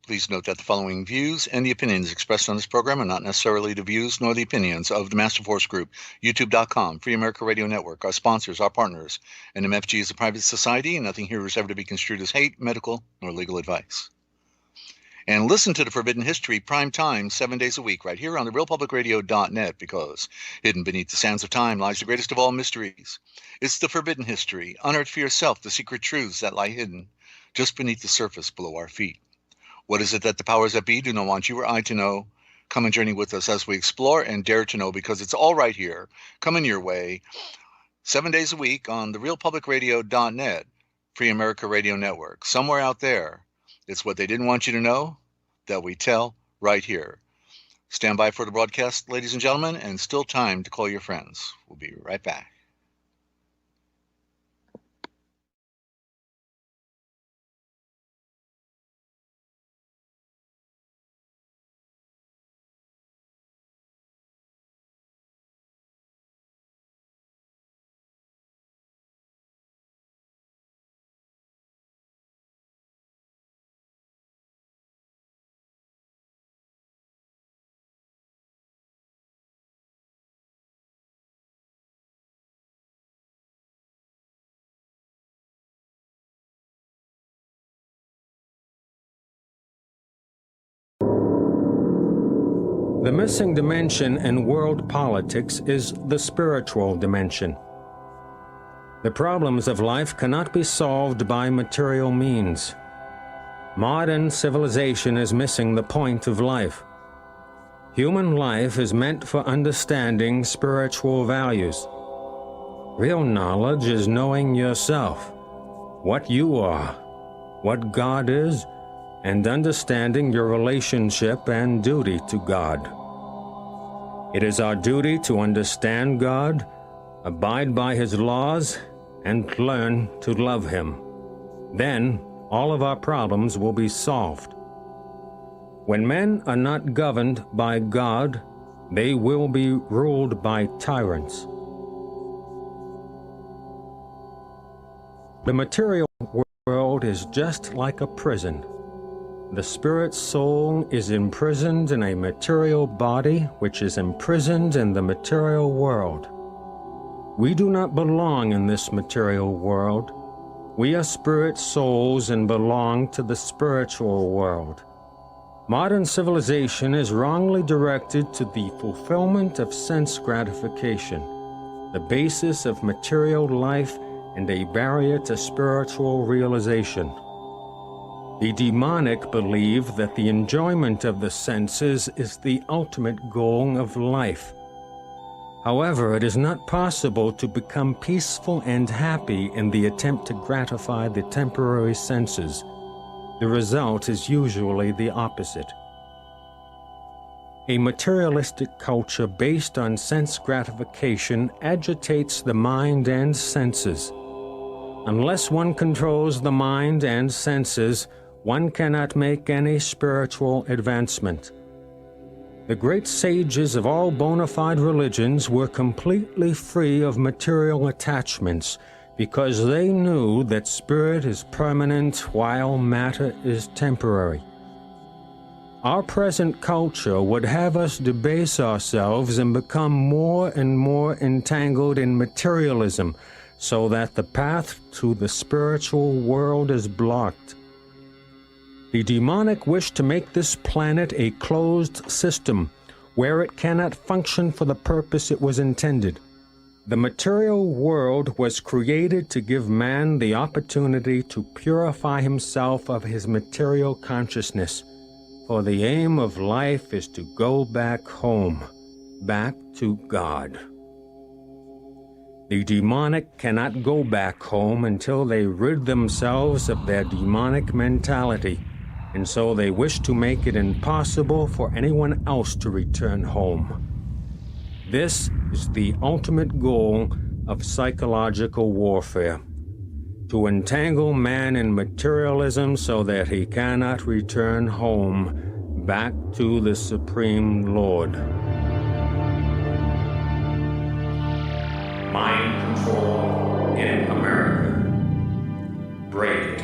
Please note that the following views and the opinions expressed on this program are not necessarily the views nor the opinions of the Master Force Group, YouTube.com, Free America Radio Network, our sponsors, our partners, and MFG is a private society, and nothing here is ever to be construed as hate, medical, nor legal advice. And listen to the Forbidden History prime time 7 days a week right here on the realpublicradio.net, because hidden beneath the sands of time lies the greatest of all mysteries. It's the Forbidden History. Unearth for yourself the secret truths that lie hidden just beneath the surface below our feet. What is it that the powers that be do not want you or I to know? Come and journey with us as we explore and dare to know, because it's all right here, coming your way 7 days a week on the realpublicradio.net, Free America Radio Network. Somewhere out there, it's what they didn't want you to know that we tell right here. Stand by for the broadcast, ladies and gentlemen, and still time to call your friends. We'll be right back. The missing dimension in world politics is the spiritual dimension. The problems of life cannot be solved by material means. Modern civilization is missing the point of life. Human life is meant for understanding spiritual values. Real knowledge is knowing yourself, what you are, what God is, and understanding your relationship and duty to God. It is our duty to understand God, abide by His laws, and learn to love Him. Then all of our problems will be solved. When men are not governed by God, they will be ruled by tyrants. The material world is just like a prison. The spirit soul is imprisoned in a material body which is imprisoned in the material world. We do not belong in this material world. We are spirit souls and belong to the spiritual world. Modern civilization is wrongly directed to the fulfillment of sense gratification, the basis of material life and a barrier to spiritual realization. The demonic believe that the enjoyment of the senses is the ultimate goal of life. However, it is not possible to become peaceful and happy in the attempt to gratify the temporary senses. The result is usually the opposite. A materialistic culture based on sense gratification agitates the mind and senses. Unless one controls the mind and senses, one cannot make any spiritual advancement. The great sages of all bona fide religions were completely free of material attachments because they knew that spirit is permanent while matter is temporary. Our present culture would have us debase ourselves and become more and more entangled in materialism so that the path to the spiritual world is blocked. The demonic wish to make this planet a closed system where it cannot function for the purpose it was intended. The material world was created to give man the opportunity to purify himself of his material consciousness, for the aim of life is to go back home, back to God. The demonic cannot go back home until they rid themselves of their demonic mentality, and so they wish to make it impossible for anyone else to return home. This is the ultimate goal of psychological warfare, to entangle man in materialism so that he cannot return home back to the Supreme Lord. Mind control in America. Break it.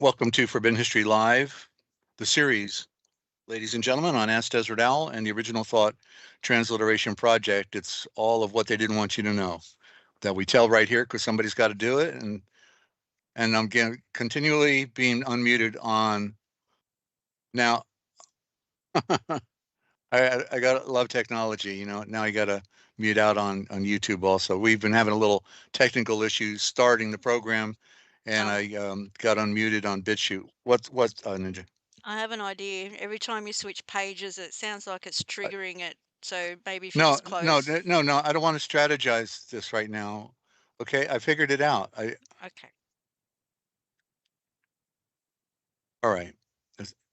Welcome to Forbidden History Live, the series, ladies and gentlemen, on Ask Dezert-Owl and the Original Thought Transliteration Project. It's all of what they didn't want you to know that we tell right here because somebody's got to do it. And I'm continually being unmuted on now. I got love technology, you know. Now I got to mute out on YouTube also. We've been having a little technical issues starting the program, and I got unmuted on BitChute. What Ninja? I have an idea. Every time you switch pages, it sounds like it's triggering it. So maybe if you No, just close. no. I don't want to strategize this right now. Okay, I figured it out. Okay. All right.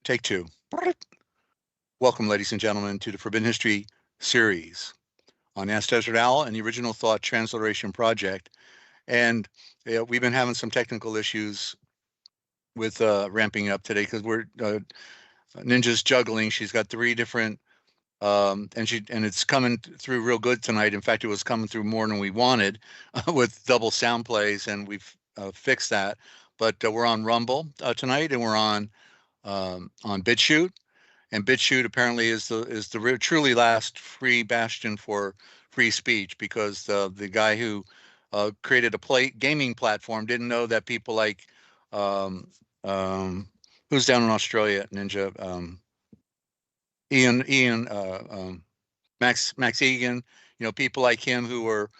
Take two. Welcome, ladies and gentlemen, to the Forbidden History series on Ask Dezert-Owl and the Original Thought Transliteration Project. And we've been having some technical issues with ramping up today because we're Ninja's juggling. She's got three different and it's coming through real good tonight. In fact, it was coming through more than we wanted with double sound plays, and we've fixed that. But we're on Rumble tonight, and we're on BitChute, and BitChute apparently is the truly last free bastion for free speech, because the guy who created a gaming platform didn't know that people like um, who's down in Australia, Ninja. Max Egan, people like him who were,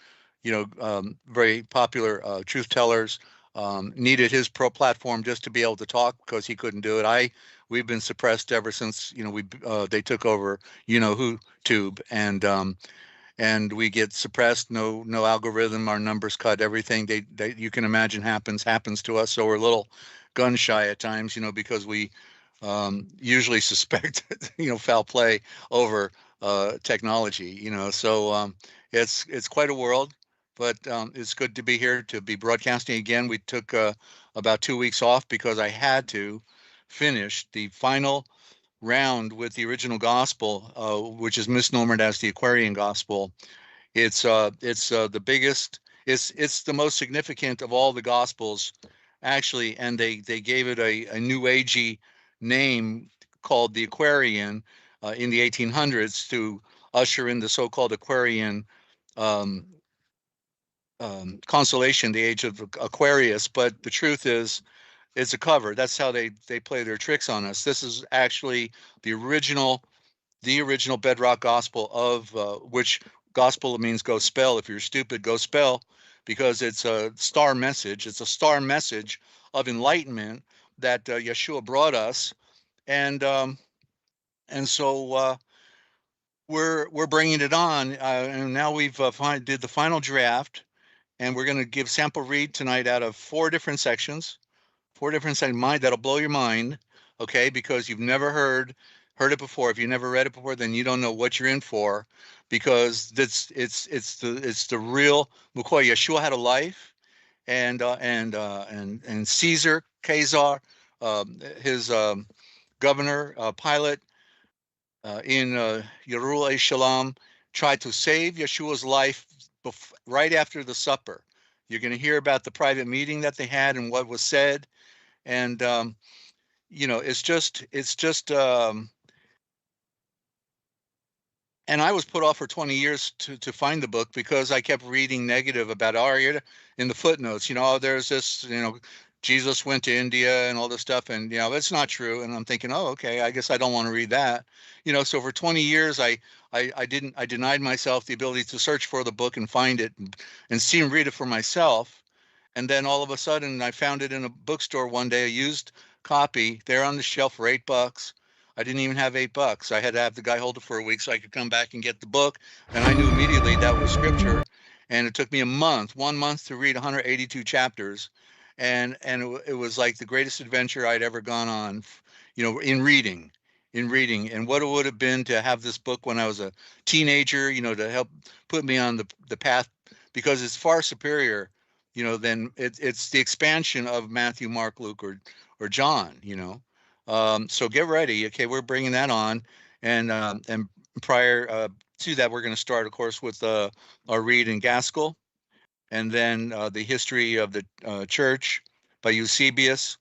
very popular truth tellers, needed his platform just to be able to talk because he couldn't do it. We've been suppressed ever since, they took over, who tube, and we get suppressed. No algorithm, our numbers cut, everything they you can imagine happens to us. So we're a little gun shy at times, because we usually suspect, foul play over technology, so it's quite a world, but it's good to be here to be broadcasting again. We took about 2 weeks off because I had to finish the final round with the original gospel, which is misnomered as the Aquarian gospel. It's the biggest, it's the most significant of all the gospels, actually, and they gave it a new agey name called the Aquarian in the 1800s to usher in the so-called Aquarian um, constellation, the age of Aquarius. But the truth is, it's a cover. That's how they play their tricks on us. This is actually the original bedrock gospel of which gospel means go spell. If you're stupid, go spell, because it's a star message. It's a star message of enlightenment that Yeshua brought us, and so we're bringing it on, and now we've did the final draft, and we're going to give sample read tonight out of four different sections. That'll blow your mind, okay? Because you've never heard it before. If you never read it before, then you don't know what you're in for, because it's the real McCoy. Yeshua had a life, and Caesar, his governor, Pilate, in Yerul Shalom, tried to save Yeshua's life right after the supper. You're going to hear about the private meeting that they had and what was said. And it's just and I was put off for 20 years to find the book because I kept reading negative about in the footnotes, there's this, Jesus went to India and all this stuff, and it's not true. And I'm thinking, oh, okay, I guess I don't want to read that. So for 20 years I denied myself the ability to search for the book and find it and see and read it for myself. And then all of a sudden I found it in a bookstore one day, a used copy there on the shelf for $8. I didn't even have $8. I had to have the guy hold it for a week so I could come back and get the book. And I knew immediately that was scripture. And it took me 1 month to read 182 chapters. And it was like the greatest adventure I'd ever gone on, in reading. And what it would have been to have this book when I was a teenager, to help put me on the path, because it's far superior, than it's the expansion of Matthew, Mark, Luke, or John, so get ready. Okay, we're bringing that on, and prior to that, we're going to start, of course, with our read in Gaskell, and then the history of the church by Eusebius,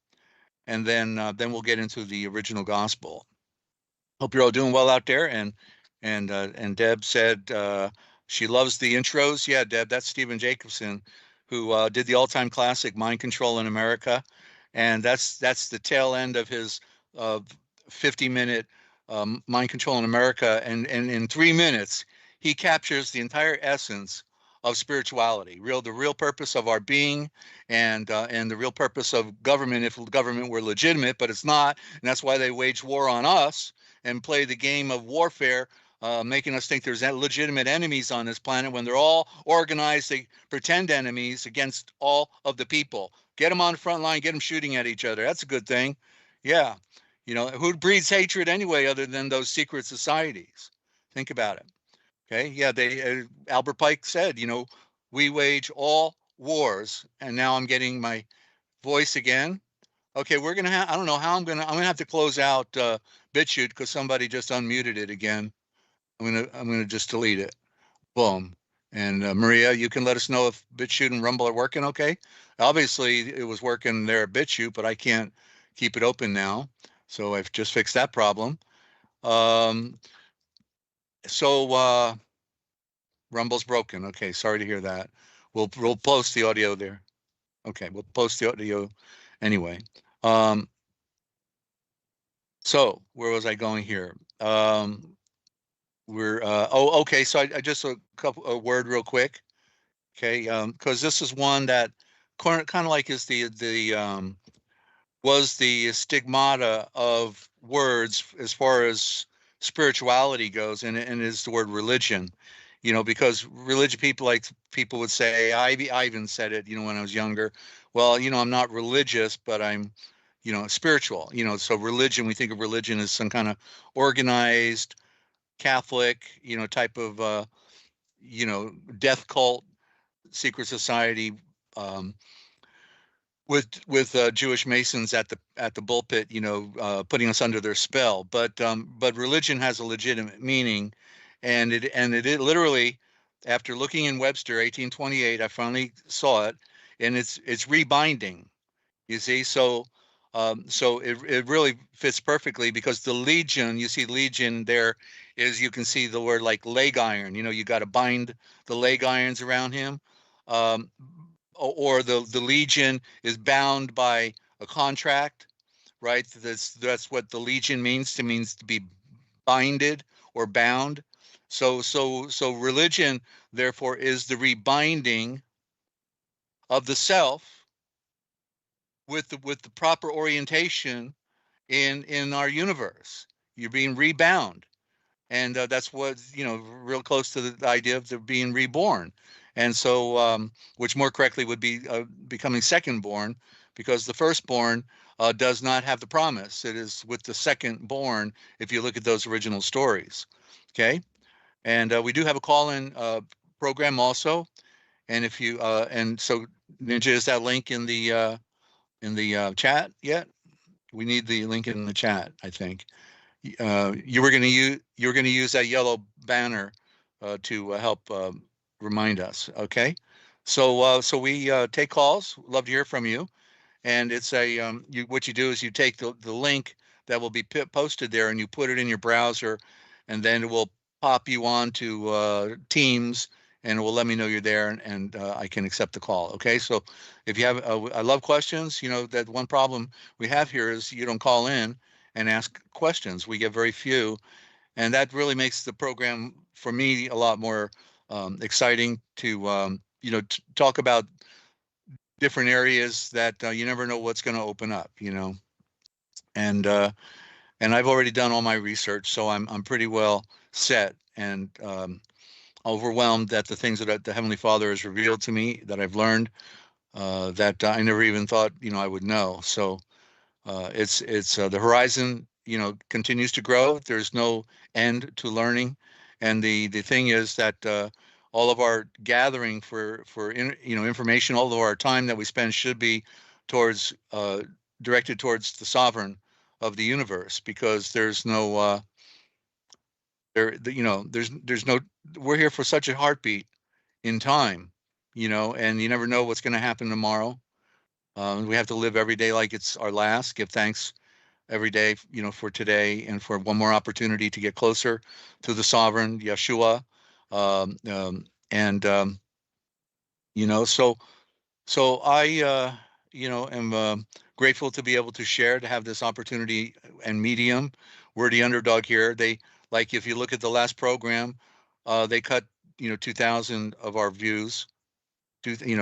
and then we'll get into the original gospel. Hope you're all doing well out there. And Deb said she loves the intros. Yeah, Deb, that's Stephen Jacobson, who did the all-time classic Mind Control in America, and that's the tail end of his 50-minute Mind Control in America, and in 3 minutes he captures the entire essence of spirituality, the real purpose of our being, and the real purpose of government, if government were legitimate, but it's not, and that's why they wage war on us and play the game of warfare, making us think there's legitimate enemies on this planet when they're all organized, they pretend enemies against all of the people. Get them on the front line, get them shooting at each other. That's a good thing. Yeah. Who breeds hatred anyway other than those secret societies? Think about it. Okay. Yeah. Albert Pike said, we wage all wars. And now I'm getting my voice again. Okay, we're gonna have. I don't know how I'm gonna have to close out BitChute because somebody just unmuted it again. I'm gonna just delete it. Boom. And Maria, you can let us know if BitChute and Rumble are working okay. Obviously, it was working there at BitChute, but I can't keep it open now. So I've just fixed that problem. So Rumble's broken. Okay, sorry to hear that. We'll post the audio there. Okay, we'll post the audio anyway. So where was I going here? Okay. So I just a word real quick. Okay, because this is one that kind of like is was the stigmata of words as far as spirituality goes, and is the word religion. Because religion, people would say, I even said it, when I was younger. Well, I'm not religious, but I'm, spiritual. So religion, we think of religion as some kind of organized Catholic, type of, death cult, secret society, with Jewish Masons at the pulpit, putting us under their spell. But religion has a legitimate meaning, and it literally, after looking in Webster 1828, I finally saw it, and it's rebinding. You see, so it really fits perfectly because the legion, you see legion there is, you can see the word like leg iron. You got to bind the leg irons around him. Or the legion is bound by a contract, right? That's what the legion means to be binded or bound. So religion therefore is the rebinding of the self with the proper orientation in our universe. You're being rebound, and that's what, real close to the idea of being reborn. And so, which more correctly would be becoming second born, because the firstborn does not have the promise. It is with the second born, if you look at those original stories. Okay, and we do have a call-in program also, and if you and so Ninja, is that link in the chat yet? We need the link in the chat, I think. You were going to use that yellow banner to help remind us. Okay, so we take calls. Love to hear from you. And it's what you do is you take the link that will be posted there and you put it in your browser, and then it will pop you on to Teams, and it will let me know you're there, and I can accept the call. Okay, so if you have, I love questions. That one problem we have here is you don't call in and ask questions. We get very few, and that really makes the program for me a lot more exciting to talk about different areas that you never know what's going to open up, and I've already done all my research, so I'm pretty well set and overwhelmed at the things that the Heavenly Father has revealed to me, that I've learned, that I never even thought I would know. So it's the horizon continues to grow. There's no end to learning, and the thing is that all of our gathering for information, all of our time that we spend should be towards directed towards the sovereign of the universe, because there's no there's no, we're here for such a heartbeat in time, and you never know what's going to happen tomorrow. We have to live every day like it's our last. Give thanks every day, for today and for one more opportunity to get closer to the sovereign Yeshua. And so I am grateful to be able to share, to have this opportunity and medium. We're the underdog here. Like if you look at the last program, they cut 2,000 of our views.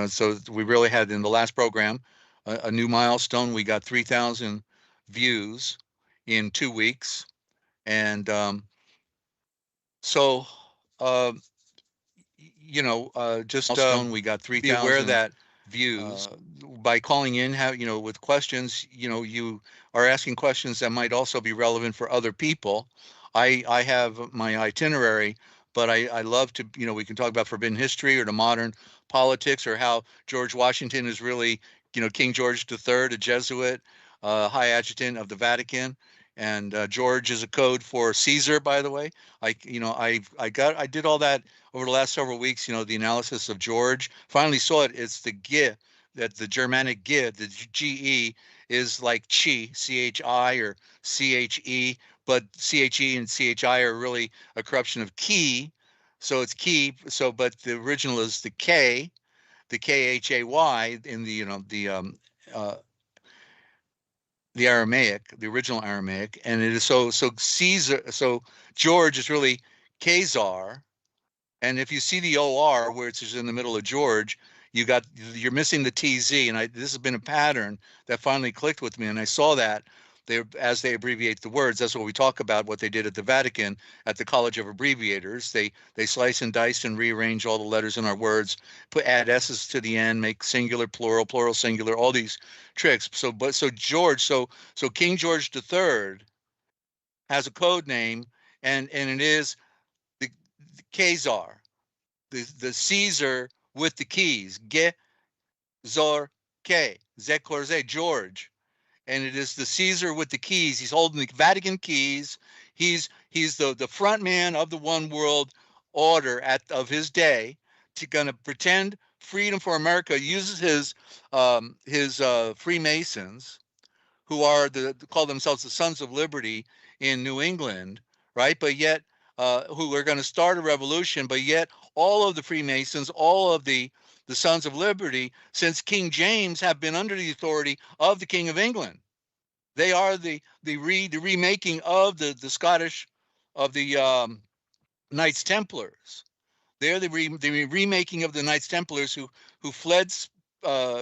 So we really had in the last program a new milestone. We got 3,000 views in 2 weeks, and so uh, just we got 3,000. Be aware that views by calling in, with questions, you are asking questions that might also be relevant for other people. I have my itinerary, but I love to, we can talk about forbidden history or the modern politics, or how George Washington is really, King George III, a Jesuit, High Adjutant of the Vatican. And George is a code for Caesar, by the way. I did all that over the last several weeks, the analysis of George. Finally saw it. It's the G, that the Germanic G, the GE is like chi, CHI or CHE, but CHE and CHI are really a corruption of key. So it's key. So, but the original is the K, the KHAY in the Aramaic, the original Aramaic, and it is so Caesar. So George is really Khazar. And if you see the OR where it's just in the middle of George, you're missing the TZ. And this has been a pattern that finally clicked with me. And I saw that as they abbreviate the words. That's what we talk about, what they did at the Vatican at the College of Abbreviators. They slice and dice and rearrange all the letters in our words, add S's to the end, make singular, plural, plural, singular, all these tricks. So King George III has a code name, and it is the Khazar, the Caesar with the keys, Ge Zor Ke, Zekorze, George. And it is the Caesar with the keys. He's holding the Vatican keys. He's the front man of the one world order of his day, to gonna pretend freedom for America, uses his Freemasons, who are call themselves the Sons of Liberty in New England, right? But yet, who are going to start a revolution, but yet all of the Freemasons, all of the Sons of Liberty, since King James, have been under the authority of the King of England. They are the remaking of the Scottish, of the Knights Templars. They're the remaking of the Knights Templars who fled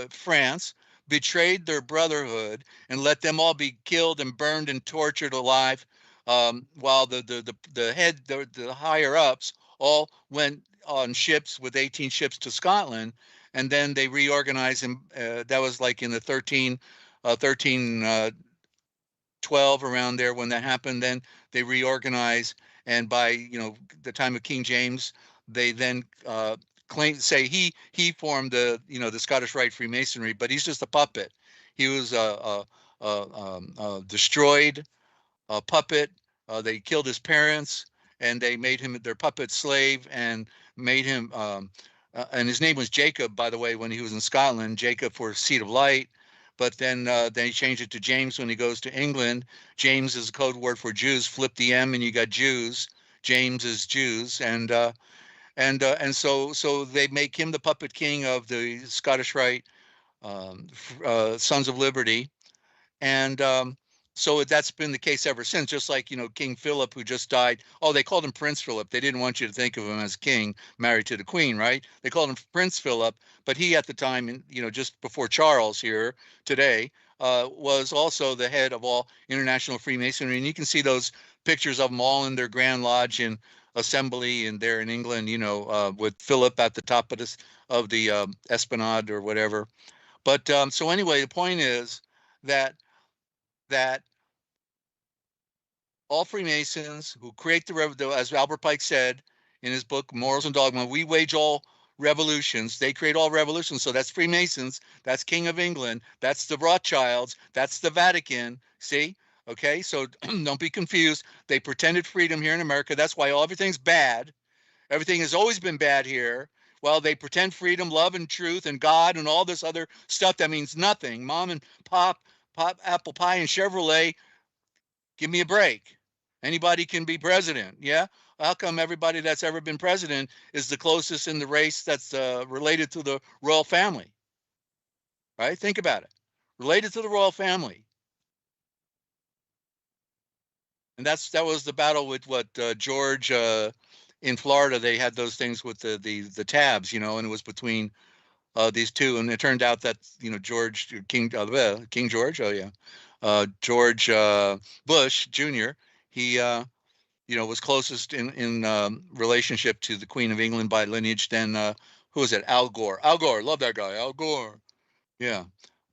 France, betrayed their brotherhood, and let them all be killed and burned and tortured alive, while the higher ups all went on ships with 18 ships to Scotland, and then they reorganized. And that was like in the 1312, around there when that happened. Then they reorganized, and by the time of King James, they then say he formed the Scottish Rite Freemasonry, but he's just a puppet. He was destroyed, a puppet. They killed his parents, and they made him their puppet slave, and made him and his name was Jacob, by the way, when he was in Scotland, Jacob for Seed of Light. But then he changed it to James when he goes to England. James is a code word for Jews. Flip the M and you got Jews. James is Jews, and so they make him the puppet king of the Scottish Rite Sons of Liberty, and so that's been the case ever since. Just like King Philip, who just died. Oh, they called him Prince Philip. They didn't want you to think of him as king married to the queen, right? They called him Prince Philip, but he at the time, just before Charles here today, was also the head of all international Freemasonry. And you can see those pictures of them all in their Grand Lodge in Assembly, and there in England, with Philip at the top of the Esplanade or whatever. But so anyway, the point is that all Freemasons who create the, as Albert Pike said in his book Morals and Dogma, we wage all revolutions. They create all revolutions. So that's Freemasons. That's King of England. That's the Rothschilds. That's the Vatican. See? Okay, so don't be confused. They pretended freedom here in America. That's why everything's bad. Everything has always been bad here. Well, they pretend freedom, love, and truth, and God, and all this other stuff that means nothing. Mom and pop, apple pie, and Chevrolet. Give me a break. Anybody can be president. Yeah. How come everybody that's ever been president is the closest in the race that's related to the royal family? Right? Think about it. Related to the royal family. And that was the battle with what George in Florida. They had those things with the tabs, and it was between these two. And it turned out that George King George, oh yeah, George Bush Jr. He was closest in relationship to the Queen of England by lineage than who is it? Al Gore. Al Gore, love that guy. Al Gore. Yeah.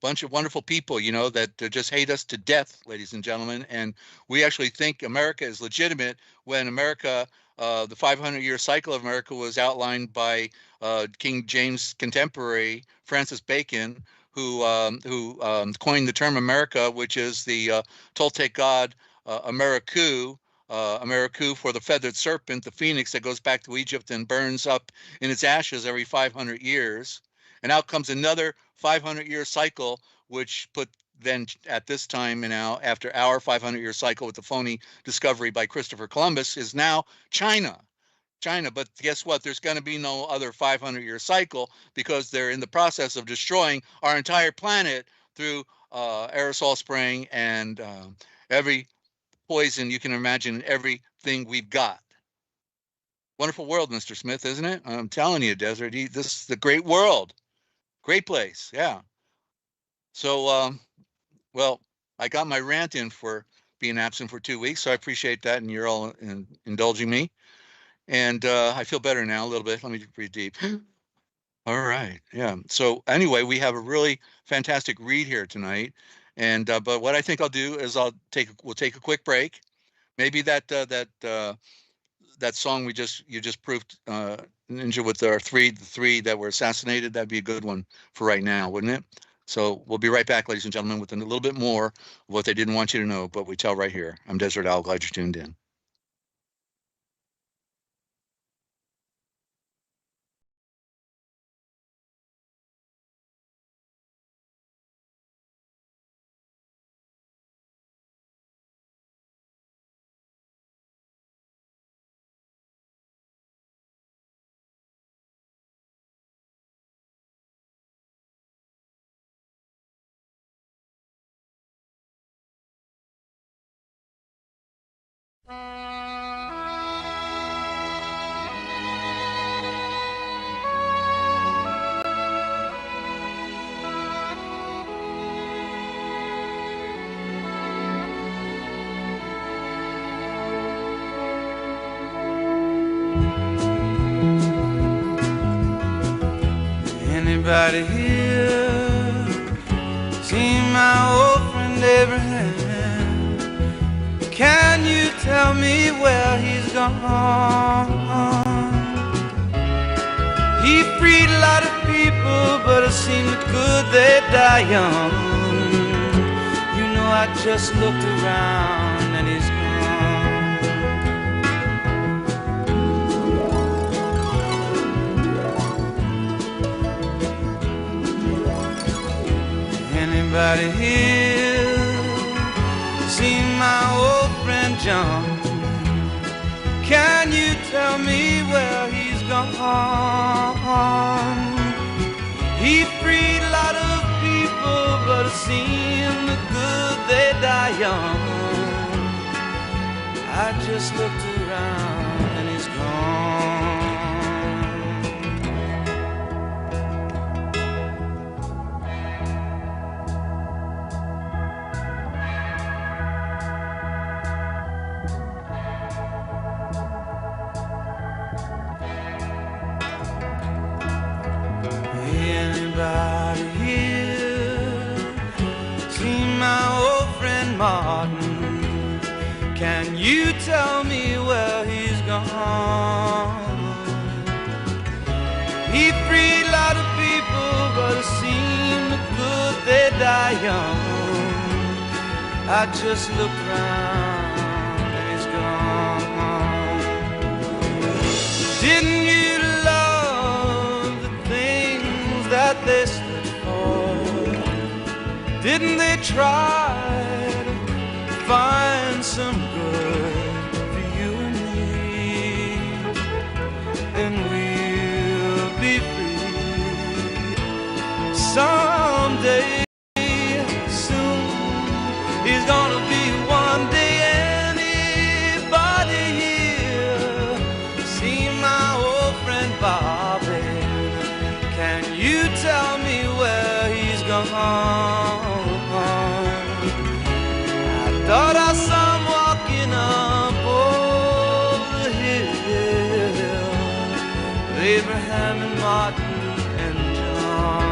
Bunch of wonderful people, that just hate us to death, ladies and gentlemen. And we actually think America is legitimate when America, the 500-year cycle of America was outlined by King James' contemporary, Francis Bacon, who coined the term America, which is the Toltec god Ameriku, Ameriku for the feathered serpent, the phoenix that goes back to Egypt and burns up in its ashes every 500 years. And out comes another 500-year cycle, which put then at this time and now after our 500-year cycle with the phony discovery by Christopher Columbus is now China. But guess what? There's going to be no other 500-year cycle because they're in the process of destroying our entire planet through aerosol spraying and every poison you can imagine, everything we've got. Wonderful world, Mr. Smith, isn't it? I'm telling you, Desert, this is the great world. Great place, yeah. So, well, I got my rant in for being absent for 2 weeks, so I appreciate that, and you're all indulging me. And I feel better now a little bit. Let me breathe deep. All right, yeah. So anyway, we have a really fantastic read here tonight, and but what I think I'll do is we'll take a quick break. Maybe that song you just proved, Ninja, with the three that were assassinated, that'd be a good one for right now, wouldn't it? So we'll be right back, ladies and gentlemen, with a little bit more of what they didn't want you to know, but we tell right here. I'm Dezert-Owl, glad you're tuned in. Anybody here seen my old friend Abraham? Can you tell me where he's gone? He freed a lot of people, but it seemed good they die young. You know, I just looked around and he's gone. Anybody here seen my old friend John? Can you tell me where he's gone? He freed a lot of people, but it seemed good they die young. I just looked around and he's gone. Anybody here seen my old friend Martin? Can you tell me where he's gone? He freed a lot of people, but it seemed good they die young. I just looked around and he's gone. Didn't you love Didn't they try to find some good for you and me? And we'll be free someday soon. He's gonna be one day. Anybody here see my old friend Bobby? Can you tell me where he's gone? I thought I saw him walking up over the hill with Abraham and Martin and John.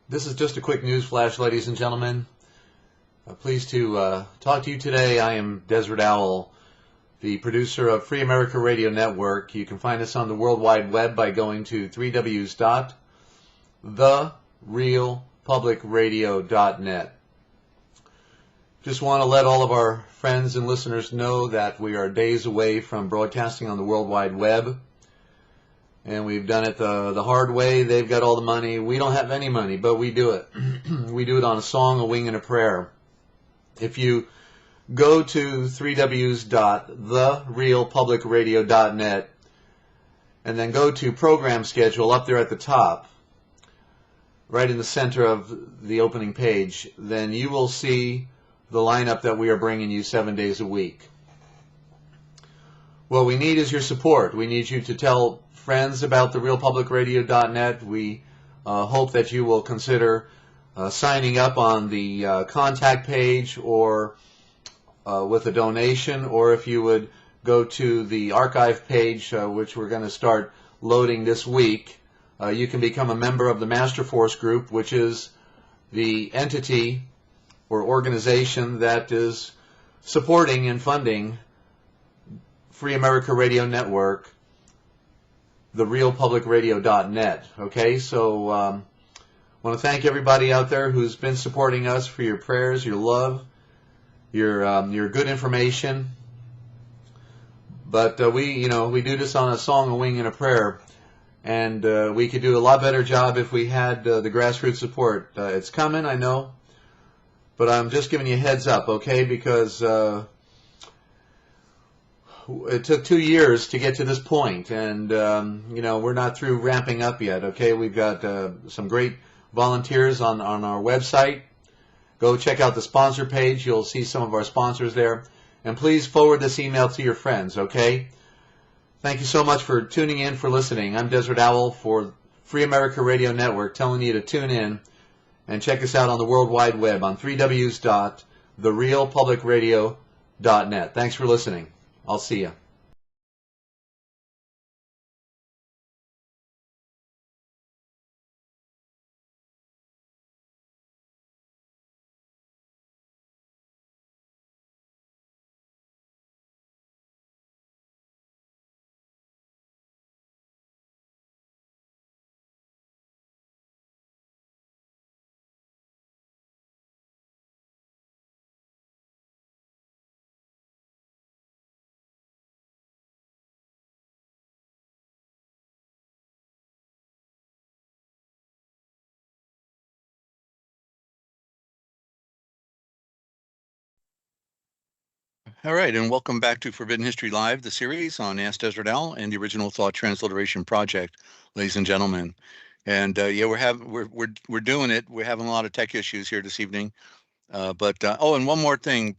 This is just a quick news flash, ladies and gentlemen. Pleased to talk to you today. I am Dezert-Owl, the producer of Free America Radio Network. You can find us on the World Wide Web by going to www.therealpublicradio.net. Just want to let all of our friends and listeners know that we are days away from broadcasting on the World Wide Web. And we've done it the hard way. They've got all the money. We don't have any money, but we do it. We do it on a song, a wing, and a prayer. If you go to www.therealpublicradio.net and then go to program schedule up there at the top, right in the center of the opening page, then you will see the lineup that we are bringing you 7 days a week. What we need is your support. We need you to tell friends about therealpublicradio.net. We hope that you will consider signing up on the contact page or with a donation, or if you would go to the archive page, which we're going to start loading this week. You can become a member of the Master Force Group, which is the entity or organization that is supporting and funding Free America Radio Network, therealpublicradio.net. Okay, so I want to thank everybody out there who's been supporting us for your prayers, your love, your good information. But we do this on a song, a wing, and a prayer. And we could do a lot better job if we had the grassroots support. It's coming, I know. But I'm just giving you a heads up, okay? Because it took 2 years to get to this point. And, we're not through ramping up yet, okay? We've got some great volunteers on our website. Go check out the sponsor page. You'll see some of our sponsors there. And please forward this email to your friends, okay? Thank you so much for tuning in, for listening. I'm Dezert-Owl for Free America Radio Network, telling you to tune in and check us out on the World Wide Web on www.therealpublicradio.net. Thanks for listening. I'll see you. All right, and welcome back to Forbidden History Live, the series on Ask Dezert-Owl and the Original Thought Transliteration Project, ladies and gentlemen. And we're doing it. We're having a lot of tech issues here this evening. And one more thing.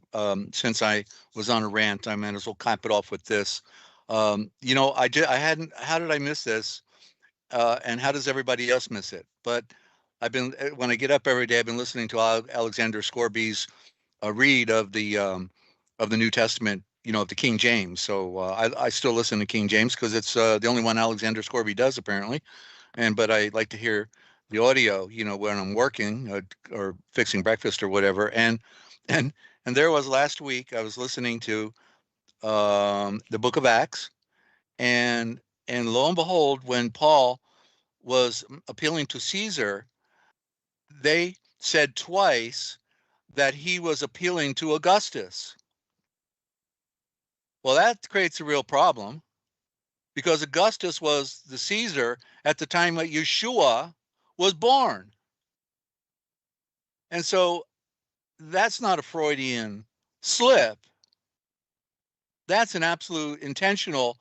Since I was on a rant, I might as well cap it off with this. How did I miss this? And how does everybody else miss it? But when I get up every day, I've been listening to Alexander Scorby's read of the New Testament, of the King James. So I still listen to King James because it's the only one Alexander Scorby does apparently. But I like to hear the audio, when I'm working or fixing breakfast or whatever. And there was last week I was listening to the Book of Acts, and lo and behold, when Paul was appealing to Caesar, they said twice that he was appealing to Augustus. Well, that creates a real problem because Augustus was the Caesar at the time that Yeshua was born. And so that's not a Freudian slip. That's an absolute intentional,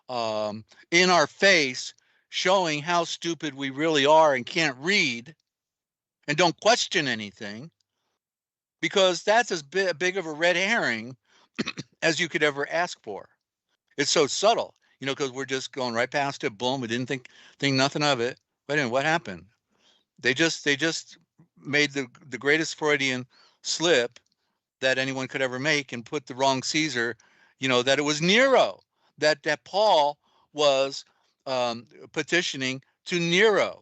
in our face, showing how stupid we really are and can't read and don't question anything, because that's as big of a red herring as you could ever ask for. It's so subtle, because we're just going right past it. Boom, we didn't think nothing of it. But anyway, what happened? They just made the greatest Freudian slip that anyone could ever make and put the wrong Caesar, that it was Nero, that Paul was petitioning to Nero.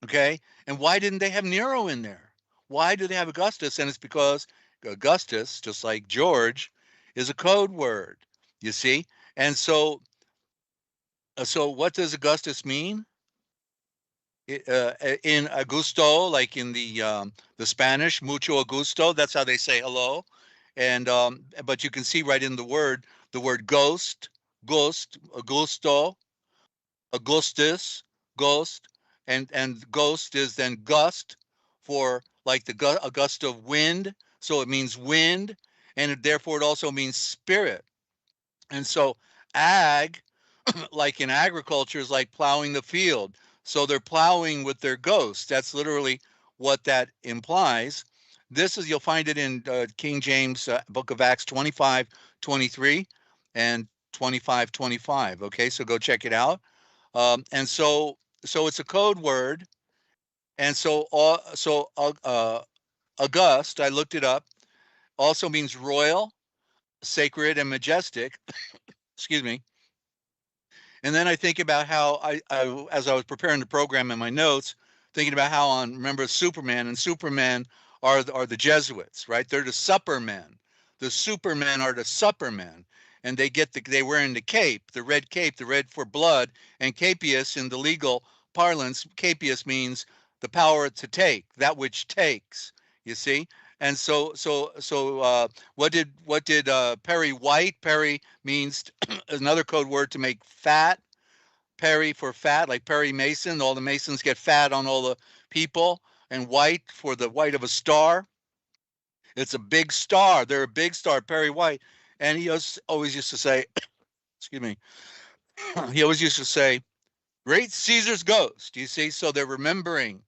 Okay, and why didn't they have Nero in there? Why do they have Augustus? And it's because Augustus, just like George, is a code word, you see. And so what does Augustus mean? In Augusto, like in the Spanish, mucho gusto, that's how they say hello. And but you can see right in the word ghost, Augusto, Augustus, ghost, and ghost is then gust for like a gust of wind. So it means wind, and therefore it also means spirit. And so ag, like in agriculture, is like plowing the field. So they're plowing with their ghosts. That's literally what that implies. This is, you'll find it in King James Book of Acts 25:23 and 25:25. Okay, so go check it out. And so it's a code word. And so august, I looked it up, also means royal, sacred, and majestic. Excuse me. And then I think about how as I was preparing the program in my notes, thinking about how remember Superman, and Superman are the Jesuits, right? They're the supper men. The Supermen are the supper men, and they wearing the cape, the red for blood, and capias in the legal parlance. Capias means the power to take, that which takes. You see. And so what did Perry White? Perry means another code word to make fat. Perry for fat, like Perry Mason. All the Masons get fat on all the people. And white for the white of a star. It's a big star. They're a big star, Perry White. And he always used to say, excuse me, he always used to say, great Caesar's ghost. You see, so they're remembering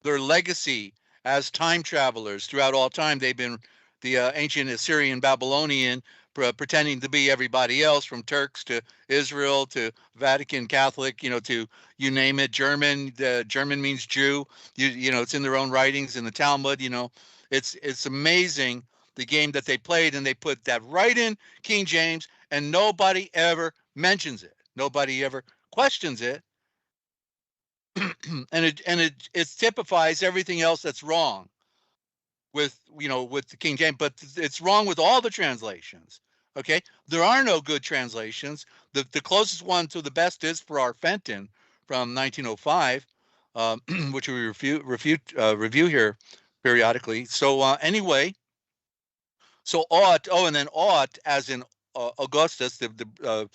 their legacy as time travelers throughout all time. They've been the ancient Assyrian, Babylonian, pretending to be everybody else, from Turks to Israel to Vatican Catholic, to you name it. German. German means Jew. It's in their own writings in the Talmud. It's amazing the game that they played, and they put that right in King James, and nobody ever mentions it. Nobody ever questions it. and it typifies everything else that's wrong with the King James, but it's wrong with all the translations. Okay, there are no good translations. The closest one to the best is for our Fenton from 1905, which we review here periodically. So anyway, so ought, and then ought, as in Augustus, the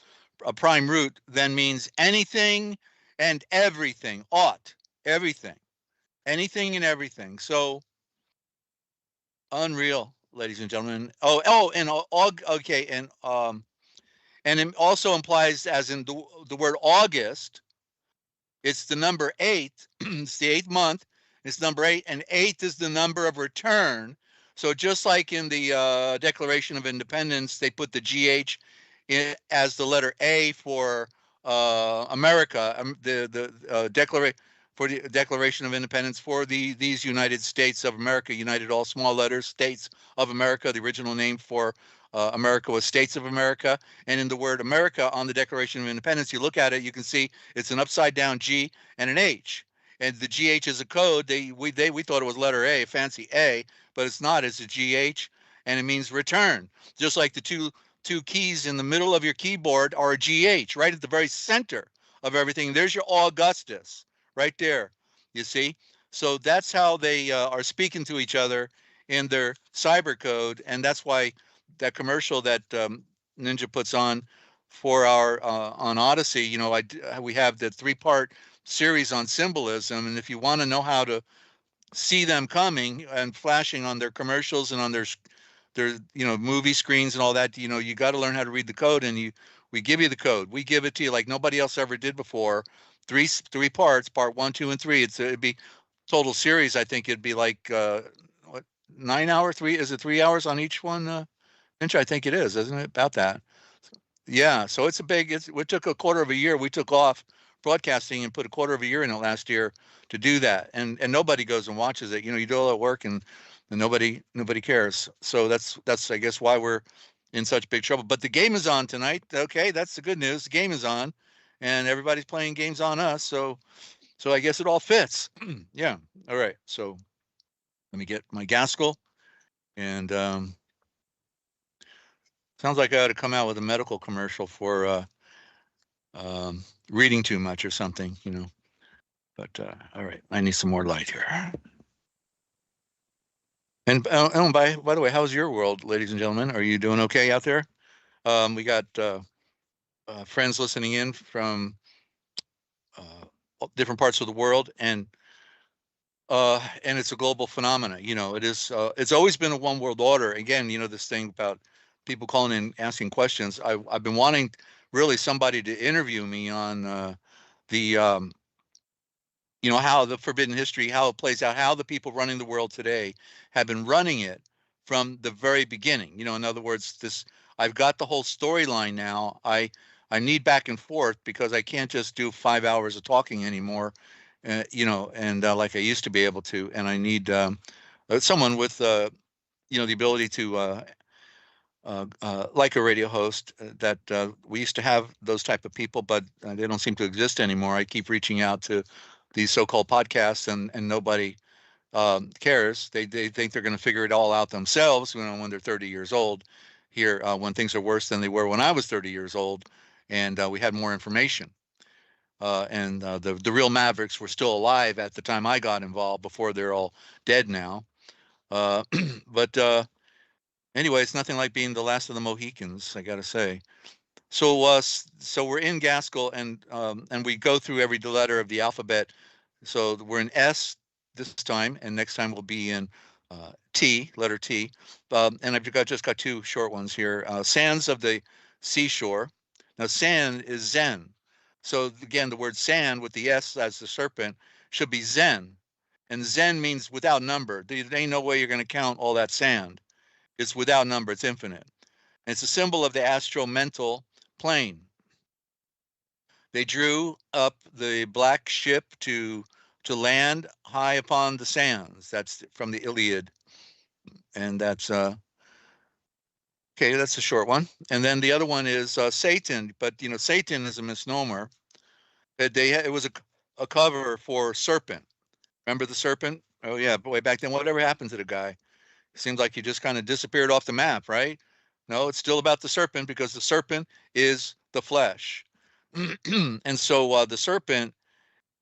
prime root, then means anything and everything. Ought, everything, anything and everything. So unreal, ladies and gentlemen. And okay, and it also implies, as in the word August, it's the number 8. It's the 8th month. It's number 8, and 8 is the number of return. So just like in the Declaration of Independence, they put the GH as the letter A for America. For the Declaration of Independence for these United States of America, united all small letters, States of America. The original name for America was States of America. And in the word America on the Declaration of Independence, you look at it, you can see it's an upside down G and an H. And the GH is a code. We thought it was letter A, fancy A, but it's not. It's a GH, and it means return. Just like the two keys in the middle of your keyboard are a GH, right at the very center of everything. There's your Augustus right there, you see. So that's how they are speaking to each other in their cyber code, and that's why that commercial that Ninja puts on for our on Odyssey, we have the 3-part series on symbolism, and if you want to know how to see them coming and flashing on their commercials and on their movie screens and all that, you got to learn how to read the code, and we give you the code. We give it to you like nobody else ever did before. 3 parts, part 1, 2, and 3. It'd be total series. I think it'd be like 9 hour, 3 is it 3 hours on each one? I think it is, isn't it? About that. Yeah. So it's a big. We took a quarter of a year. We took off broadcasting and put a quarter of a year in it last year to do that, and nobody goes and watches it. You do all that work and nobody cares. So that's I guess why we're in such big trouble. But the game is on tonight. Okay, that's the good news. The game is on, and everybody's playing games on us. So I guess it all fits. Yeah. All right. So let me get my Gaskell, and sounds like I ought to come out with a medical commercial for reading too much or something, But all right, I need some more light here. And by the way, how's your world, ladies and gentlemen? Are you doing okay out there? We got friends listening in from different parts of the world, and it's a global phenomena. It is. It's always been a one world order. Again, this thing about people calling in asking questions. I've been wanting really somebody to interview me on the you know, how the forbidden history, how it plays out, how the people running the world today have been running it from the very beginning. You know, in other words, I've got the whole storyline now. I need back and forth because I can't just do 5 hours of talking anymore, you know, and like I used to be able to. And I need someone with, you know, the ability to like a radio host that we used to have those type of people, but they don't seem to exist anymore. I keep reaching out to these so-called podcasts and nobody cares. They think they're going to figure it all out themselves, you know, when they're 30 years old here, when things are worse than they were when I was 30 years old and we had more information. And the real Mavericks were still alive at the time I got involved before they're all dead now. But anyway, it's nothing like being the last of the Mohicans, I got to say. So so we're in Gaskell and we go through every letter of the alphabet. So we're in S this time, and next time we'll be in T, letter T. And I've just got 2 short ones here. Sands of the seashore. Now, sand is Zen. So again, the word sand with the S as the serpent should be Zen. And Zen means without number. There ain't no way you're going to count all that sand. It's without number. It's infinite. And it's a symbol of the astral-mental plane. They drew up the black ship to land high upon the sands. That's from the Iliad. And that's okay, that's a short one. And then the other one is Satan, but you know, Satan is a misnomer. It was a cover for serpent. Remember the serpent? Oh yeah, way back then. Whatever happened to the guy? Seems like he just kind of disappeared off the map, right? No, it's still about the serpent because the serpent is the flesh. And so the serpent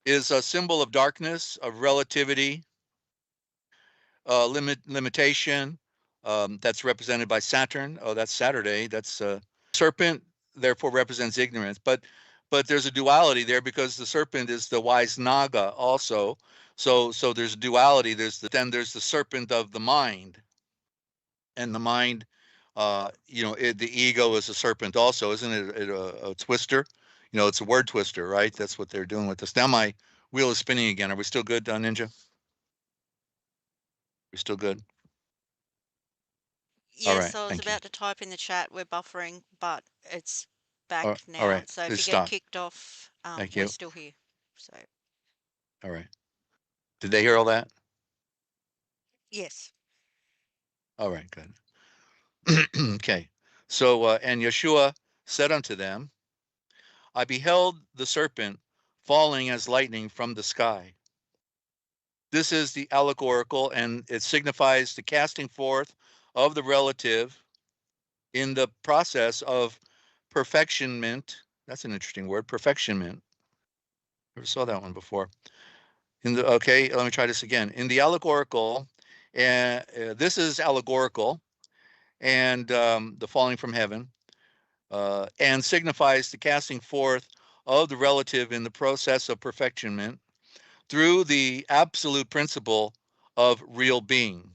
is a symbol of darkness, of relativity, limitation. That's represented by Saturn. Oh, that's Saturday. That's serpent, therefore represents ignorance. But there's a duality there because the serpent is the wise Naga also. So there's a duality. Then there's the serpent of the mind. And the mind, you know, the ego is a serpent also, isn't it? A twister? You know, it's a word twister, right? That's what they're doing with this. Now my wheel is spinning again. Are we still good, Ninja? We're still good? All Yes, right, I was thank you. about to type in the chat, we're buffering, but it's back All now. right, So if it's you get stopped. kicked off, Thank we're you. still here. So All right. Did they hear all that? yes. All right, good. Okay. So, and Yeshua said unto them, I beheld the serpent falling as lightning from the sky. This is the allegorical, and it signifies the casting forth of the relative in the process of perfectionment. That's an interesting word, perfectionment. Never saw that one before. Okay, let me try this again. In the allegorical, this is allegorical, and the falling from heaven, and signifies the casting forth of the relative in the process of perfectionment through the absolute principle of real being.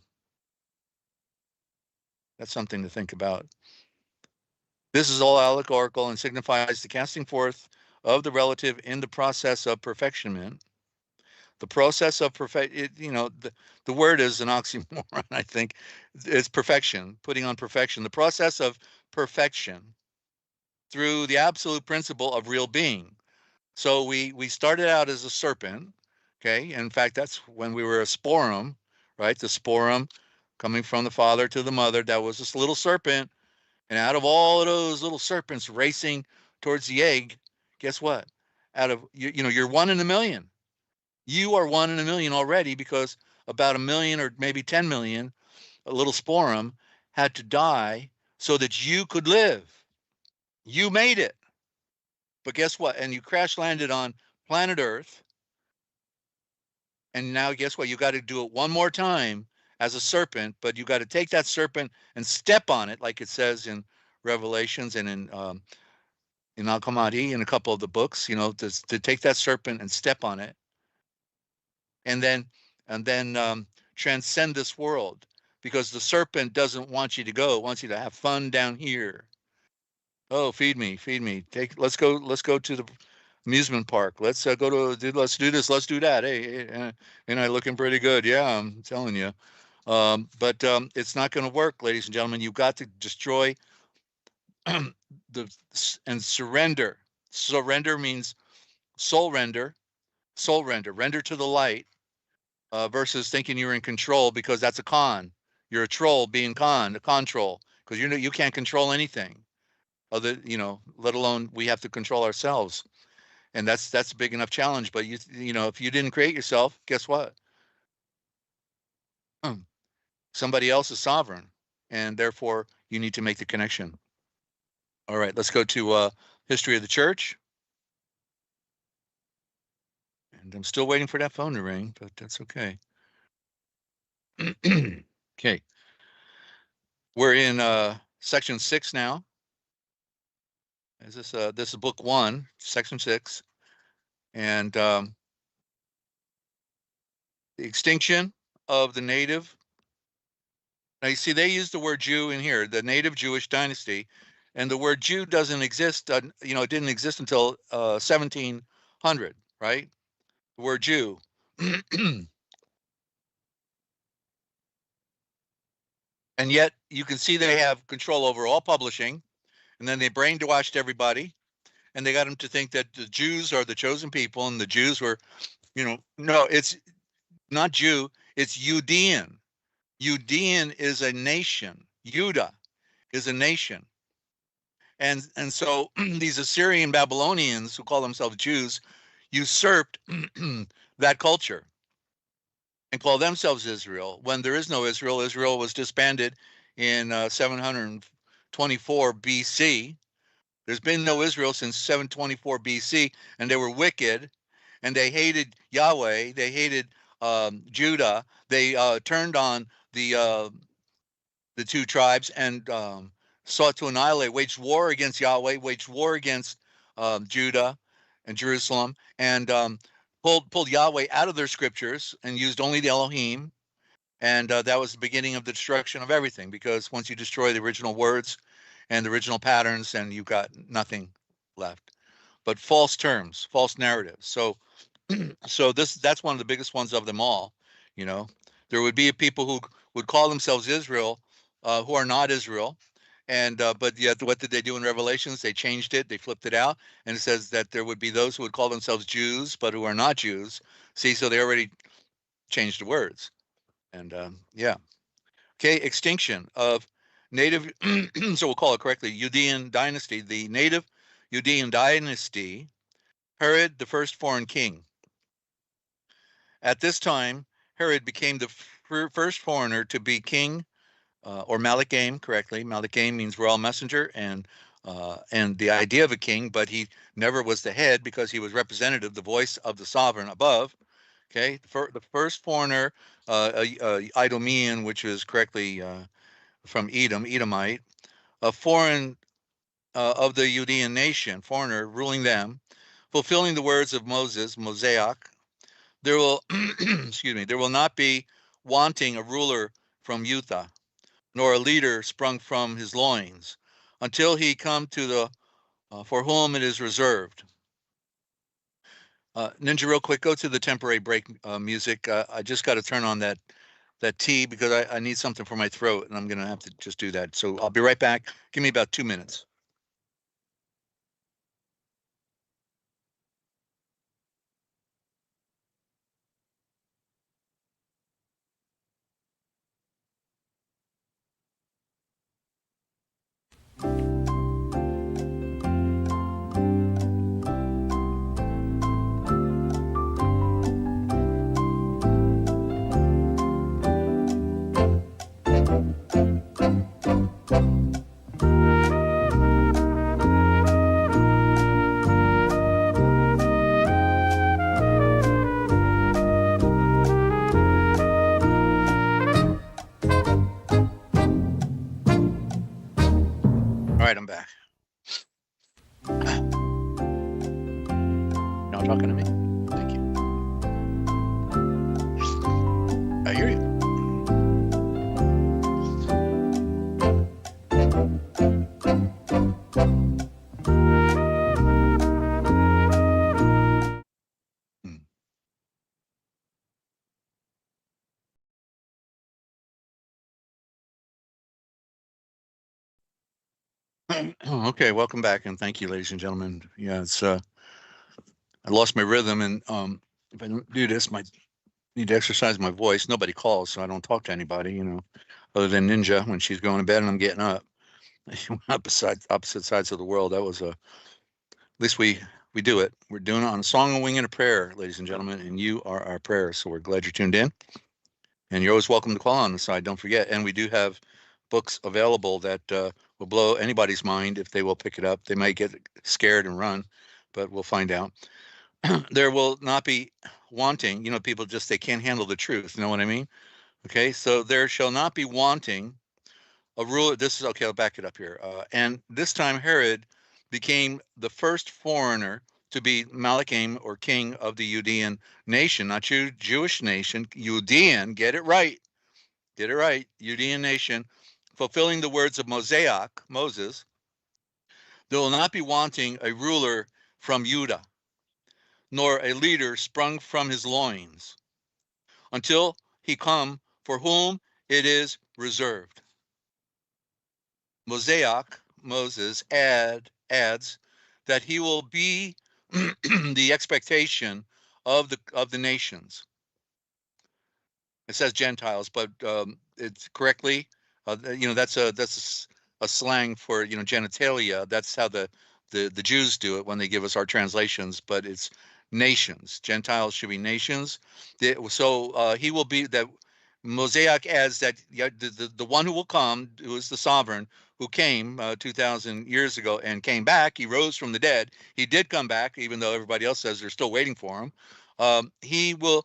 That's something to think about. This is all allegorical and signifies the casting forth of the relative in the process of perfectionment. The process of you know, the word is an oxymoron, I think. It's perfection, putting on perfection. The process of perfection through the absolute principle of real being. So we started out as a serpent, okay? In fact, that's when we were a sporum, right? The sporum coming from the father to the mother, that was this little serpent. And out of all of those little serpents racing towards the egg, guess what? Out of, you know, you're 1 in a million. You are 1 in a million already because about 1 million or maybe 10 million, a little sporum, had to die so that you could live. You made it. But guess what? And you crash landed on planet Earth. And now guess what? You got to do it one more time as a serpent, but you got to take that serpent and step on it, like it says in Revelations and in Al-Qamadi, in a couple of the books, you know, to take that serpent and step on it, and then transcend this world, because the serpent doesn't want you to go. It wants you to have fun down here. Oh, feed me, feed me. Let's go to the amusement park. Let's go to, let's do this, let's do that. Hey, ain't I looking pretty good? Yeah, I'm telling you. But it's not going to work, ladies and gentlemen. You've got to destroy and surrender. Surrender means soul render, render to the light, versus thinking you're in control, because that's a con. You're a troll being a control, because you can't control anything other, let alone we have to control ourselves. And that's a big enough challenge. But if you didn't create yourself, guess what? Somebody else is sovereign, and therefore you need to make the connection. All right, let's go to history of the church. And I'm still waiting for that phone to ring, but that's okay. Okay. We're in section 6 now. Is this is book 1, section 6. And the extinction of the native. Now you see they use the word Jew in here, the native Jewish dynasty, and the word Jew doesn't exist. It didn't exist until 1700, right? The word Jew. And yet you can see they have control over all publishing, and then they brainwashed everybody, and they got them to think that the Jews are the chosen people, and the Jews were, no, it's not Jew, it's Judean. Judean is a nation. Judah is a nation. And so these Assyrian Babylonians who call themselves Jews usurped that culture and call themselves Israel, when there is no Israel. Israel was disbanded in 724 BC. There's been no Israel since 724 BC, and they were wicked, and they hated Yahweh. They hated Judah. They turned on the 2 tribes and sought to annihilate, waged war against Yahweh, waged war against Judah and Jerusalem, and pulled Yahweh out of their scriptures and used only the Elohim. And that was the beginning of the destruction of everything, because once you destroy the original words and the original patterns, and you've got nothing left but false terms, false narratives. So that's one of the biggest ones of them all. There would be people who would call themselves Israel, who are not Israel. And but yet, what did they do in Revelations? They changed it. They flipped it out, and it says that there would be those who would call themselves Jews, but who are not Jews. See, so they already changed the words. And yeah. Okay, extinction of native, so we'll call it correctly, Judean dynasty. The native Judean dynasty, Herod, the first foreign king. At this time, Herod became the first foreigner to be king, or Malachim, correctly. Malachim means royal messenger, and the idea of a king, but he never was the head, because he was representative, the voice of the sovereign above. Okay, the first foreigner, Idumean, which is correctly from Edom, Edomite, a foreign of the Judean nation, foreigner ruling them, fulfilling the words of Moses, Mosaic. There will, excuse me, there will not be wanting a ruler from Utah, nor a leader sprung from his loins, until he come to the for whom it is reserved. Ninja, real quick, go to the temporary break music. I just got to turn on that tea, because I need something for my throat, and I'm going to have to just do that. So I'll be right back. Give me about 2 minutes. All right, I'm back. Y'all talking to me? Thank you. I hear you. Okay, welcome back, and thank you, ladies and gentlemen. Yeah, it's I lost my rhythm, and if I don't do this, I need to exercise my voice. Nobody calls, so I don't talk to anybody, other than Ninja when she's going to bed and I'm getting up. Opposite sides of the world. That was at least we do it. We're doing it on a song, a wing, and a prayer, ladies and gentlemen, and you are our prayer. So we're glad you're tuned in, and you're always welcome to call on the side. Don't forget, and we do have books available that will blow anybody's mind if they will pick it up. They might get scared and run, but we'll find out. There will not be wanting. People just they can't handle the truth. You know what I mean? Okay, so there shall not be wanting a ruler. This is okay. I'll back it up here. And this time Herod became the first foreigner to be Malachim or king of the Judean nation, not Jewish nation. Judean, get it right. Get it right. Judean nation, fulfilling the words of Moses. There will not be wanting a ruler from Judah, nor a leader sprung from his loins, until he come for whom it is reserved. Moses adds that he will be the expectation of the nations. It says Gentiles, but it's correctly, that's a slang for genitalia. That's how the Jews do it when they give us our translations, but it's nations. Gentiles should be nations. So he will be that. Mosaic adds that the one who will come, who is the sovereign, who came 2,000 years ago and came back. He rose from the dead. He did come back, even though everybody else says they're still waiting for him. He will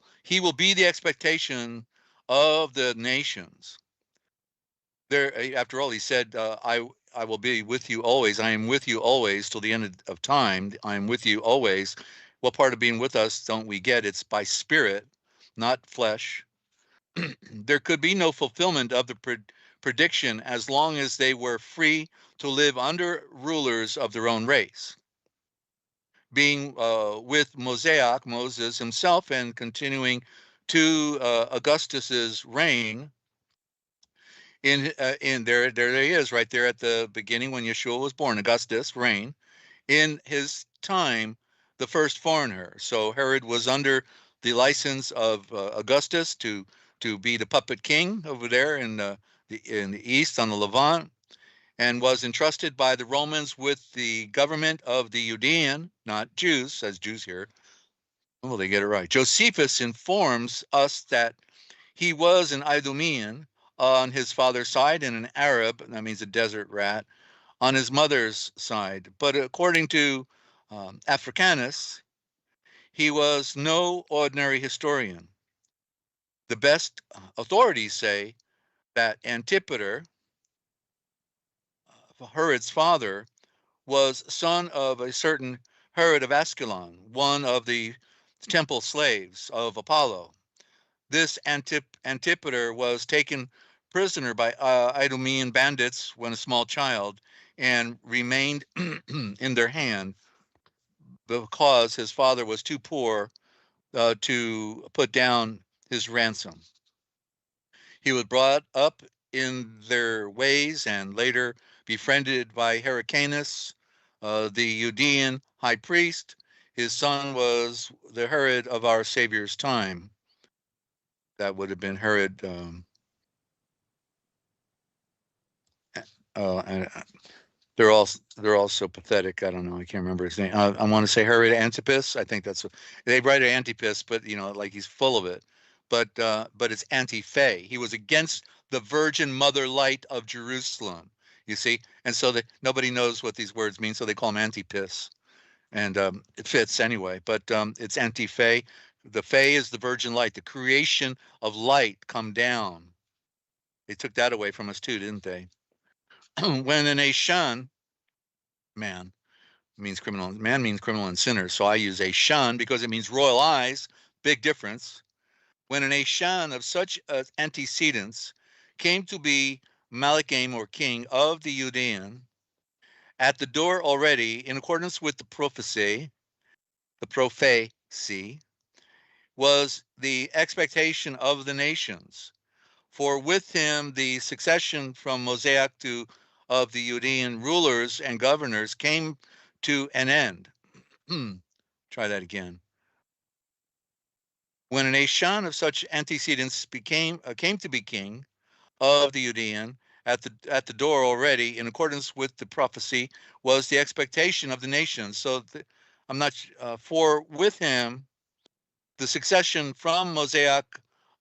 be the expectation of the nations. There, after all, he said, I will be with you always. I am with you always till the end of time. I am with you always. What part of being with us don't we get? It's by spirit, not flesh. There could be no fulfillment of the prediction as long as they were free to live under rulers of their own race. Being with Moses himself, and continuing to Augustus's reign. In there he is right there at the beginning when Yeshua was born. Augustus reign in his time, the first foreigner. So Herod was under the license of Augustus to be the puppet king over there in the east on the Levant, and was entrusted by the Romans with the government of the Judean, not Jews, says Jews here. Well, they get it right. Josephus informs us that he was an Idumean on his father's side and an Arab, that means a desert rat, on his mother's side. But according to Africanus, he was no ordinary historian. The best authorities say that Antipater, Herod's father, was son of a certain Herod of Ascalon, one of the temple slaves of Apollo. This Antipater was taken prisoner by Idumean bandits when a small child and remained in their hand because his father was too poor to put down his ransom. He was brought up in their ways and later befriended by Hyrcanus, the Judean high priest. His son was the Herod of our Savior's time. That would have been Herod. And they're all so pathetic. I don't know. I can't remember his name. I want to say Herod Antipas. I think that's they write it Antipas, but like he's full of it. But it's Antife. He was against the Virgin Mother Light of Jerusalem. You see, and so nobody knows what these words mean, so they call him Antipas, and it fits anyway. But it's Antife. The Fe is the Virgin Light, the creation of light come down. They took that away from us too, didn't they? When an Ashan, man means criminal and sinner, so I use Ashan because it means royal eyes. Big difference. When an Ashan of such antecedents came to be Malachim or king of the Judean, at the door already, in accordance with the prophecy, was the expectation of the nations. For with him the succession from Mosaic to of the Judean rulers and governors came to an end. Try that again. When a nation of such antecedents came to be king of the Judean at the door already, in accordance with the prophecy, was the expectation of the nations. So I'm not for with him the succession from Mosaic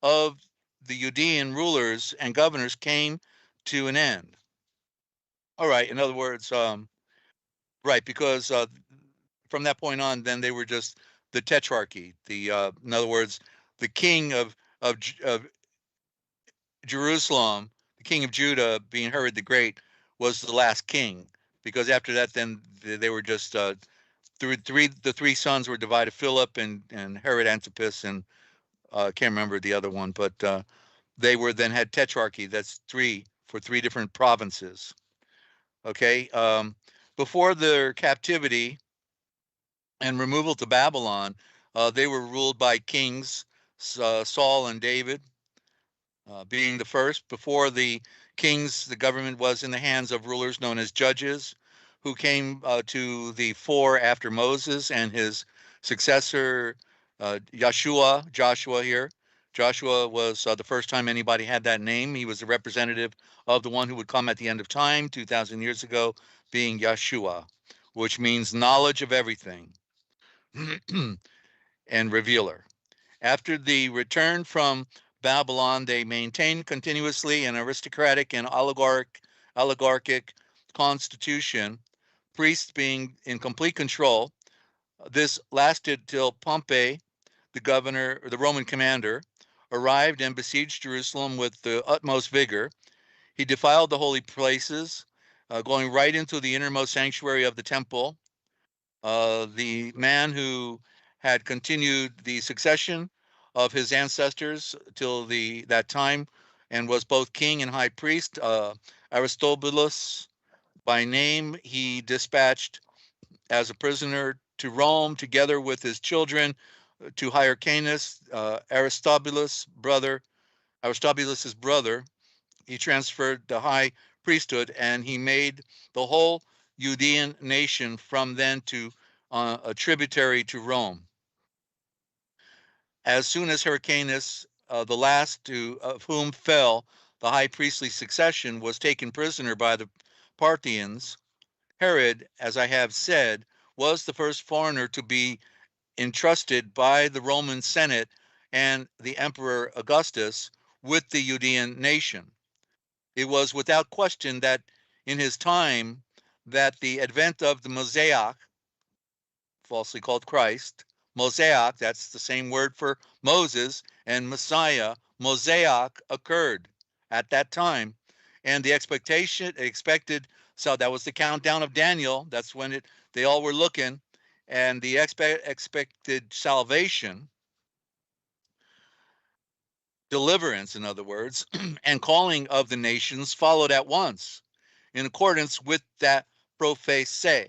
of the Judean rulers and governors came to an end. All right, in other words, right, because from that point on, then they were just the tetrarchy. In other words, the king of Jerusalem, the king of Judah, being Herod the Great, was the last king. Because after that, then they were just the three sons were divided: Philip and Herod Antipas, and can't remember the other one, but they were then had tetrarchy. That's three for three different provinces. Okay, before their captivity and removal to Babylon, they were ruled by kings, Saul and David being the first. Before the kings, the government was in the hands of rulers known as judges, who came to the fore after Moses and his successor, Joshua here. Joshua was the first time anybody had that name. He was a representative of the one who would come at the end of time, 2,000 years ago, being Yeshua, which means knowledge of everything and revealer. After the return from Babylon, they maintained continuously an aristocratic and oligarchic constitution, priests being in complete control. This lasted till Pompey, the governor, or the Roman commander, arrived and besieged Jerusalem with the utmost vigor. He defiled the holy places, going right into the innermost sanctuary of the temple. The man who had continued the succession of his ancestors till that time and was both king and high priest, Aristobulus by name, he dispatched as a prisoner to Rome together with his children to Hyrcanus, Aristobulus's brother. He transferred the high priesthood, and he made the whole Judean nation from then to a tributary to Rome. As soon as Hyrcanus, the last of whom fell, the high priestly succession, was taken prisoner by the Parthians, Herod, as I have said, was the first foreigner to be entrusted by the Roman Senate and the Emperor Augustus with the Judean nation. It was without question that in his time that the advent of the Mosaic, falsely called Christ, Mosaic, that's the same word for Moses, and Messiah, Mosaic, occurred at that time. And the expected, so that was the countdown of Daniel. That's when they all were looking. And the expected salvation, deliverance, in other words, and calling of the nations followed at once, in accordance with that prophecy.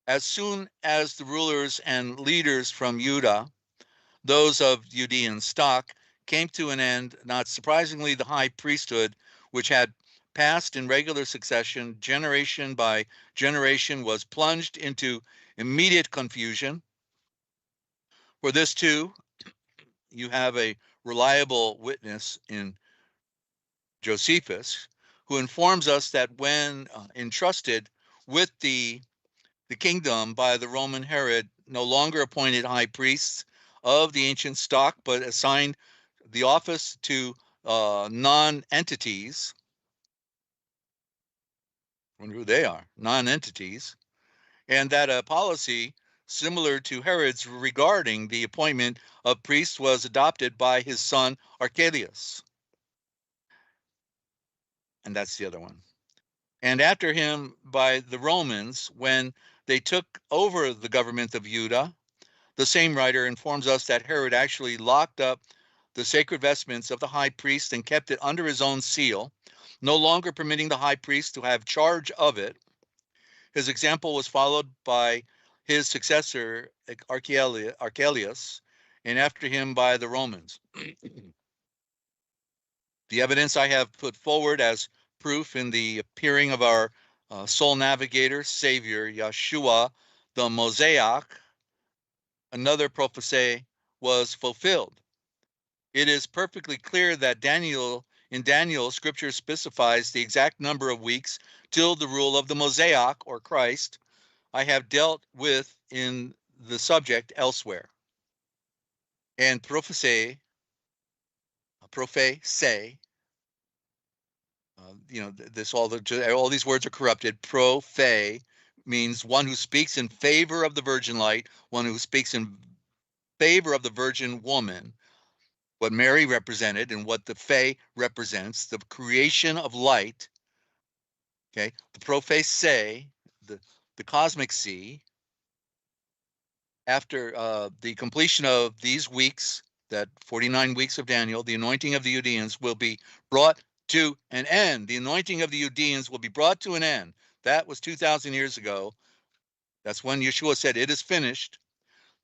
As soon as the rulers and leaders from Judah, those of Judean stock, came to an end, not surprisingly, the high priesthood, which had passed in regular succession, generation by generation, was plunged into immediate confusion. For this too, you have a reliable witness in Josephus, who informs us that when entrusted with the kingdom by the Roman Herod, no longer appointed high priests of the ancient stock, but assigned the office to non-entities. I wonder who they are, non-entities. And that a policy similar to Herod's regarding the appointment of priests was adopted by his son Archelaus. And that's the other one. And after him by the Romans, when they took over the government of Judah, the same writer informs us that Herod actually locked up the sacred vestments of the high priest and kept it under his own seal, no longer permitting the high priest to have charge of it. His example was followed by his successor, Archelaus, and after him by the Romans. The evidence I have put forward as proof in the appearing of our soul navigator, Savior, Yeshua, the Mosaic, another prophecy, was fulfilled. It is perfectly clear that in Daniel, Scripture specifies the exact number of weeks till the rule of the Mosaic, or Christ. I have dealt with in the subject elsewhere. And prophecy, all these words are corrupted. Prophe means one who speaks in favor of the virgin light, one who speaks in favor of the virgin woman. What Mary represented and what the Fae represents, the creation of light. Okay, the prophe say, the cosmic sea. After the completion of these weeks, that 49 weeks of Daniel, the anointing of the Judeans will be brought to an end. The anointing of the Judeans will be brought to an end. That was 2,000 years ago. That's when Yeshua said, "It is finished."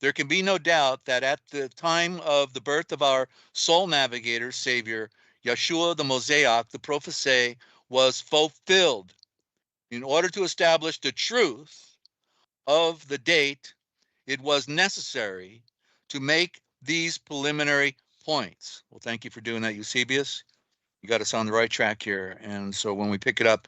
There can be no doubt that at the time of the birth of our soul navigator, Savior, Yeshua the Mosaic, the prophecy was fulfilled. In order to establish the truth of the date, it was necessary to make these preliminary points. Well, thank you for doing that, Eusebius. You got us on the right track here. And so when we pick it up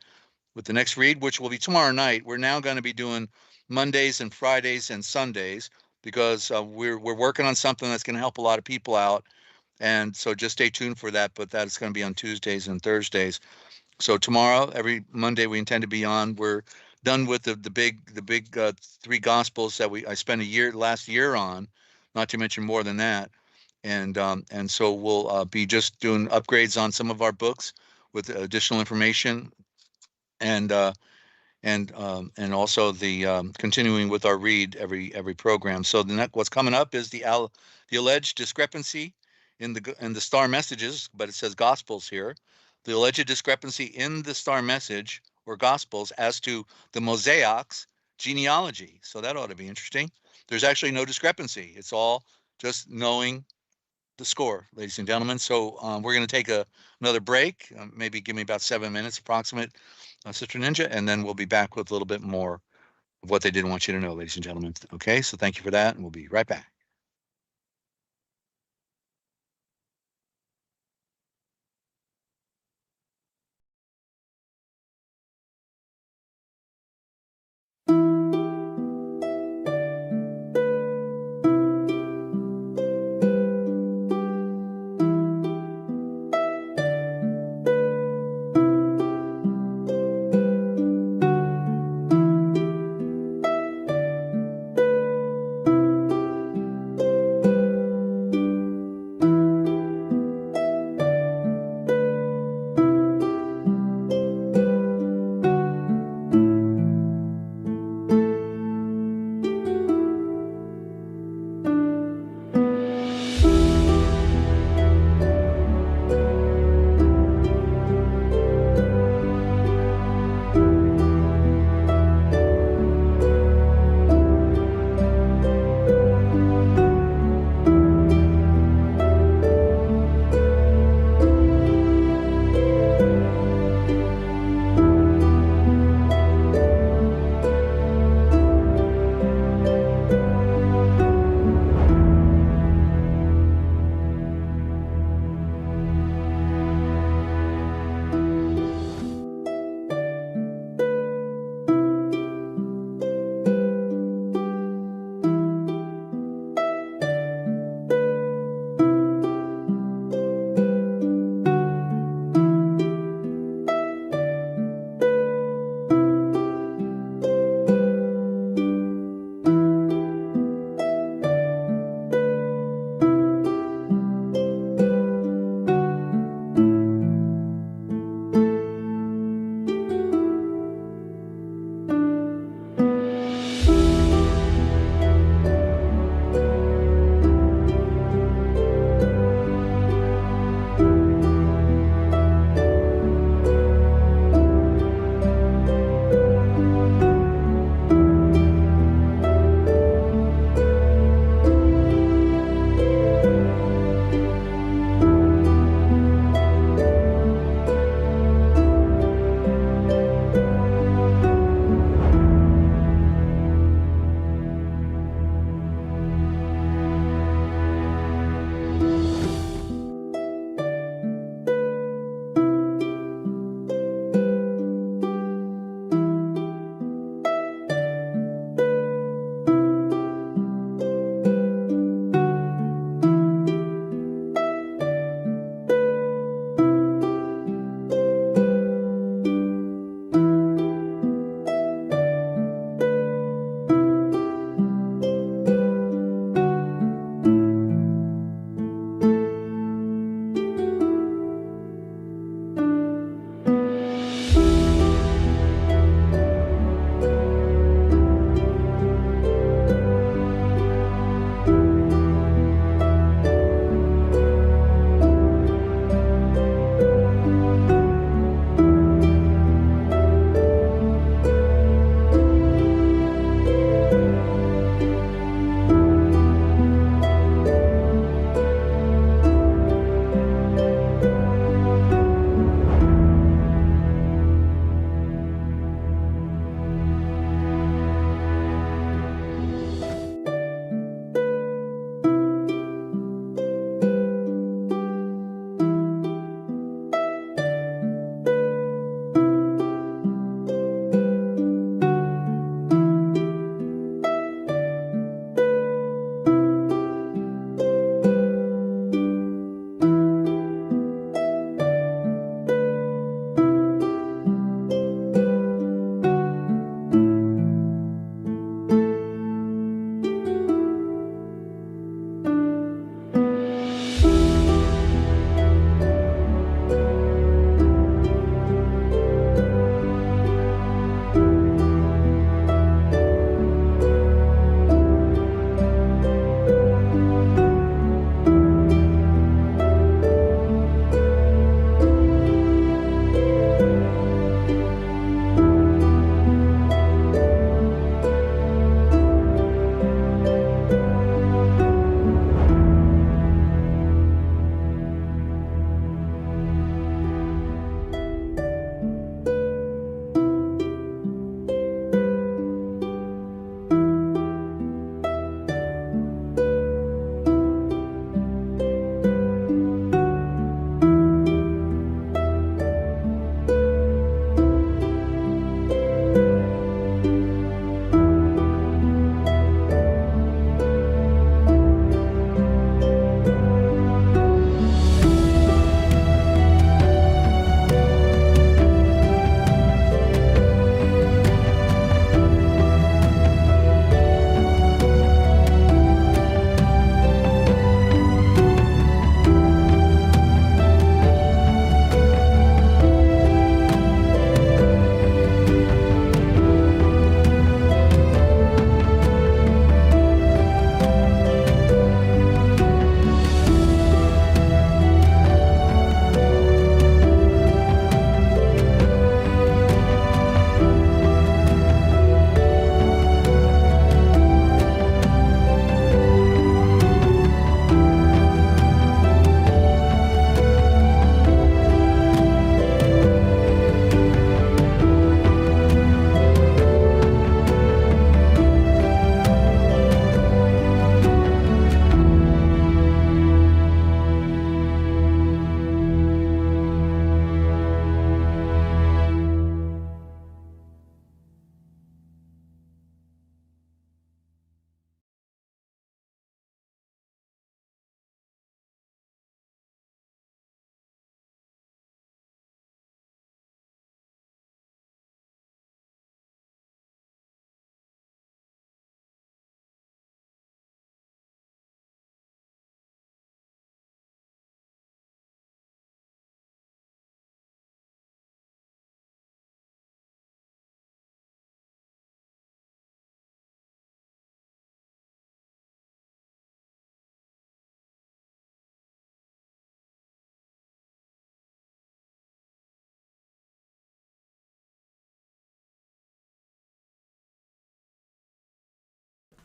with the next read, which will be tomorrow night, we're now going to be doing Mondays and Fridays and Sundays, because we're working on something that's going to help a lot of people out. And so just stay tuned for that, but that is going to be on Tuesdays and Thursdays. So tomorrow, every Monday, we intend to be on. We're done with the big three gospels that I spent last year on, not to mention more than that. And so we'll be just doing upgrades on some of our books with additional information, and also the continuing with our read every program. So what's coming up is the alleged discrepancy in the star messages, but it says gospels here. The alleged discrepancy in the star message or gospels as to the Mosaic's genealogy. So that ought to be interesting. There's actually no discrepancy. It's all just knowing the score, ladies and gentlemen. So we're going to take another break, maybe give me about 7 minutes approximate, Sister Ninja, and then we'll be back with a little bit more of what they didn't want you to know, ladies and gentlemen. Okay, so thank you for that, and we'll be right back.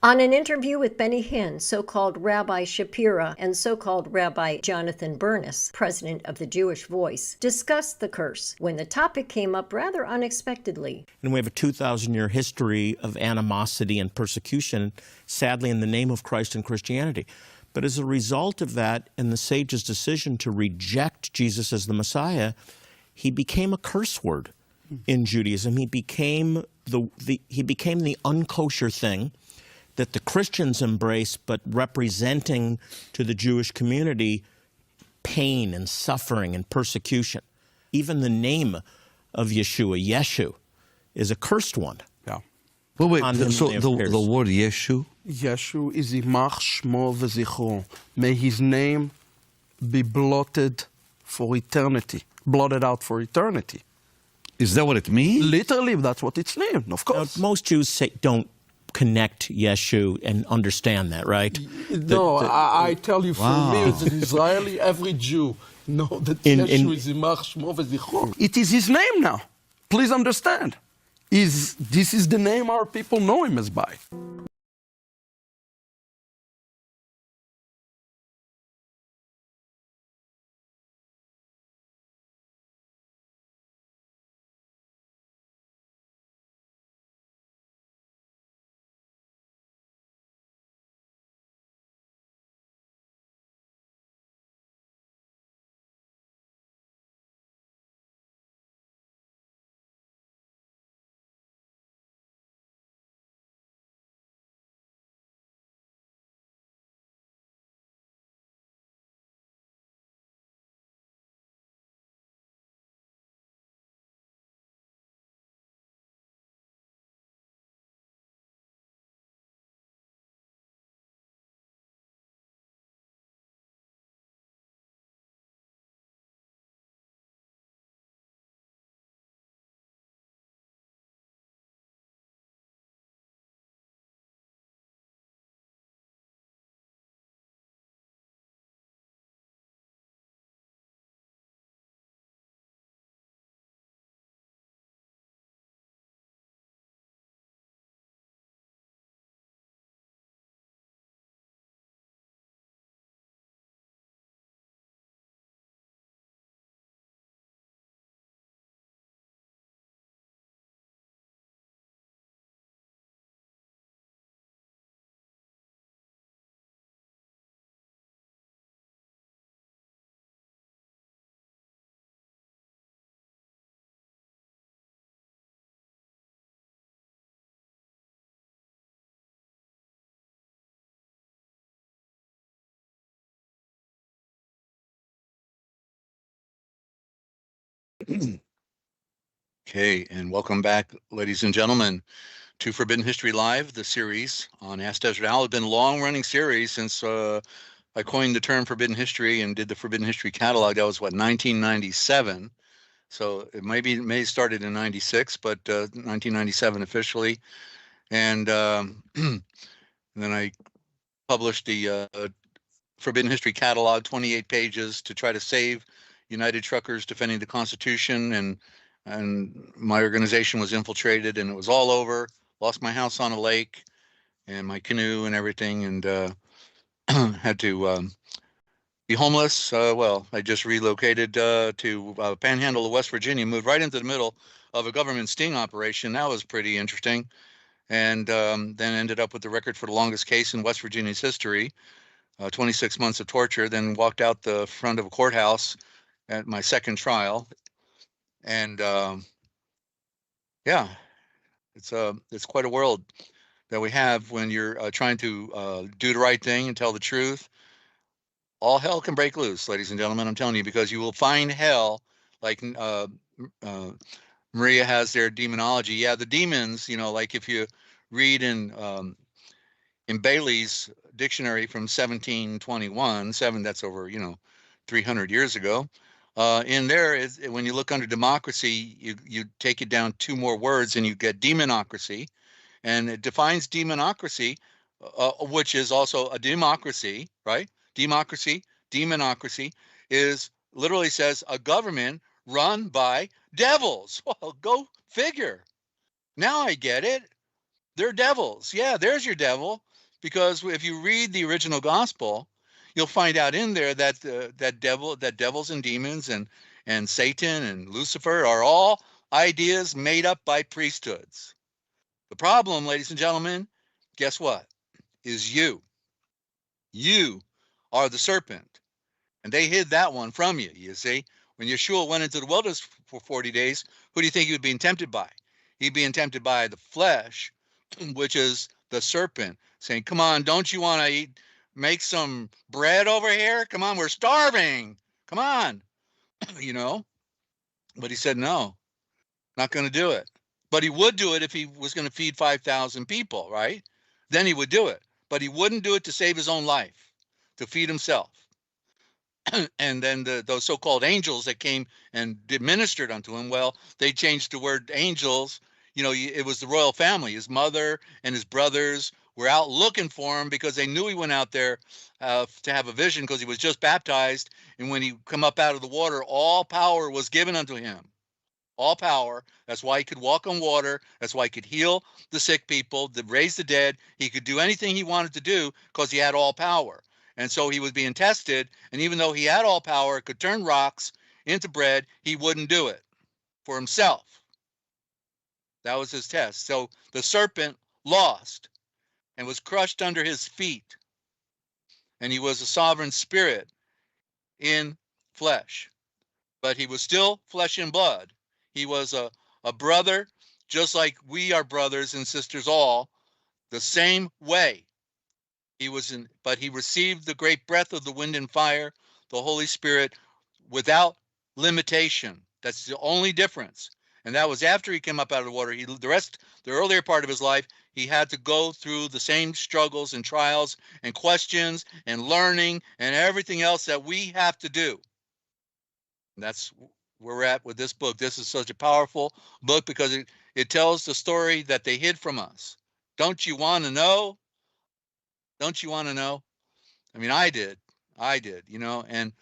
On an interview with Benny Hinn, so-called Rabbi Shapira and so-called Rabbi Jonathan Bernis, president of the Jewish Voice, discussed the curse when the topic came up rather unexpectedly. And we have a 2,000-year history of animosity and persecution, sadly, in the name of Christ and Christianity. But as a result of that and the sage's decision to reject Jesus as the Messiah, he became a curse word in Judaism. He became the unkosher thing that the Christians embrace, but representing to the Jewish community pain and suffering and persecution. Even the name of Yeshua, Yeshu, is a cursed one. Yeah. Well, wait, so the word Yeshu? Yeshu is Imach Shmo V'Zichro. May his name be blotted for eternity, blotted out for eternity. Is that what it means? Literally, that's what it's named, of course. Now, most Jews don't connect Yeshu and understand that, right? No, I tell you, for me as an Israeli, every Jew know that Yeshu is Imach Shmo V'Zichro. It is his name now. Please understand. This is the name our people know him as by. Okay, and welcome back, ladies and gentlemen, to Forbidden History Live, the series on Ask Dezert-Owl. It's been a long-running series since I coined the term Forbidden History and did the Forbidden History catalog. That was, what, 1997? So it may started in 96, but 1997 officially. And then I published the Forbidden History catalog, 28 pages, to try to save United Truckers Defending the Constitution, and my organization was infiltrated, and it was all over. Lost my house on a lake and my canoe and everything, and had to be homeless. Well, I just relocated to Panhandle of West Virginia, moved right into the middle of a government sting operation. That was pretty interesting. And then ended up with the record for the longest case in West Virginia's history, 26 months of torture, then walked out the front of a courthouse at my second trial. And yeah, it's quite a world that we have when you're trying to do the right thing and tell the truth. All hell can break loose, ladies and gentlemen. I'm telling you, because you will find hell, like Maria has their demonology. Yeah, the demons, like if you read in Bailey's dictionary from 1721, that's over, 300 years ago. In there, when you look under democracy, you take it down 2 more words and you get demonocracy, and it defines demonocracy, which is also a democracy, right? Democracy, demonocracy literally says a government run by devils. Well, go figure. Now I get it. They're devils. Yeah, there's your devil. because if you read the original gospel, you'll find out in there that that devils and demons and Satan and Lucifer are all ideas made up by priesthoods. The problem, ladies and gentlemen, guess what? Is you. You are the serpent. And they hid that one from you, you see. When Yeshua went into the wilderness for 40 days, who do you think he was being tempted by? He'd being tempted by the flesh, which is the serpent, saying, come on, don't you want to eat, make some bread over here? Come on, we're starving. Come on, you know. But he said, no, not going to do it. But he would do it if he was going to feed 5,000 people, right? Then he would do it. But he wouldn't do it to save his own life, to feed himself. And then those so-called angels that came and ministered unto him, well, they changed the word angels. You know, it was the royal family. His mother and his brothers were out looking for him because they knew he went out there to have a vision, because he was just baptized. And when he come up out of the water, all power was given unto him. All power. That's why he could walk on water. That's why he could heal the sick people, raise the dead. He could do anything he wanted to do because he had all power. And so he was being tested. And even though he had all power, could turn rocks into bread, he wouldn't do it for himself. That was his test. So the serpent lost and was crushed under his feet. And he was a sovereign spirit in flesh. But he was still flesh and blood. He was a brother, just like we are brothers and sisters all, the same way. He was in, but he received the great breath of the wind and fire, the Holy Spirit, without limitation. That's the only difference. And that was after he came up out of the water. The earlier part of his life, he had to go through the same struggles and trials and questions and learning and everything else that we have to do. And that's where we're at with this book. This is such a powerful book because it tells the story that they hid from us. Don't you want to know? Don't you want to know? I mean, I did, you know, and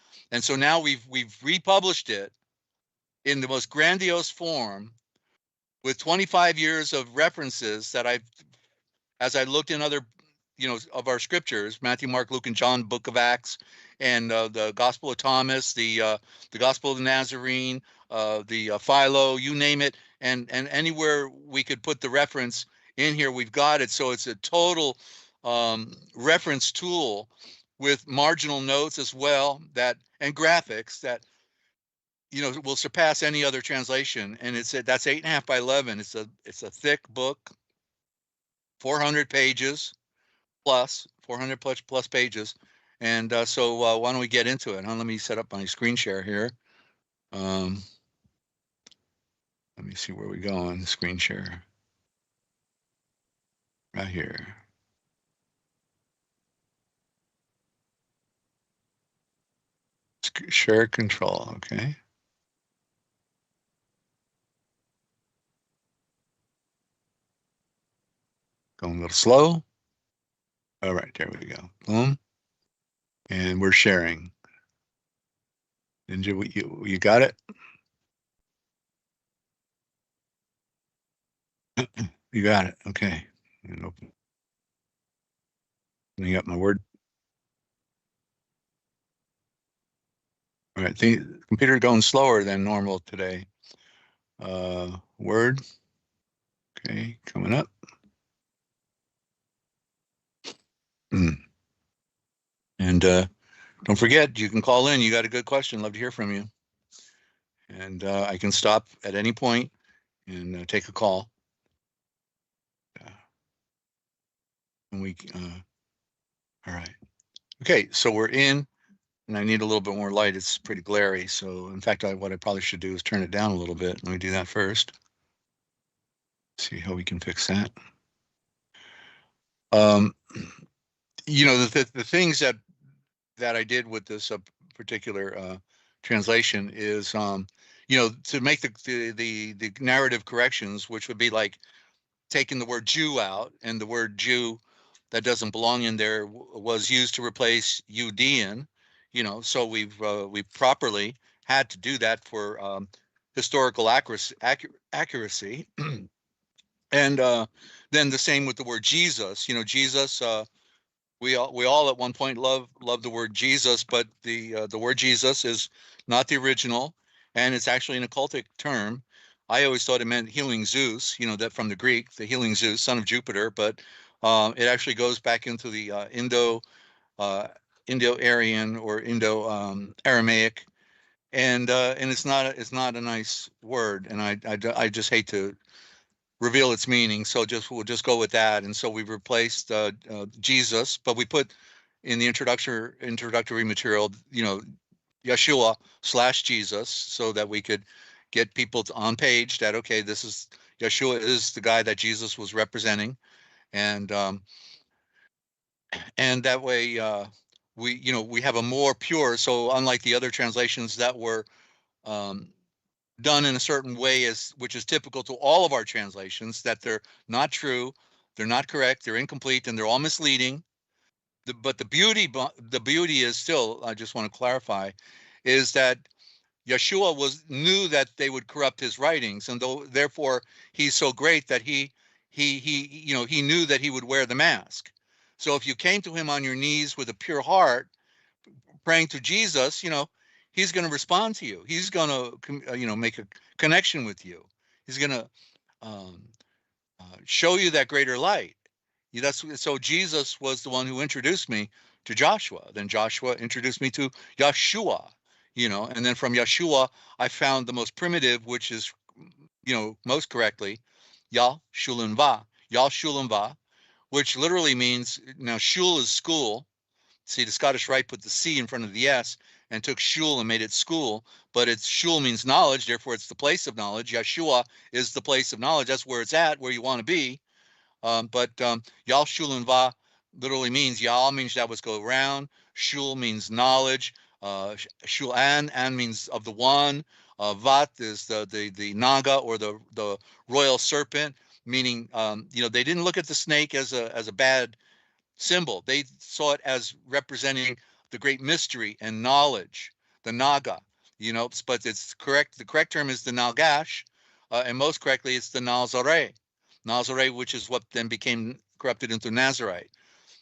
so now we've republished it in the most grandiose form with 25 years of references that as I looked in other, you know, of our scriptures, Matthew, Mark, Luke, and John, Book of Acts, and the Gospel of Thomas, the Gospel of the Nazarene, the Philo, you name it, and anywhere we could put the reference in here, we've got it. So it's a total reference tool with marginal notes as well, and graphics that, you know, will surpass any other translation. And that's 8.5 by 11. It's a thick book, 400 pages plus, 400 plus pages. And so why don't we get into it? Let me set up my screen share here. Let me see where we go on the screen share. Right here. Share control, okay. Going a little slow. All right, there we go. Boom. And we're sharing. Ninja, you got it? You got it. Okay. And opening up my Word. All right, the computer going slower than normal today. Word. Okay, coming up. And don't forget, you can call in. You got a good question. Love to hear from you. And I can stop at any point and take a call. And we, all right. Okay, so we're in, and I need a little bit more light. It's pretty glary. So in fact, what I probably should do is turn it down a little bit. Let me do that first. See how we can fix that. You know, the things that I did with this particular translation is, you know, to make the narrative corrections, which would be like taking the word Jew out, and the word Jew that doesn't belong in there was used to replace Judean, you know. So we've properly had to do that for historical accuracy. And then the same with the word Jesus. You know, Jesus We all at one point love the word Jesus, but the word Jesus is not the original, and it's actually an occultic term. I always thought it meant healing Zeus, that from the Greek, the healing Zeus, son of Jupiter, but it actually goes back into the Indo-Aryan or Indo-Aramaic, and it's not a nice word, and I just hate to reveal its meaning. So we'll just go with that. And so we've replaced Jesus, but we put in the introductory material, Yeshua / Jesus, so that we could get people on page that, okay, this is Yeshua is the guy that Jesus was representing, and that way we have a more pure. So unlike the other translations that were done in a certain way, which is typical to all of our translations, that they're not true, they're not correct, they're incomplete, and they're all misleading. But the beauty is still, I just want to clarify, is that Yeshua knew that they would corrupt his writings, and therefore he's so great that he knew that he would wear the mask. So if you came to him on your knees with a pure heart, praying to Jesus, he's going to respond to you. He's going to, make a connection with you. He's going to show you that greater light. So Jesus was the one who introduced me to Joshua. Then Joshua introduced me to Yeshua, and then from Yeshua, I found the most primitive, which is, most correctly, Yal Shulim Va, which literally means, now shul is school. See, the Scottish Rite put the C in front of the S and took shul and made it school, but shul means knowledge, therefore it's the place of knowledge. Yeshua is the place of knowledge. That's where it's at, where you want to be. But Yal Shulim Va literally means, Yal means that was go around, shul means knowledge, shul an means of the one, Vat is the Naga or the royal serpent, meaning they didn't look at the snake as a bad symbol. They saw it as representing the great mystery and knowledge, the Naga, but it's correct. The correct term is the Nagash, and most correctly, it's the Nazare, which is what then became corrupted into Nazarite.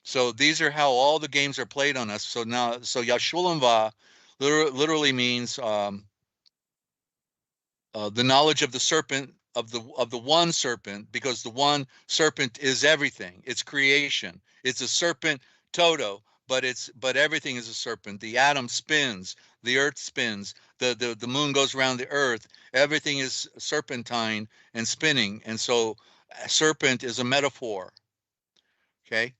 So these are how all the games are played on us. So Yashulam Va literally means the knowledge of the serpent, of the one serpent, because the one serpent is everything. It's creation. It's a serpent toto, but everything is a serpent. The atom spins, the earth spins, the moon goes around the earth. Everything is serpentine and spinning, and so a serpent is a metaphor. Okay,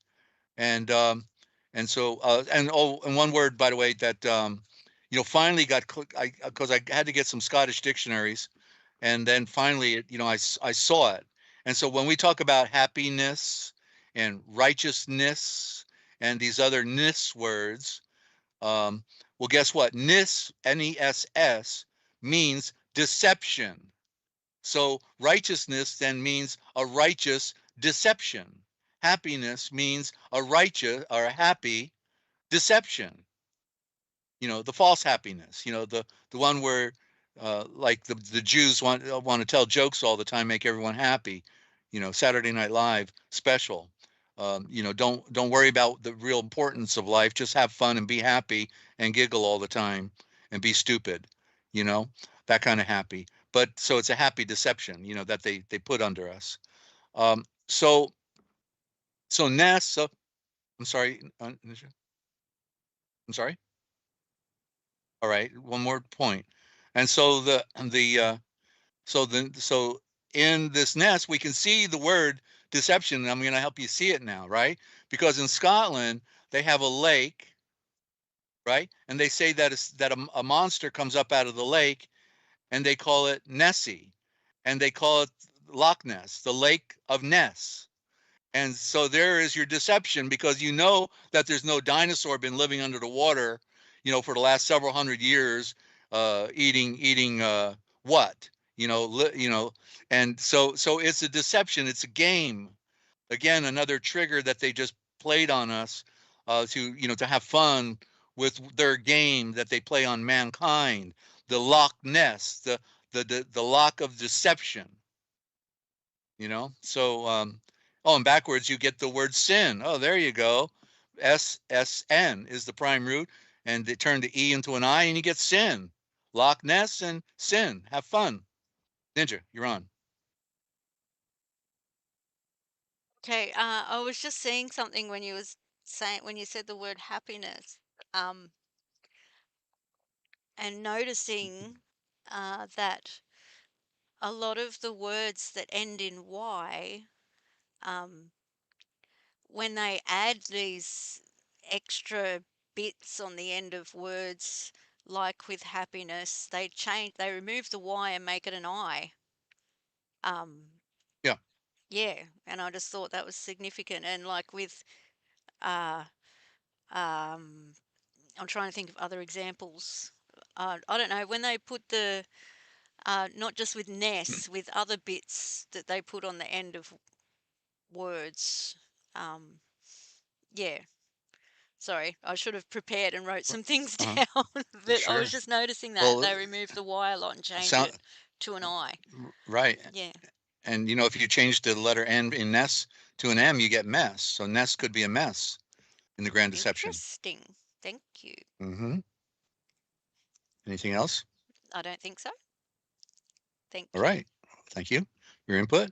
and one word, by the way, that finally got, because I had to get some Scottish dictionaries. And then finally, I saw it. And so when we talk about happiness and righteousness and these other nis words, well, guess what? Nis, N-E-S-S, means deception. So righteousness then means a righteous deception. Happiness means a righteous or a happy deception. The false happiness, the one where like the Jews want to tell jokes all the time, make everyone happy, Saturday Night Live special. Don't worry about the real importance of life. Just have fun and be happy and giggle all the time and be stupid, that kind of happy. But so it's a happy deception, that they put under us. So NASA, I'm sorry. I'm sorry. All right, one more point. And so so in this nest, we can see the word deception, and I'm going to help you see it now, right? Because in Scotland, they have a lake, right? And they say that a monster comes up out of the lake, and they call it Nessie, and they call it Loch Ness, the Lake of Ness. And so there is your deception, because that there's no dinosaur been living under the water, for the last several hundred years, eating what, and so it's a deception. It's a game. Again, another trigger that they just played on us to have fun with their game that they play on mankind. The Loch Ness, the lock of deception. So and backwards you get the word sin. Oh, there you go. SSN is the prime root, and they turn the E into an I, and you get sin. Loch Ness and sin. Have fun. Ninja, you're on. Okay, I was just saying something when you said the word happiness, and noticing that a lot of the words that end in Y, when they add these extra bits on the end of words, like with happiness, they remove the Y and make it an I. Yeah. Yeah, and I just thought that was significant. And like with uh um I'm trying to think of other examples. I don't know, when they put the not just with Ness, with other bits that they put on the end of words. Yeah. Sorry, I should have prepared and wrote some things down, but I was just noticing that they removed the Y a lot and changed it to an I. Right. Yeah. And if you change the letter N in Ness to an M, you get mess. So Ness could be a mess in the Grand Deception. Interesting. Thank you. Mm-hmm. Anything else? I don't think so. Thank you. All right. Thank you. Your input.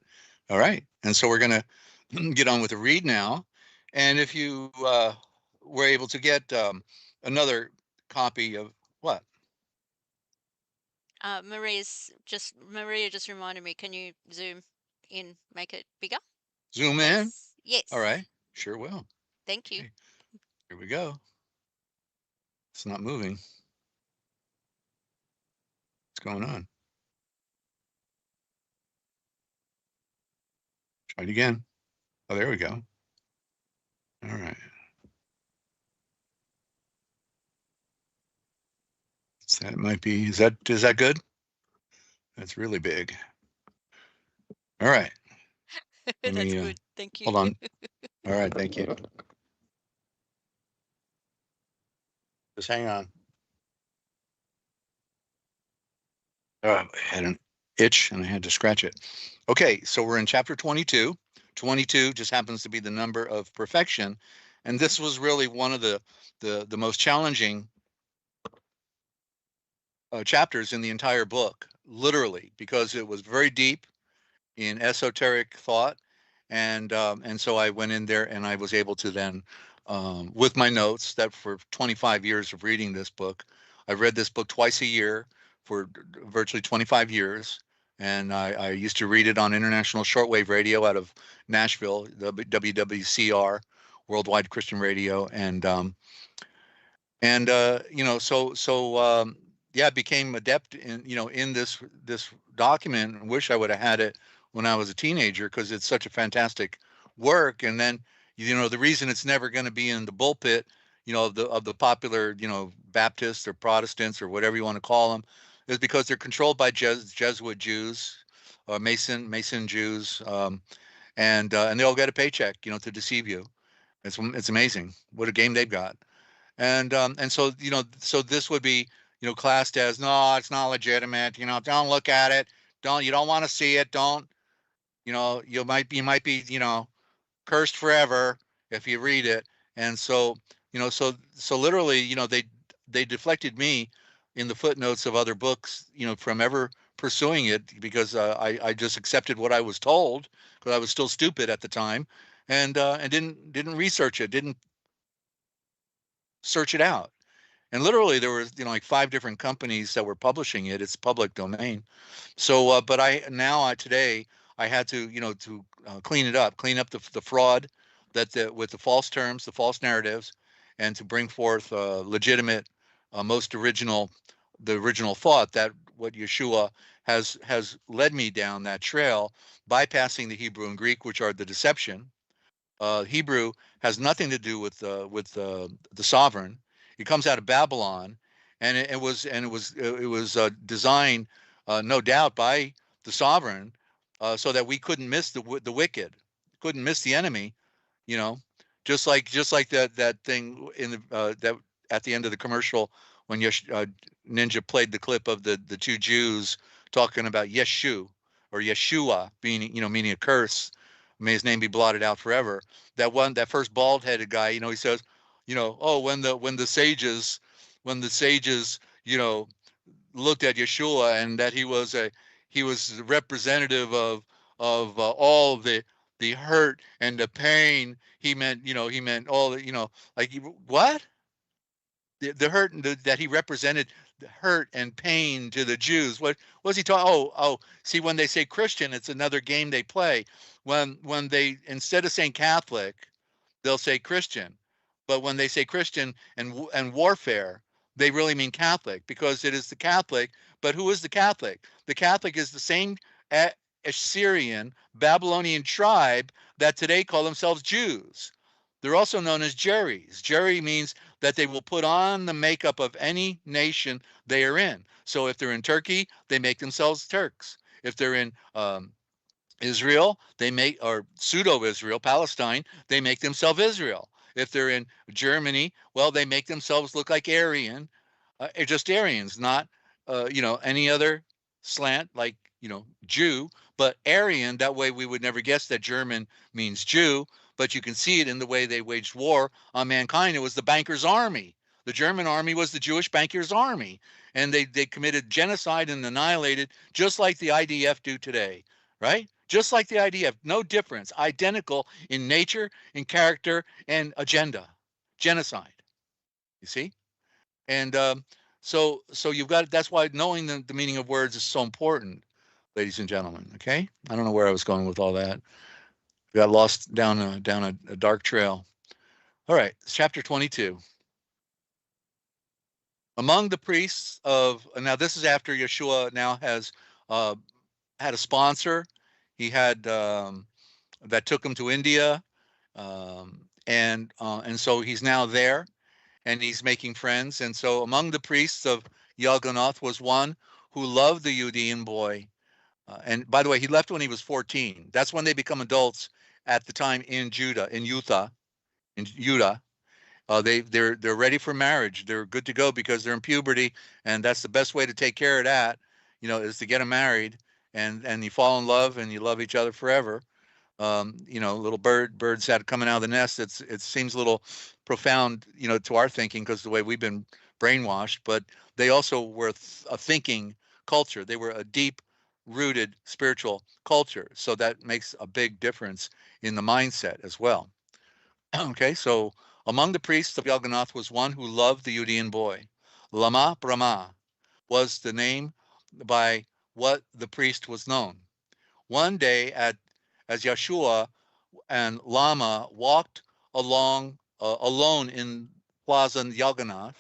All right. And so we're going to get on with the read now. And if you were able to get another copy of what? Maria just reminded me, can you zoom in, make it bigger? Zoom in? Yes. All right. Sure will. Thank you. Okay. Here we go. It's not moving. What's going on? Try it again. Oh, there we go. All right. So that might be, is that good? That's really big. All right. That's good. Thank you. Hold on. All right. Thank you. Just hang on. I had an itch and I had to scratch it. Okay. So we're in chapter 22. 22 just happens to be the number of perfection. And this was really one of the most challenging chapters in the entire book, literally, because it was very deep in esoteric thought. And so I went in there and I was able to then, with my notes, that for 25 years of reading this book, I've read this book twice a year for virtually 25 years. And I used to read it on international shortwave radio out of Nashville, the WWCR, Worldwide Christian Radio. I became adept in this document, and wish I would have had it when I was a teenager, because it's such a fantastic work. And then, the reason it's never going to be in the bullpit, of the popular, Baptists or Protestants or whatever you want to call them, is because they're controlled by Jesuit Jews, or Mason Jews, and they all get a paycheck, to deceive you. It's amazing what a game they've got. And so so this would be classed as, no, it's not legitimate, don't look at it, you don't want to see it, don't, you might be cursed forever if you read it. And so so literally they deflected me in the footnotes of other books from ever pursuing it, because I just accepted what I was told, because I was still stupid at the time, and didn't research it, didn't search it out. And literally there was like 5 different companies that were publishing it. It's public domain. So but today I had to clean up the fraud, with the false terms, the false narratives, and to bring forth legitimate, the original thought, that what Yeshua has led me down that trail, bypassing the Hebrew and Greek, which are the deception. Hebrew has nothing to do with the sovereign. It comes out of Babylon, and it was designed, no doubt, by the sovereign, so that we couldn't miss the wicked, couldn't miss the enemy, just like that thing in that at the end of the commercial, when Ninja played the clip of the 2 Jews talking about Yeshu, or Yeshua, meaning a curse. May his name be blotted out forever. That first bald-headed guy, he says, Oh, when the sages, looked at Yeshua and that he was representative of all the hurt and the pain. He meant all the, like what? The hurt that he represented, the hurt and pain to the Jews. What was he talking? Oh, see, when they say Christian, it's another game they play. When they, instead of saying Catholic, they'll say Christian. But when they say Christian and warfare, they really mean Catholic, because it is the Catholic. But who is the Catholic? The Catholic is the same Assyrian Babylonian tribe that today call themselves Jews. They're also known as Jerries. Jerry means that they will put on the makeup of any nation they are in. So if they're in Turkey, they make themselves Turks. If they're in Israel, or pseudo-Israel, Palestine, they make themselves Israel. If they're in Germany, well, they make themselves look like Aryan, just Aryans, not, any other slant like, Jew, but Aryan. That way we would never guess that German means Jew, but you can see it in the way they waged war on mankind. It was the bankers' army. The German army was the Jewish bankers' army, and they committed genocide and annihilated, just like the IDF do today, right? Just like the IDF, no difference, identical in nature, in character, and agenda. Genocide, you see? And so you've got, that's why knowing the meaning of words is so important, ladies and gentlemen, okay? I don't know where I was going with all that. Got lost down a dark trail. All right, chapter 22. Among the priests of, now this is after Yeshua now has had a sponsor. He had that took him to India, and so he's now there, and he's making friends. And so among the priests of Yalganoth was one who loved the Judean boy. And by the way, he left when he was 14. That's when they become adults at the time in Judah. They're ready for marriage. They're good to go because they're in puberty, and that's the best way to take care of that, is to get them married, and you fall in love and you love each other forever. Little birds out coming out of the nest. It seems a little profound, to our thinking, because the way we've been brainwashed. But they also were a thinking culture. They were a deep-rooted spiritual culture. So that makes a big difference in the mindset as well. Okay, so among the priests of Yalganoth was one who loved the Judean boy. Lama Brahma was the name by what the priest was known. One day, as Yeshua and Lama walked along alone in Plaza Yalganoth,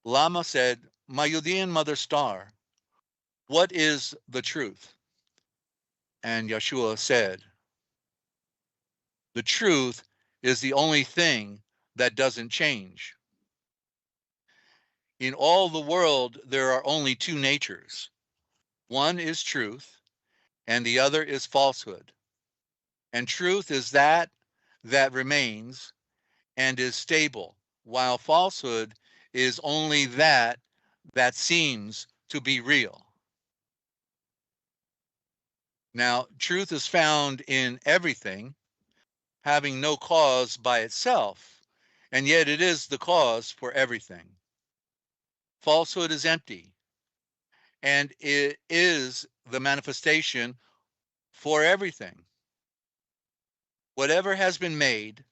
Lama said, "My Judean mother star, what is the truth?" And Yeshua said, "The truth is the only thing that doesn't change. In all the world, there are only two natures. One is truth, and the other is falsehood. And truth is that remains and is stable, while falsehood is only that seems to be real." Now, truth is found in everything, having no cause by itself, and yet it is the cause for everything. Falsehood is empty, and it is the manifestation for everything. Whatever has been made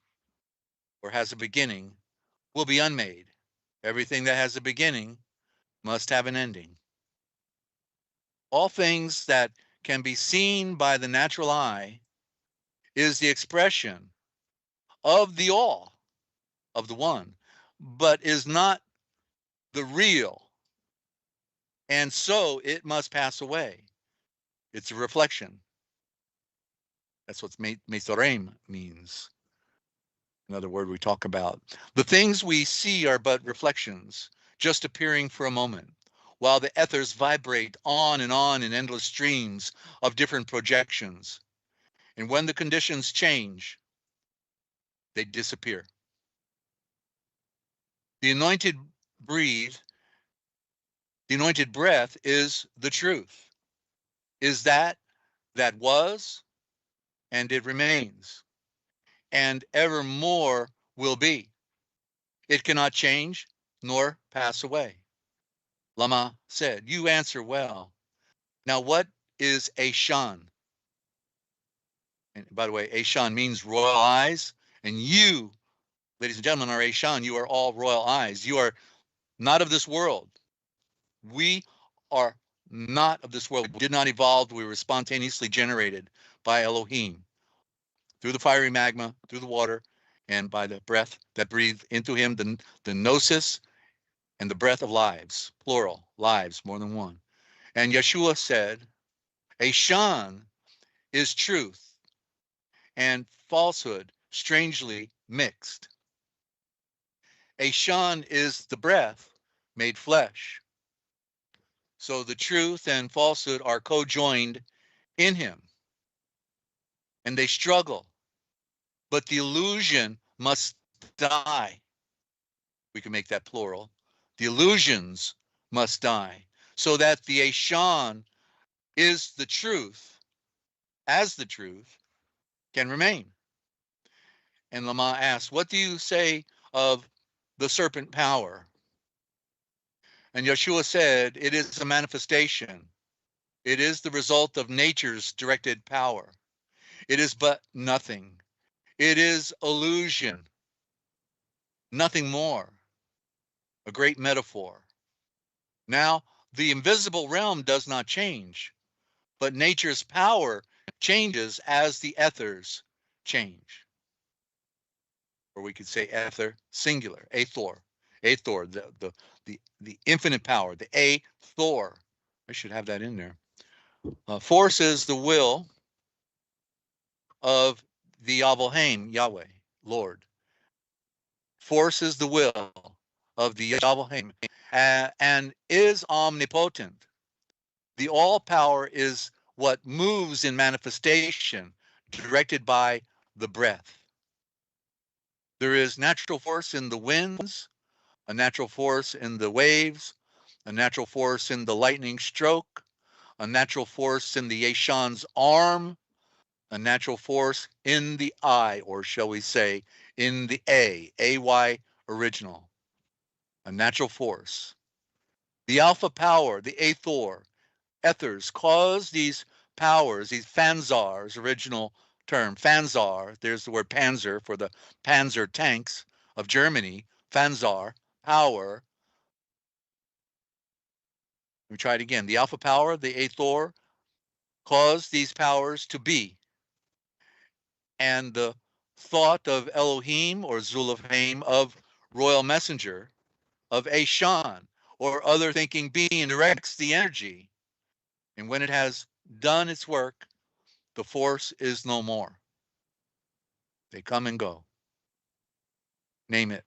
or has a beginning will be unmade. Everything that has a beginning must have an ending. All things that can be seen by the natural eye is the expression of the all, of the one, but is not the real, and so it must pass away. It's a reflection. That's what Mesorem means. Another word we talk about. The things we see are but reflections, just appearing for a moment, while the ethers vibrate on in endless streams of different projections. And when the conditions change, they disappear. The anointed breath is the truth, is that was, and it remains, and evermore will be. It cannot change nor pass away. Lama said, you answer well. Now, what is Ashan? And by the way, Ashan means royal eyes. And you, ladies and gentlemen, are Ashan. You are all royal eyes. You are not of this world. We are not of this world. We did not evolve. We were spontaneously generated by Elohim through the fiery magma, through the water, and by the breath that breathed into him, the gnosis and the breath of lives, plural, lives, more than one. And Yeshua said, Ashan is truth and falsehood strangely mixed. Ashan is the breath made flesh. So the truth and falsehood are co-joined in him. And they struggle. But the illusion must die. We can make that plural. The illusions must die. So that the Ashan is the truth, as the truth, can remain. And Lama asked, what do you say of the serpent power? And Yeshua said, it is a manifestation. It is the result of nature's directed power. It is but nothing. It is illusion. Nothing more. A great metaphor. Now, the invisible realm does not change, but nature's power changes as the ethers change. Or we could say ether singular, Athor, the infinite power, the Athor. I should have that in there. Force is the will of the Elohim, Yahweh, Lord. Force is the will of the Elohim and is omnipotent. The all power is what moves in manifestation, directed by the breath. There is natural force in the winds, a natural force in the waves, a natural force in the lightning stroke, a natural force in the Ashan's arm, a natural force in the I, or shall we say, in the AY original, a natural force. The alpha power, the Athor, ethers, cause these powers, these Fanzars, original term, Fanzar, there's the word Panzer for the Panzer tanks of Germany, Fanzar, power. Let me try it again. The alpha power, the Athor, cause these powers to be. And the thought of Elohim or Zulafhaim, of royal messenger, of Ashan, or other thinking being directs the energy. And when it has done its work, the force is no more. They come and go. Name it.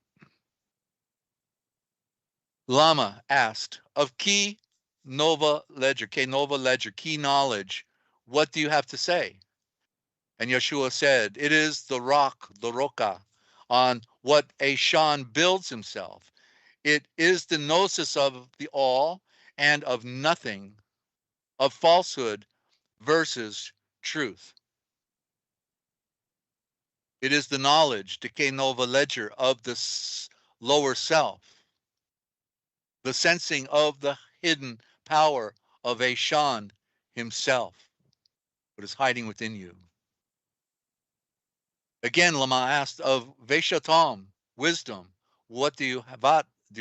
Lama asked, of key Nova Ledger, key knowledge, what do you have to say? And Yeshua said, it is the rock, the roca, on what Ashan builds himself. It is the gnosis of the all and of nothing, of falsehood versus truth. It is the knowledge, Decay Nova Ledger, of the lower self, the sensing of the hidden power of Ashan himself, what is hiding within you. Again, Lama asked of Veshatam, wisdom, what do you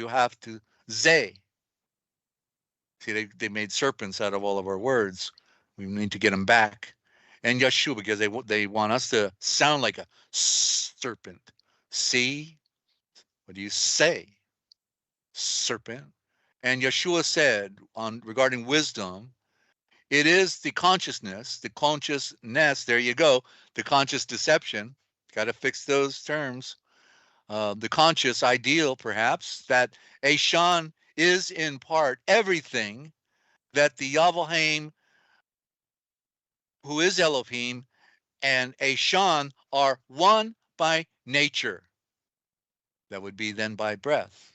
have to say? See, they made serpents out of all of our words. We need to get them back. And Yeshua, because they want us to sound like a serpent. See? What do you say? Serpent. And Yeshua said regarding wisdom, it is the consciousness, there you go, the conscious deception. Got to fix those terms. The conscious ideal, perhaps, that Ashan is in part everything that the Yahweh, who is Elohim, and Ashan are one by nature. That would be then by breath.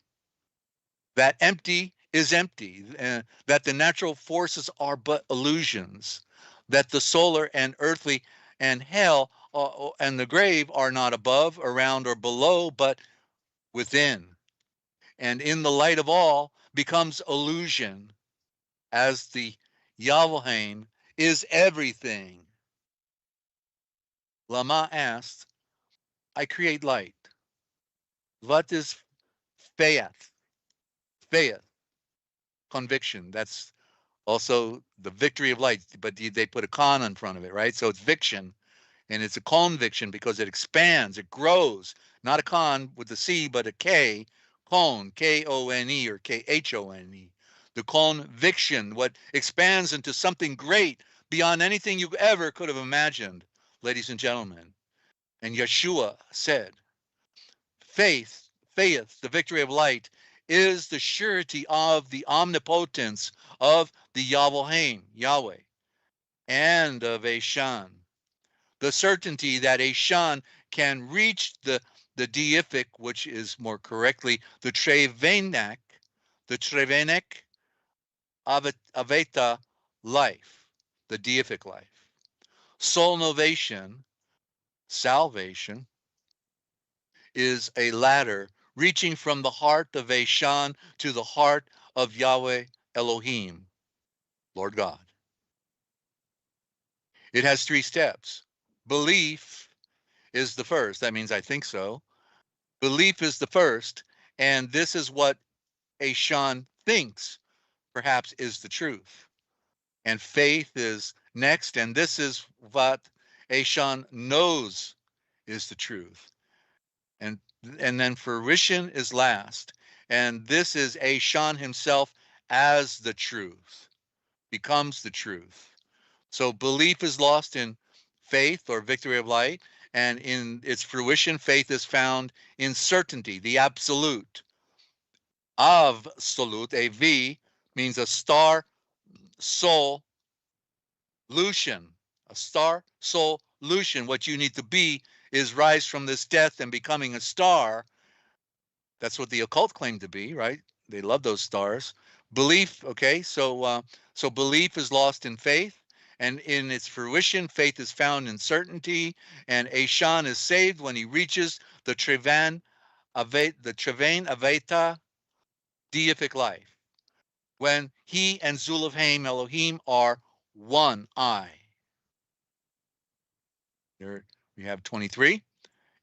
That empty is empty, that the natural forces are but illusions, that the solar and earthly and hell and the grave are not above, around, or below, but within. and in the light of all becomes illusion, as the Yahweh is everything. Lama asked, I create light. What is faith? Faith, conviction. That's also the victory of light, but they put a con in front of it, right? So it's viction, and it's a conviction because it expands, it grows. Not a con with the C, but a K, con, K-O-N-E or K-H-O-N-E. The conviction, what expands into something great beyond anything you ever could have imagined, ladies and gentlemen. And Yeshua said, faith, the victory of light, is the surety of the omnipotence of the Yahweh, and of Eshan. The certainty that Eshan can reach the deific, which is more correctly the Trevenek Aveta life, the deific life. Soul novation, salvation, is a ladder reaching from the heart of Eshan to the heart of Yahweh Elohim, Lord God. It has 3 steps. Belief is the first. That means I think so. Belief is the first, and this is what Eshan thinks perhaps is the truth. And faith is next, and this is what Eshan knows is the truth. And then fruition is last. And this is Eshan himself as the truth, becomes the truth. So belief is lost in faith or victory of light, and in its fruition, faith is found in certainty, the absolute. Absolute, a V, means a star soul lution, a star soul lution. What you need to be is rise from this death and becoming a star. That's what the occult claim to be, right? They love those stars. Belief, okay, so belief is lost in faith, and in its fruition, faith is found in certainty, and Eshan is saved when he reaches the Trevain Aveta deific life, when he and Zulafhaim Elohim are one I. There we have 23.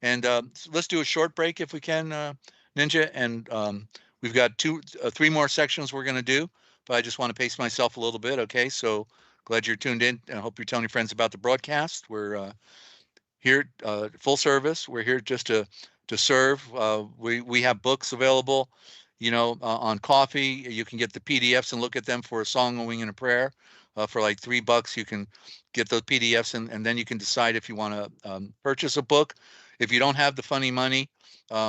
And let's do a short break if we can, Ninja. And we've got 3 more sections we're going to do, but I just want to pace myself a little bit. Okay, so glad you're tuned in. I hope you're telling your friends about the broadcast. We're here full service. We're here just to serve. We have books available, on coffee. You can get the PDFs and look at them for a song, a wing, and a prayer. For like $3, you can get those PDFs, and then you can decide if you want to purchase a book. If you don't have the funny money,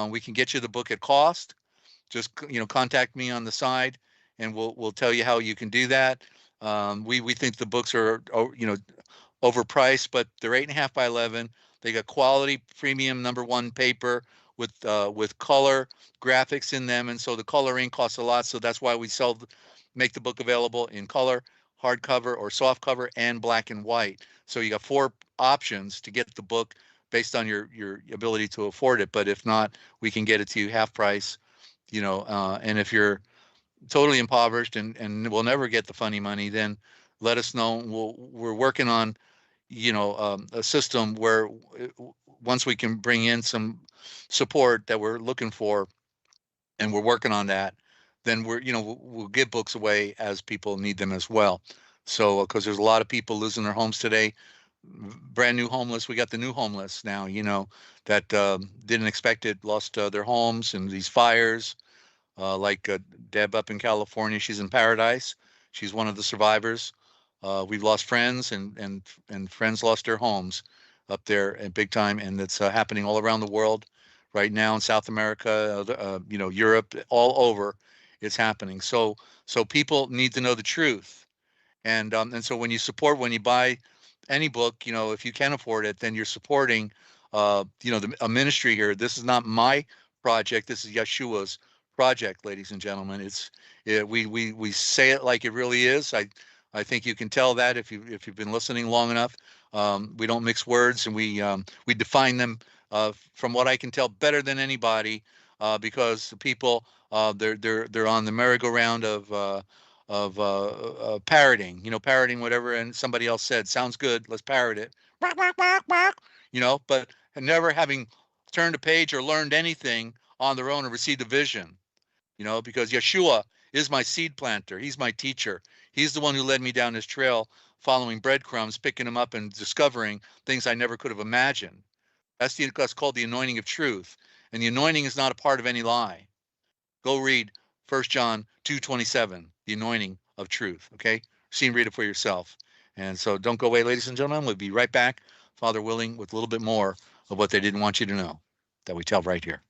we can get you the book at cost. Just contact me on the side, and we'll tell you how you can do that. We think the books are overpriced, but they're 8.5 by 11. They got quality premium #1 paper with color graphics in them, and so the coloring costs a lot. So that's why we make the book available in color, hardcover or softcover, and black and white. So you got 4 options to get the book based on your ability to afford it. But if not, we can get it to you half price. And if you're totally impoverished and will never get the funny money, then let us know. We're working on a system where once we can bring in some support that we're looking for, and we're working on that, then we'll give books away as people need them as well. So because there's a lot of people losing their homes today, brand new homeless. We got the new homeless now, that didn't expect it, lost their homes in these fires. Like Deb up in California, she's in paradise. She's one of the survivors. We've lost friends, and friends lost their homes up there at big time, and it's happening all around the world right now in South America, Europe, all over. It's happening. So people need to know the truth, and so when you buy any book, if you can afford it, then you're supporting, a ministry here. This is not my project. This is Yeshua's project, ladies and gentlemen. We say it like it really is. I think you can tell that if you've been listening long enough. We don't mix words, and we define them from what I can tell better than anybody. because people they're on the merry-go-round of parroting, parroting whatever and somebody else said. Sounds good. Let's parrot it. Quack, quack, quack, quack, but never having turned a page or learned anything on their own or received a vision, because Yeshua is my seed planter. He's my teacher. He's the one who led me down this trail, following breadcrumbs, picking them up and discovering things I never could have imagined. That's called the anointing of truth. And the anointing is not a part of any lie. Go read 1 John 2:27, the anointing of truth, okay? See and read it for yourself. And so don't go away, ladies and gentlemen. We'll be right back, Father willing, with a little bit more of what they didn't want you to know that we tell right here.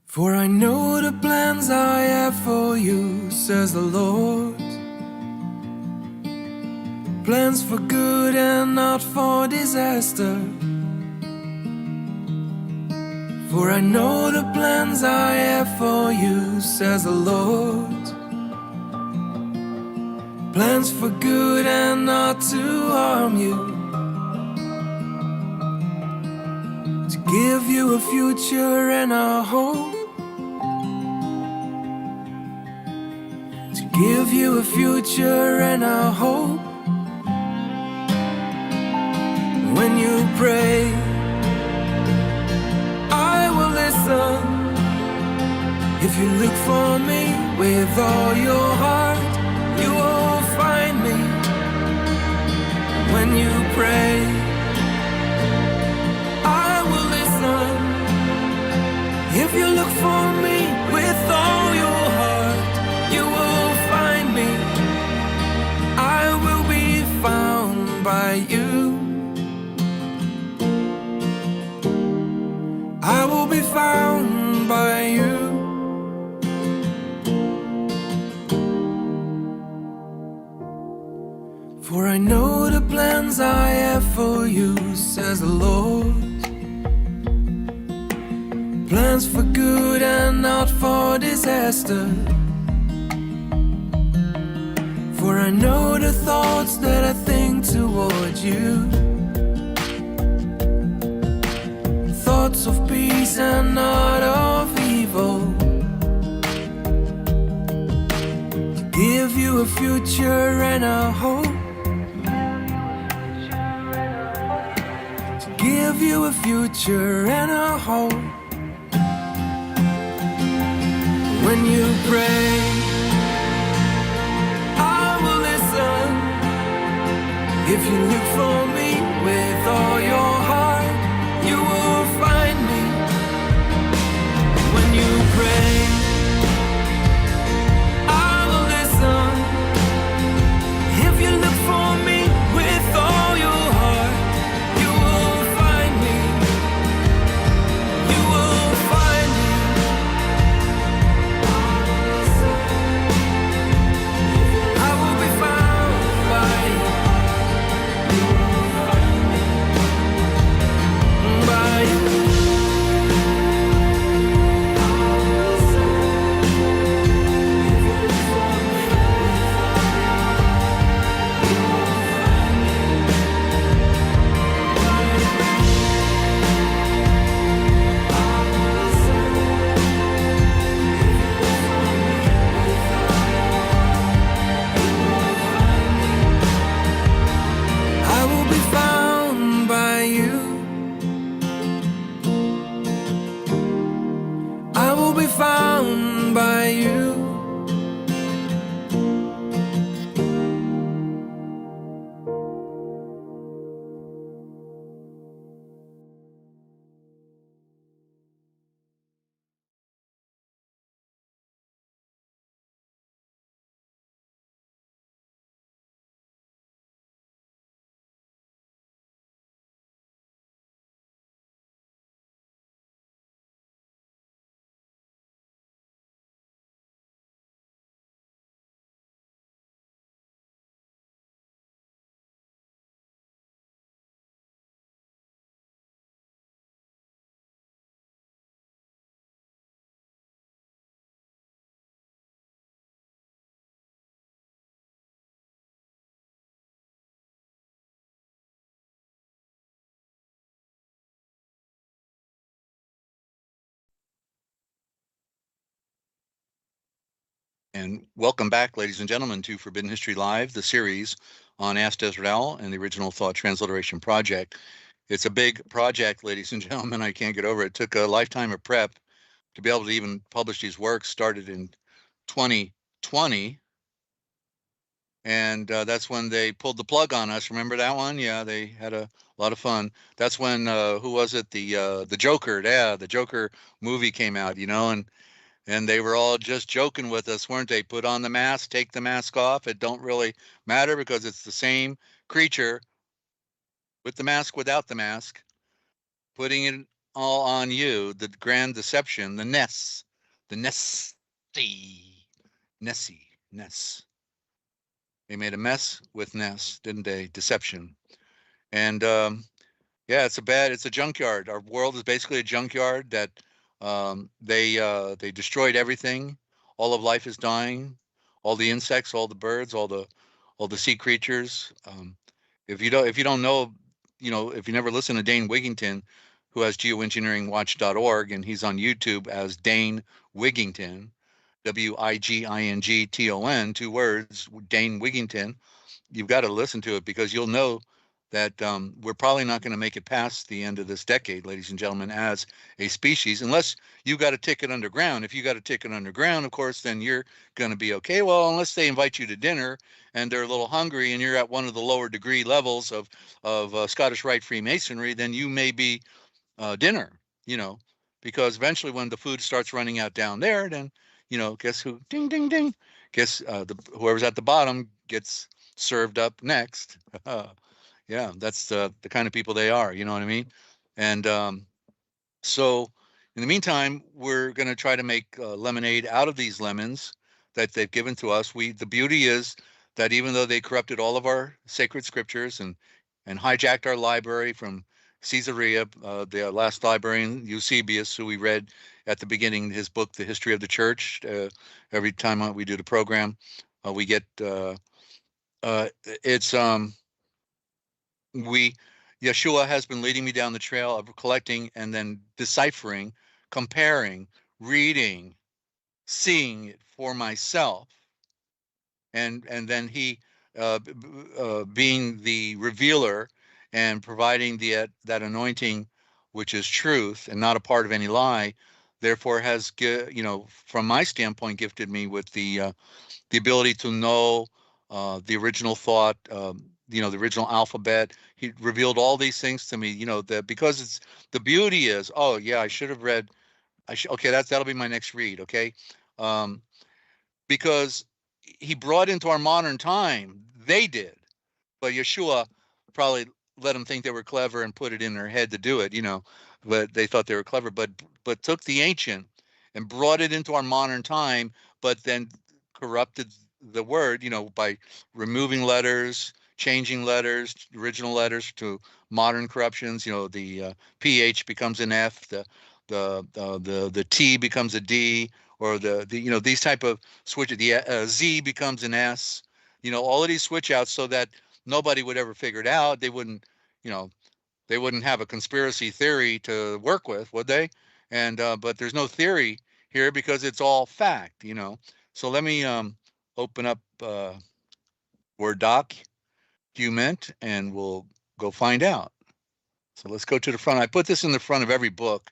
For I know the plans I have for you, says the Lord. Plans for good and not for disaster. For I know the plans I have for you, says the Lord. Plans for good and not to harm you, to give you a future and a hope, to give you a future and a hope. When you pray, I will listen. If you look for me with all your heart, you will find me. When you pray, I will listen. If be found by you. For I know the plans I have for you, says the Lord. Plans for good and not for disaster. For I know the thoughts that I think toward you. Thoughts of peace and not of evil. To give you a future and a hope. To give you a future and a hope. When you pray, if you look for me with all your heart, you will find me. When you pray, I will listen. If you look for me with all your heart, you will find me. You will find me. I will be found by you. Found by you. And welcome back, ladies and gentlemen, to Forbidden History Live, the series on Ask Dezert-Owl and the Original Thought Transliteration Project. It's a big project, ladies and gentlemen. I can't get over it. It took a lifetime of prep to be able to even publish these works. Started in 2020, and that's when they pulled the plug on us. Remember that one? Yeah, they had a lot of fun. That's when who was it? The Joker. Yeah, the Joker movie came out. And they were all just joking with us, weren't they? Put on the mask, take the mask off. It don't really matter because it's the same creature with the mask, without the mask, putting it all on you. The grand deception, the Ness, the Nessie. They made a mess with Ness, didn't they? Deception. And yeah, it's a junkyard. Our world is basically a junkyard that they destroyed everything. All of life is dying. All the insects, all the birds, all the sea creatures. If you don't know, if you never listen to Dane Wigington, who has geoengineeringwatch.org, and he's on YouTube as Dane Wigington, Wigington, 2 words, Dane Wigington. You've got to listen to it because you'll know that we're probably not going to make it past the end of this decade, ladies and gentlemen, as a species, unless you got a ticket underground. If you got a ticket underground, of course, then you're going to be okay. Well, unless they invite you to dinner and they're a little hungry and you're at one of the lower degree levels of Scottish Rite Freemasonry, then you may be dinner, because eventually when the food starts running out down there, then, guess who? Ding, ding, ding. Guess whoever's at the bottom gets served up next. Yeah, that's the kind of people they are, you know what I mean? And so, In the meantime, we're going to try to make lemonade out of these lemons that they've given to us. The beauty is that even though they corrupted all of our sacred scriptures and hijacked our library from Caesarea, the last librarian, Eusebius, who we read at the beginning, his book, The History of the Church, every time we do the program, we get, Yeshua has been leading me down the trail of collecting and then deciphering, comparing, reading, seeing it for myself, and then he being the revealer and providing that anointing, which is truth and not a part of any lie, therefore has, from my standpoint, gifted me with the ability to know the original thought, the original alphabet. He revealed all these things to me, because it's, the beauty is, oh yeah, I should have read, okay, that'll be my next read, okay? Because he brought into our modern time, they did, but Yeshua probably let them think they were clever and put it in their head to do it, but they thought they were clever, but took the ancient and brought it into our modern time, but then corrupted the word, by removing letters, changing letters, original letters to modern corruptions. The PH becomes an F, the T becomes a D, or these type of switch. The Z becomes an S. All of these switch outs so that nobody would ever figure it out. They wouldn't, they wouldn't have a conspiracy theory to work with, would they? And but there's no theory here because it's all fact. So let me open up Word document and we'll go find out. So let's go to the front. I put this in the front of every book,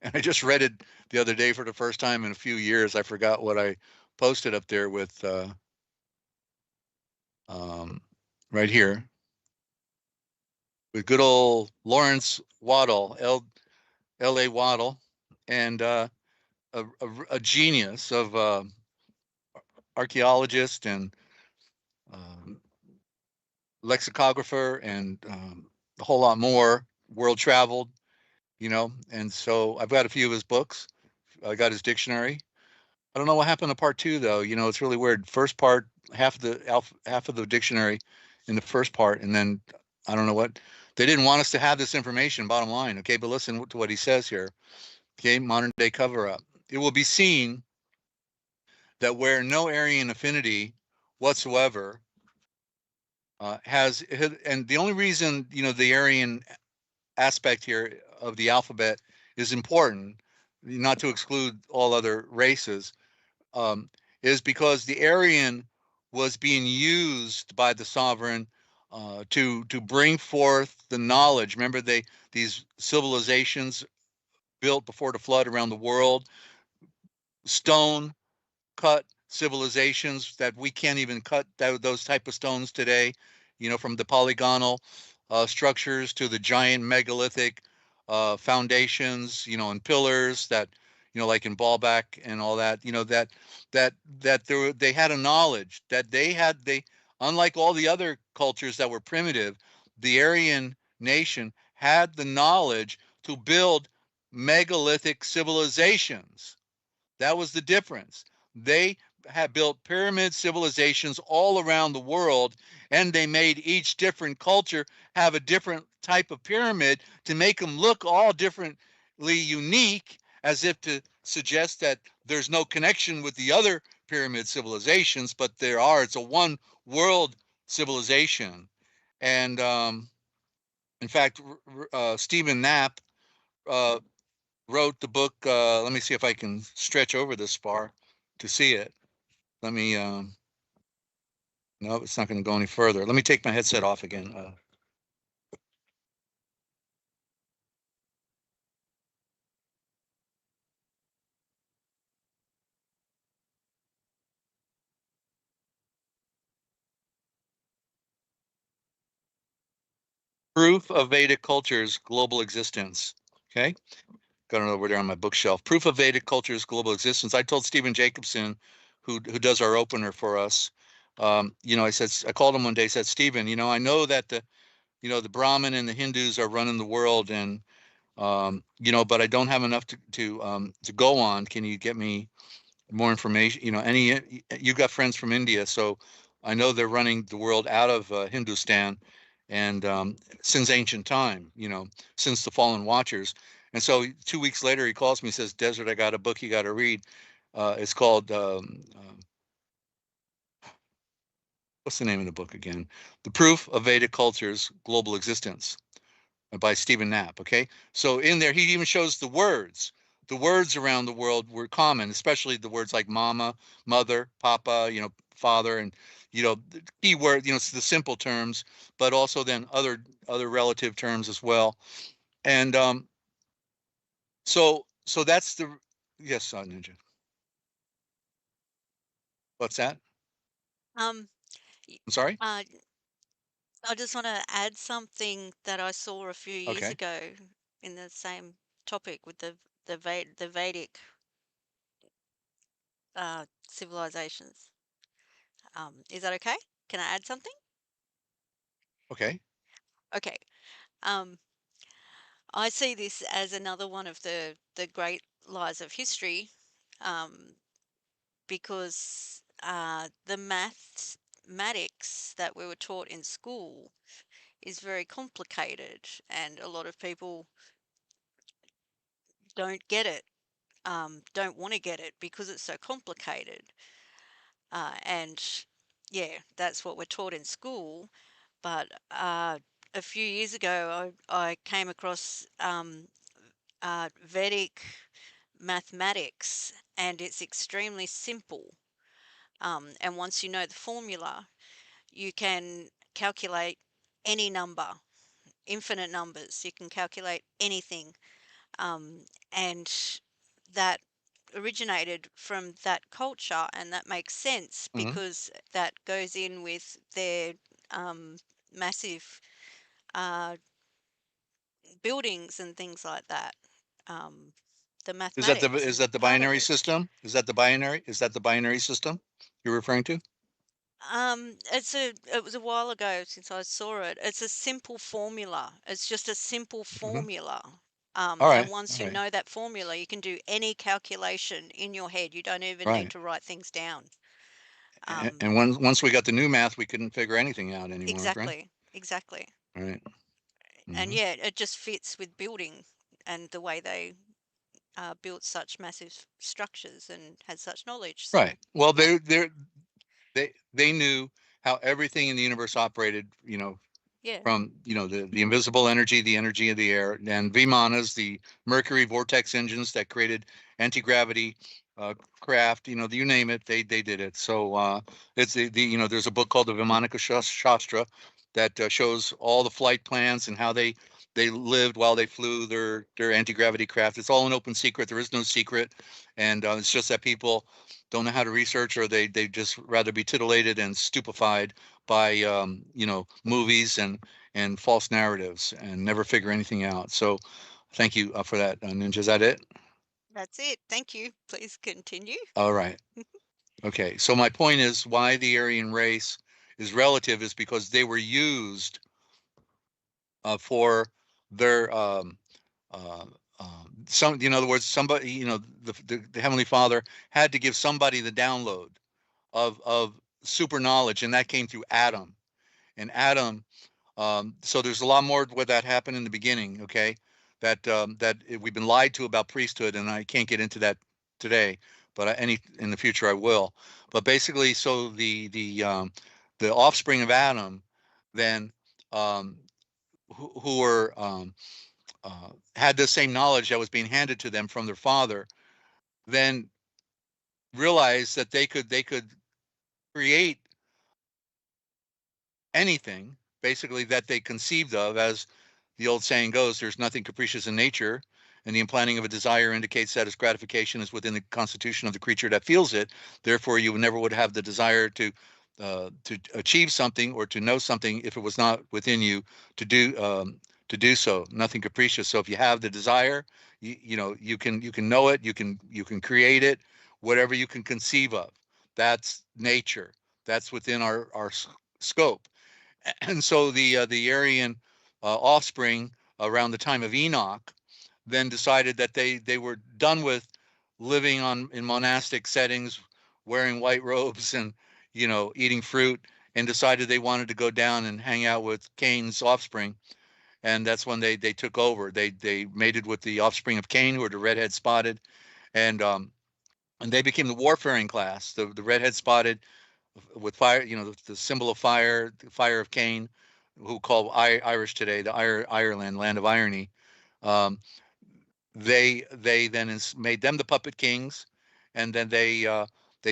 and I just read it the other day for the first time in a few years. I forgot what I posted up there with right here with good old Lawrence Waddle, L.A. Waddle, and a genius of archaeologist and lexicographer and a whole lot more, world traveled, and so I've got a few of his books. I got his dictionary. I don't know what happened to part 2 though. It's really weird. First part, half of the dictionary in the first part, and then I don't know what. They didn't want us to have this information, bottom line. Okay, but listen to what he says here. Okay, modern day cover up. It will be seen that where no Aryan affinity whatsoever and the only reason, the Aryan aspect here of the alphabet is important, not to exclude all other races, is because the Aryan was being used by the sovereign to bring forth the knowledge. Remember, these civilizations built before the flood around the world, stone cut civilizations that we can't even cut those type of stones today, from the polygonal structures to the giant megalithic foundations, and pillars that, like in Baalbek and all that, they had a knowledge that they unlike all the other cultures that were primitive, the Aryan nation had the knowledge to build megalithic civilizations. That was the difference. They had built pyramid civilizations all around the world, and they made each different culture have a different type of pyramid to make them look all differently unique, as if to suggest that there's no connection with the other pyramid civilizations, but there are. It's a one world civilization. And in fact, Stephen Knapp wrote the book. Let me see if I can stretch over this bar to see it. Let me, no, it's not going to go any further. Let me take my headset off again. Proof of Vedic Culture's Global Existence. Okay, got it over there on my bookshelf. Proof of Vedic Culture's Global Existence. I told Stephen Jacobson, who does our opener for us, I called him one day, said, Stephen, I know that the Brahmin and the Hindus are running the world, and But I don't have enough to go on. Can you get me more information? You got friends from India, so I know they're running the world out of Hindustan, and since ancient time, since the Fallen Watchers. And so 2 weeks later, he calls me, says, "Desert, I got a book you got to read. It's called what's the name of the book again? The Proof of Vedic Culture's Global Existence." By Stephen Knapp. Okay, so in there he even shows the words. The words around the world were common, especially the words like mama, mother, papa, father, and the key word, the simple terms, but also then other relative terms as well. And so that's the yes, Ninja. What's that? Um, I'm sorry. I just want to add something that I saw a few years Okay. ago in the same topic with the Vedic civilizations. Is that okay? Can I add something? Okay. Okay. I see this as another one of the great lies of history, because the mathematics that we were taught in school is very complicated, and a lot of people don't get it, don't want to get it because it's so complicated. And yeah, that's what we're taught in school. But a few years ago, I came across Vedic mathematics, and it's extremely simple. And once you know the formula, you can calculate any number, infinite numbers. You can calculate anything. And that originated from that culture, and that makes sense because that goes in with their massive buildings and things like that. The mathematics Is is that the part of binary it. system? Is that the binary system you're referring to? It was a while ago since I saw it. It's a simple formula. It's just a simple formula. All And right. once All you right. know that formula, you can do any calculation in your head. You don't even need Right. to write things down. And once we got the new math, we couldn't figure anything out anymore, correct? Exactly. Right. And yeah, it just fits with building and the way they built such massive structures and had such knowledge. So Right. Well, yeah, they knew how everything in the universe operated, yeah, from the invisible energy, the energy of the air, and Vimanas, the Mercury vortex engines that created anti-gravity craft, you name it, they did it. So it's there's a book called the Vimanika Shastra that shows all the flight plans and how they lived while they flew their anti-gravity craft. It's all an open secret. There is no secret, and it's just that people don't know how to research, or they just rather be titillated and stupefied by movies and false narratives, and never figure anything out. So thank you for that, Ninja. Is that it? that's it. Thank you. Please continue. All right. Okay. So my point is, why the Aryan race is relative is because they were used for their in other words, somebody, the Heavenly Father had to give somebody the download of super knowledge, and that came through Adam. And Adam, so there's a lot more where that happened in the beginning, okay? That we've been lied to about priesthood, and I can't get into that today, but in the future I will. But basically, so the offspring of Adam, then who were had the same knowledge that was being handed to them from their father, then realized that they could create anything basically that they conceived of. As the old saying goes, there's nothing capricious in nature, and the implanting of a desire indicates that its gratification is within the constitution of the creature that feels it. Therefore, you never would have the desire to achieve something or to know something if it was not within you to do so. Nothing capricious. So if you have the desire, you can know it, you can create it, whatever you can conceive of. That's nature. That's within our scope. And so the Aryan offspring around the time of Enoch, then decided that they were done with living in monastic settings, wearing white robes and, eating fruit, and decided they wanted to go down and hang out with Cain's offspring. And that's when they took over. They mated with the offspring of Cain, who were the redhead spotted, and they became the warfaring class, the redhead spotted with fire, the symbol of fire, the fire of Cain, who call Irish today the Ireland, land of irony. They then made them the puppet kings, and then they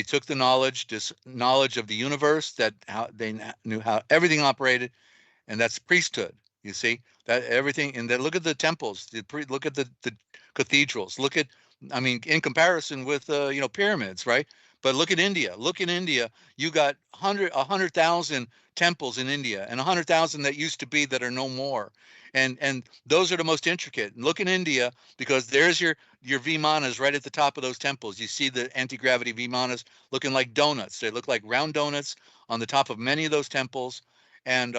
took the knowledge of the universe, that how they knew how everything operated, and that's priesthood. You see that everything, and then look at the temples, look at the cathedrals, look at, I mean, in comparison with pyramids, right? But look at India. Look at India. You got 100,000 temples in India, and 100,000 that used to be that are no more. And those are the most intricate. Look in India, because there's your Vimanas right at the top of those temples. You see the anti-gravity Vimanas looking like donuts. They look like round donuts on the top of many of those temples. And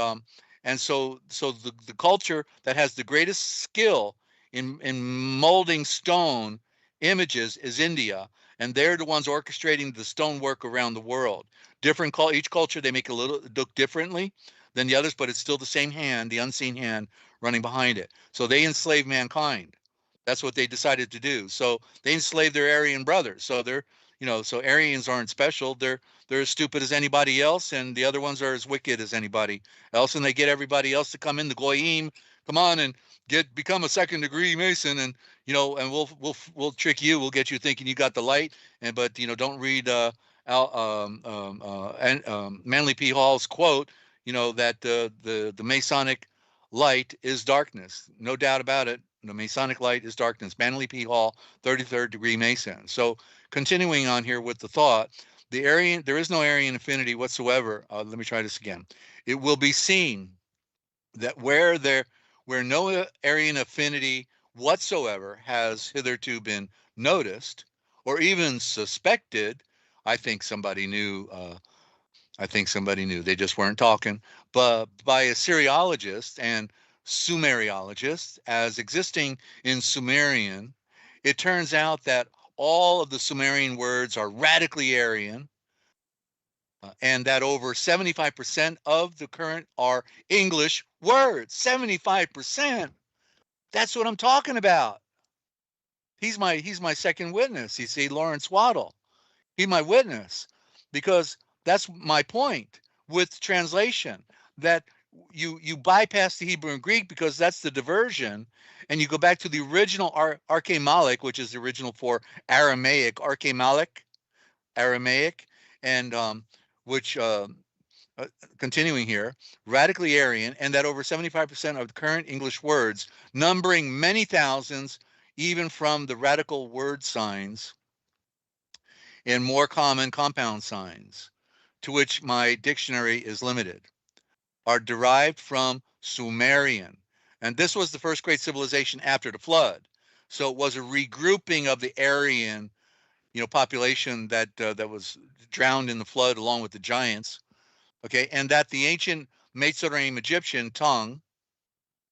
so the culture that has the greatest skill in molding stone images is India, and they're the ones orchestrating the stonework around the world. Each culture, they make look differently than the others, but it's still the same hand, the unseen hand running behind it. So they enslave mankind. That's what they decided to do. So they enslaved their Aryan brothers. So so Aryans aren't special. They're as stupid as anybody else, and the other ones are as wicked as anybody else. And they get everybody else to come in, the Goyim, come on and become a second-degree Mason, and and we'll trick you. We'll get you thinking you got the light, but don't read Manly P. Hall's quote. That the Masonic light is darkness, no doubt about it. The Masonic light is darkness. Manly P. Hall, 33rd degree Mason. So continuing on here with the thought, there is no Aryan affinity whatsoever. Let me try this again. It will be seen that where no Aryan affinity whatsoever has hitherto been noticed or even suspected, I think somebody knew. They just weren't talking. But by Assyriologists and Sumeriologists as existing in Sumerian, it turns out that all of the Sumerian words are radically Aryan, and that over 75% of the current are English words. 75%. That's what I'm talking about. He's my second witness. You see, Lawrence Waddle. He's my witness, because that's my point with translation, that you bypass the Hebrew and Greek because that's the diversion, and you go back to the original Arche Malik, which is the original for Aramaic, Arche Malik, Aramaic, and which continuing here, radically Aryan, and that over 75% of the current English words, numbering many thousands, even from the radical word signs and more common compound signs, to which my dictionary is limited, are derived from Sumerian. And this was the first great civilization after the flood. So it was a regrouping of the Aryan, population that was drowned in the flood along with the giants. Okay, and that the ancient Mesopotamian Egyptian tongue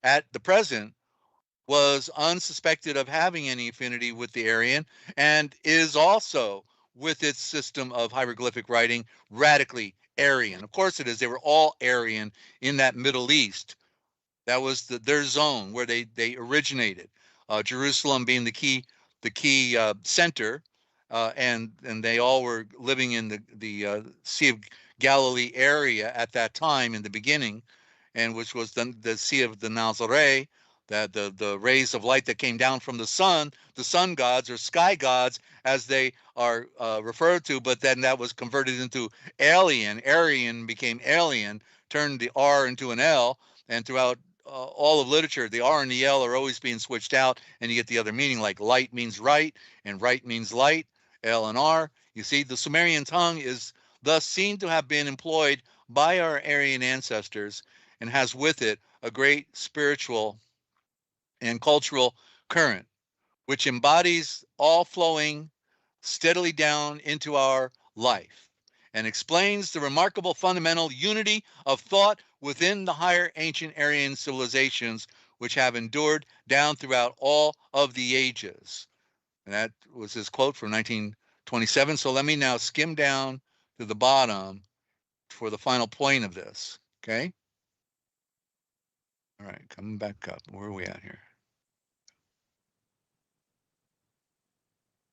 at the present was unsuspected of having any affinity with the Aryan, and is also, with its system of hieroglyphic writing, radically Aryan. Of course it is. They were all Aryan in that Middle East. That was their zone where they originated. Jerusalem being the key center, and they all were living in the Sea of Galilee area at that time in the beginning, and which was the Sea of the Nazaré, that the rays of light that came down from the sun gods, or sky gods as they are referred to, but then that was converted into alien. Aryan became alien, turned the R into an L, and throughout all of literature, the R and the L are always being switched out, and you get the other meaning, like light means right, and right means light, L and R. You see, the Sumerian tongue is thus seen to have been employed by our Aryan ancestors, and has with it a great spiritual and cultural current, which embodies all flowing steadily down into our life, and explains the remarkable fundamental unity of thought within the higher ancient Aryan civilizations, which have endured down throughout all of the ages. And that was his quote from 1927. So let me now skim down to the bottom for the final point of this, okay? All right, coming back up. Where are we at here?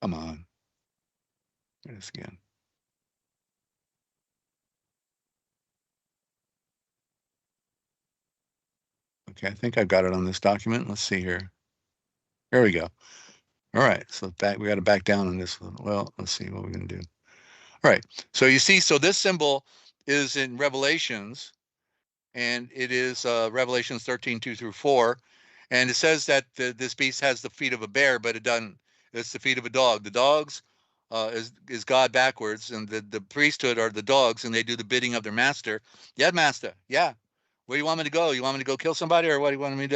Come on. There it is again. Okay, I think I've got it on this document. Let's see here. There we go. All right, so we got to back down on this one. Well, let's see what we're going to do. All right, so you see, so this symbol is in Revelations, and it is Revelations 13:2-4, and it says that this beast has the feet of a bear, but it doesn't. It's the feet of a dog. The dogs is God backwards, and the priesthood are the dogs, and they do the bidding of their master. Yeah, master. Yeah. Where do you want me to go? You want me to go kill somebody, or what do you want me to do?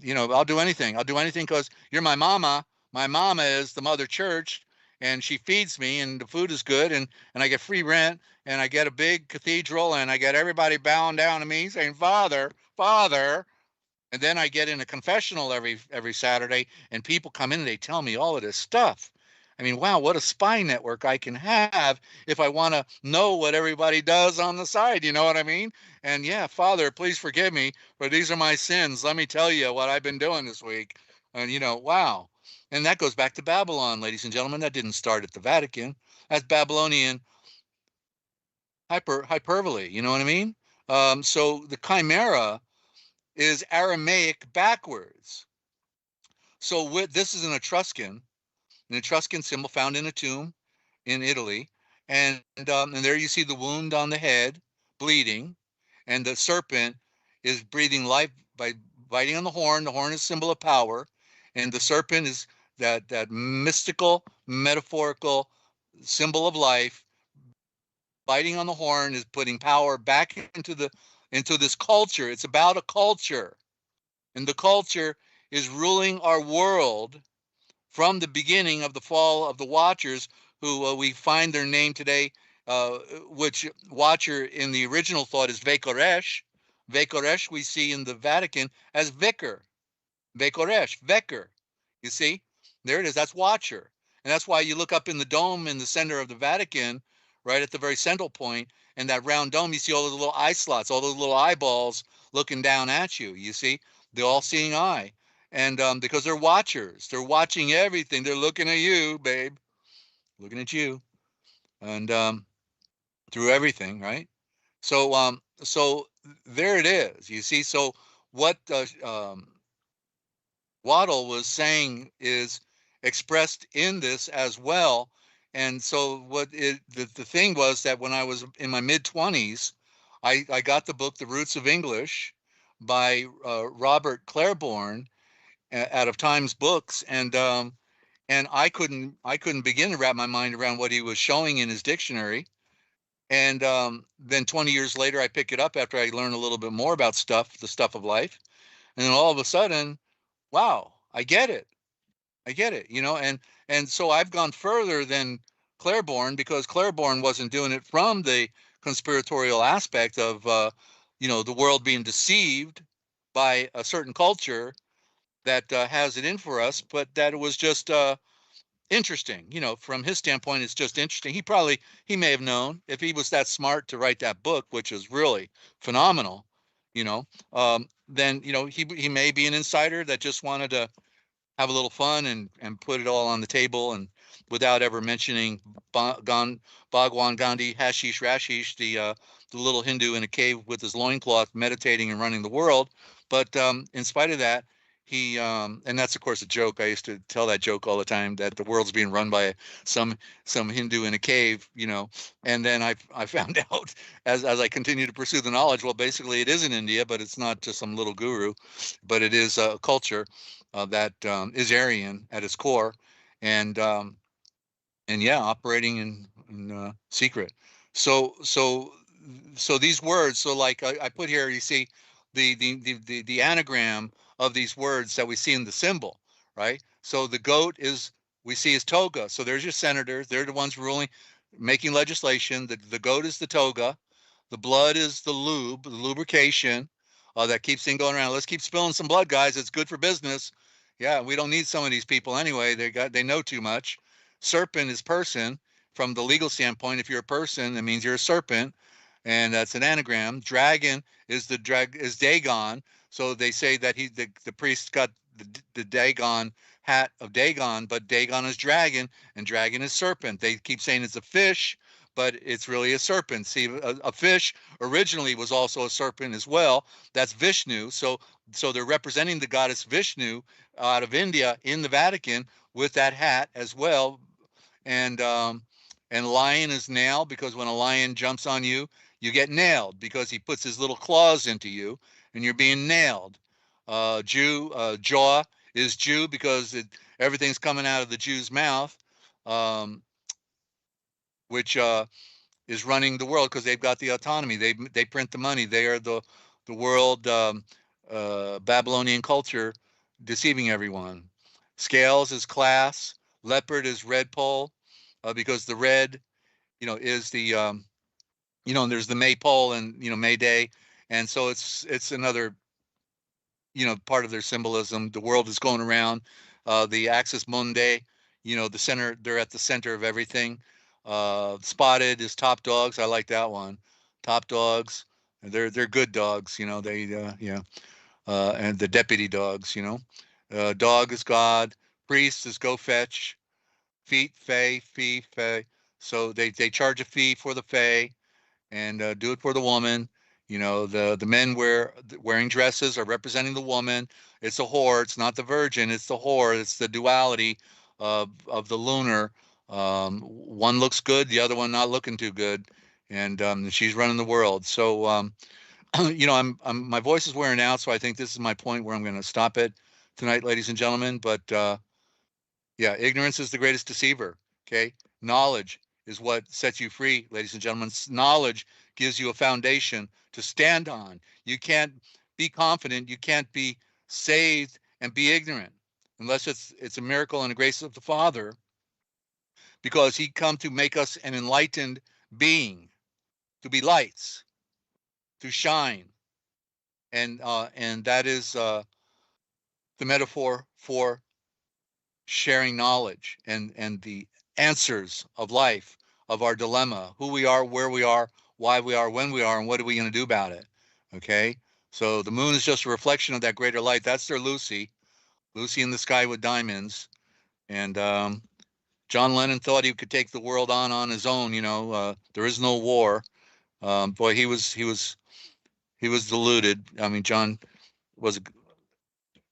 You know, I'll do anything. I'll do anything because you're my mama. My mama is the mother church, and she feeds me, and the food is good, and I get free rent, and I get a big cathedral, and I get everybody bowing down to me saying, Father, Father. And then I get in a confessional every Saturday, and people come in and they tell me all of this stuff. I mean, wow, what a spy network I can have if I want to know what everybody does on the side. You know what I mean? And yeah, Father, please forgive me, but these are my sins. Let me tell you what I've been doing this week. And, you know, wow. And that goes back to Babylon, ladies and gentlemen. That didn't start at the Vatican. That's Babylonian hyperbole. You know what I mean? So the chimera is Aramaic backwards. So this is an Etruscan symbol found in a tomb in Italy. And there you see the wound on the head, bleeding, and the serpent is breathing life by biting on the horn. The horn is a symbol of power, and the serpent is that mystical, metaphorical symbol of life. Biting on the horn is putting power back into this culture. It's about a culture, and the culture is ruling our world from the beginning of the fall of the Watchers, who we find their name today, which Watcher in the original thought is Vekoresh. Vekoresh we see in the Vatican as vicar. Vekoresh, vicar. You see, there it is. That's Watcher. And that's why you look up in the dome in the center of the Vatican, right at the very central point, and that round dome, you see all those little eye slots, all those little eyeballs looking down at you. You see, the all-seeing eye. And because they're watchers, they're watching everything. They're looking at you, babe, looking at you, and through everything, right? So, so there it is. You see, so what Waddle was saying is expressed in this as well. And so what the thing was that when I was in my mid-20s, I got the book The Roots of English by Robert Claiborne out of Times Books, and I couldn't begin to wrap my mind around what he was showing in his dictionary. And then 20 years later, I pick it up after I learn a little bit more about the stuff of life, and then all of a sudden, wow, I get it, you know. And so I've gone further than Claiborne, because Claiborne wasn't doing it from the conspiratorial aspect of you know, the world being deceived by a certain culture that has it in for us, but that it was just interesting. You know, from his standpoint, it's just interesting. He may have known, if he was that smart to write that book, which is really phenomenal, you know, then, you know, he may be an insider that just wanted to have a little fun and put it all on the table, and without ever mentioning Bhagwan Gandhi, Hashish Rashish, the little Hindu in a cave with his loincloth meditating and running the world. But in spite of that, he and that's of course a joke. I used to tell that joke all the time, that the world's being run by some Hindu in a cave, you know. And then I found out as I continue to pursue the knowledge, well, basically it is in India, but it's not just some little guru, but it is a culture that is Aryan at its core, and yeah, operating in secret. So these words. So like I put here, you see the anagram of these words that we see in the symbol, right? So the goat we see is toga. So there's your senators. They're the ones ruling, making legislation. The goat is the toga. The blood is the lube, the lubrication. that keeps thing going around. Let's keep spilling some blood, guys. It's good for business. Yeah, we don't need some of these people anyway. They know too much. Serpent is person from the legal standpoint. If you're a person, that means you're a serpent, and that's an anagram. Dragon is Dagon. So they say that the priest got the Dagon hat of Dagon, but Dagon is dragon and dragon is serpent. They keep saying it's a fish, but it's really a serpent. See, a fish originally was also a serpent as well. That's Vishnu. So they're representing the goddess Vishnu out of India in the Vatican with that hat as well. And lion is nail, because when a lion jumps on you, you get nailed because he puts his little claws into you and you're being nailed. Jaw is Jew because everything's coming out of the Jew's mouth, which is running the world because they've got the autonomy. They print the money. They are the world Babylonian culture deceiving everyone. Scales is class. Leopard is red pole, because the red, is the there's the maypole and May Day, and so it's another part of their symbolism. The world is going around. The axis mundi, the center. They're at the center of everything. Spotted is top dogs. I like that one. Top dogs. They're good dogs. And the deputy dogs. Dog is God. Priest is go fetch. Feet, fee. So they charge a fee for the fae, and do it for the woman. The men wearing dresses are representing the woman. It's a whore. It's not the virgin. It's the whore. It's the duality of the lunar. One looks good, the other one not looking too good, and she's running the world. So my voice is wearing out, so I think this is my point where I'm going to stop it tonight, ladies and gentlemen. But yeah, ignorance is the greatest deceiver. Okay, knowledge is what sets you free, ladies and gentlemen. Knowledge gives you a foundation to stand on. You can't be confident. You can't be saved and be ignorant unless it's a miracle and a grace of the Father, because he come to make us an enlightened being, to be lights, to shine. And that is the metaphor for sharing knowledge and the answers of life, of our dilemma, who we are, where we are, why we are, when we are, and what are we going to do about it. Okay, so the moon is just a reflection of that greater light. That's their Lucy in the sky with diamonds. And John Lennon thought he could take the world on his own. There is no war. Boy, he was deluded. I mean, John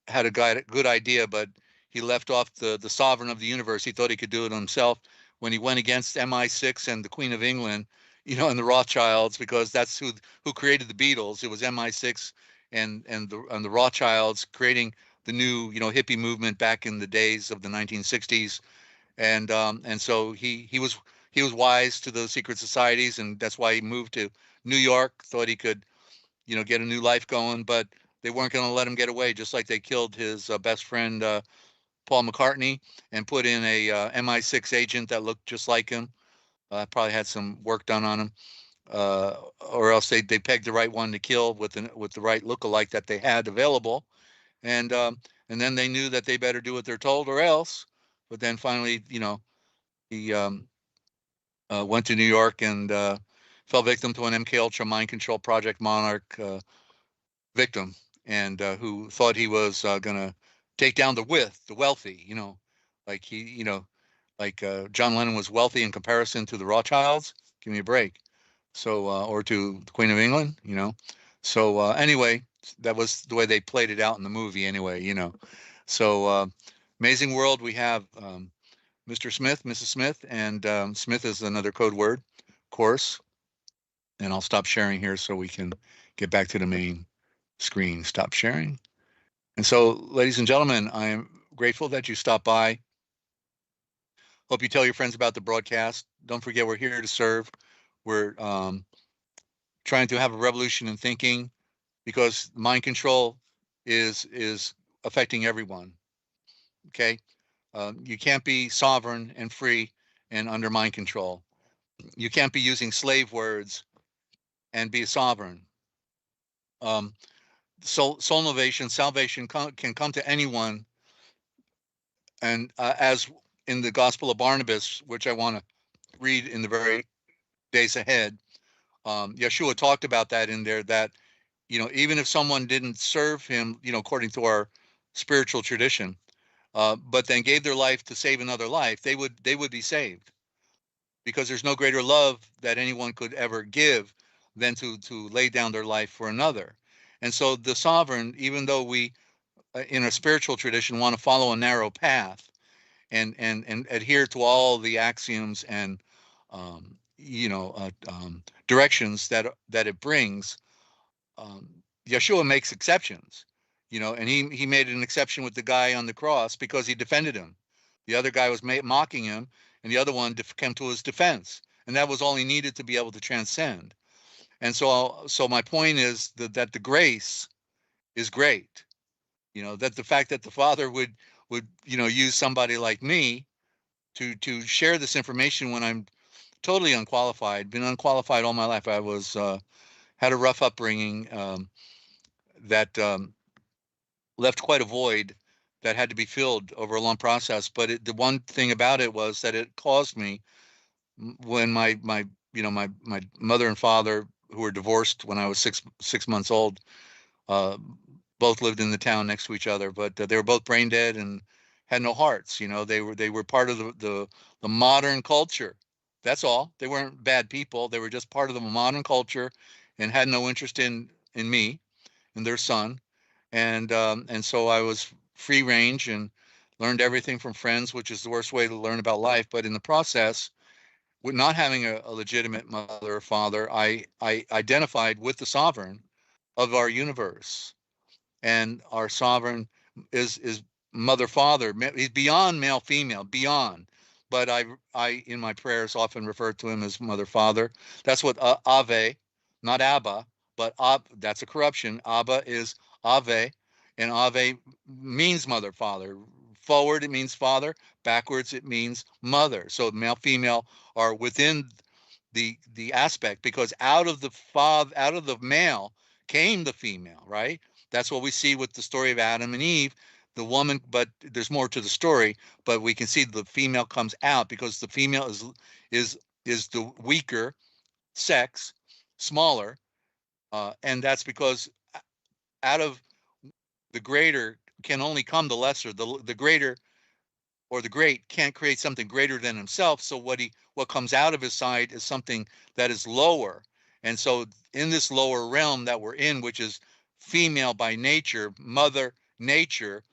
had a good idea, but he left off the sovereign of the universe. He thought he could do it himself when he went against MI6 and the Queen of England, and the Rothschilds, because that's who created the Beatles. It was MI6 and the Rothschilds creating the new hippie movement back in the days of the 1960s. And so he was wise to those secret societies, and that's why he moved to New York. Thought he could, get a new life going, but they weren't going to let him get away. Just like they killed his best friend Paul McCartney and put in a MI6 agent that looked just like him. Probably had some work done on him, or else they pegged the right one to kill with the right lookalike that they had available, and then they knew that they better do what they're told or else. But then finally, he went to New York and fell victim to an MK Ultra mind control Project Monarch victim, and who thought he was gonna take down the wealthy, like John Lennon was wealthy in comparison to the Rothschilds. Give me a break. So or to the Queen of England, So anyway, that was the way they played it out in the movie. Anyway, So amazing world. We have Mr. Smith, Mrs. Smith, and Smith is another code word, of course. And I'll stop sharing here so we can get back to the main screen. Stop sharing. And so, ladies and gentlemen, I am grateful that you stopped by. Hope you tell your friends about the broadcast. Don't forget, we're here to serve. We're trying to have a revolution in thinking, because mind control is affecting everyone. Okay, you can't be sovereign and free and under mind control. You can't be using slave words and be a sovereign. soul salvation can come to anyone. And as in the Gospel of Barnabas, which I want to read in the very days ahead, Yeshua talked about that in there, that, even if someone didn't serve him, according to our spiritual tradition, but then gave their life to save another life, they would be saved, because there's no greater love that anyone could ever give than to lay down their life for another. And so the sovereign, even though we in a spiritual tradition want to follow a narrow path and adhere to all the axioms and directions that it brings, Yeshua makes exceptions, and he made an exception with the guy on the cross because he defended him. The other guy was mocking him, and the other one came to his defense, and that was all he needed to be able to transcend. And so my point is that the grace is great, that the fact that the Father would use somebody like me to share this information when I'm totally unqualified, been unqualified all my life. I was had a rough upbringing that left quite a void that had to be filled over a long process. But the one thing about it was that it caused me, when my mother and father, who were divorced when I was six months old, both lived in the town next to each other, but they were both brain dead and had no hearts. They were part of the modern culture. That's all. They weren't bad people. They were just part of the modern culture and had no interest in me and their son. And so I was free range and learned everything from friends, which is the worst way to learn about life. But in the process, with not having a legitimate mother or father, I identified with the sovereign of our universe. And our sovereign is mother, father. He's beyond male, female, beyond. But I in my prayers often refer to him as mother, father. That's what Ave, not Abba, but that's a corruption. Abba is Ave, and Ave means mother, father. Forward it means father, backwards it means mother. So male, female are within the aspect, because out of the male came the female, right? That's what we see with the story of Adam and Eve. The woman, but there's more to the story, but we can see the female comes out because the female is the weaker sex, smaller, and that's because out of the greater can only come the lesser. The greater or the great can't create something greater than himself. So what comes out of his side is something that is lower. And so in this lower realm that we're in, which is female by nature, mother nature,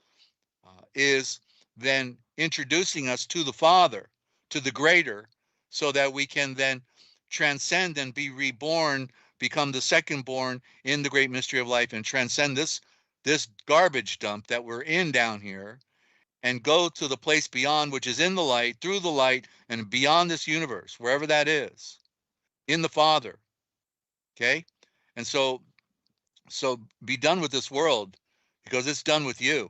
is then introducing us to the Father, to the greater, so that we can then transcend and be reborn, become the second born in the great mystery of life, and transcend this garbage dump that we're in down here, and go to the place beyond, which is in the light, through the light, and beyond this universe, wherever that is, in the Father. Okay? And so be done with this world, because it's done with you.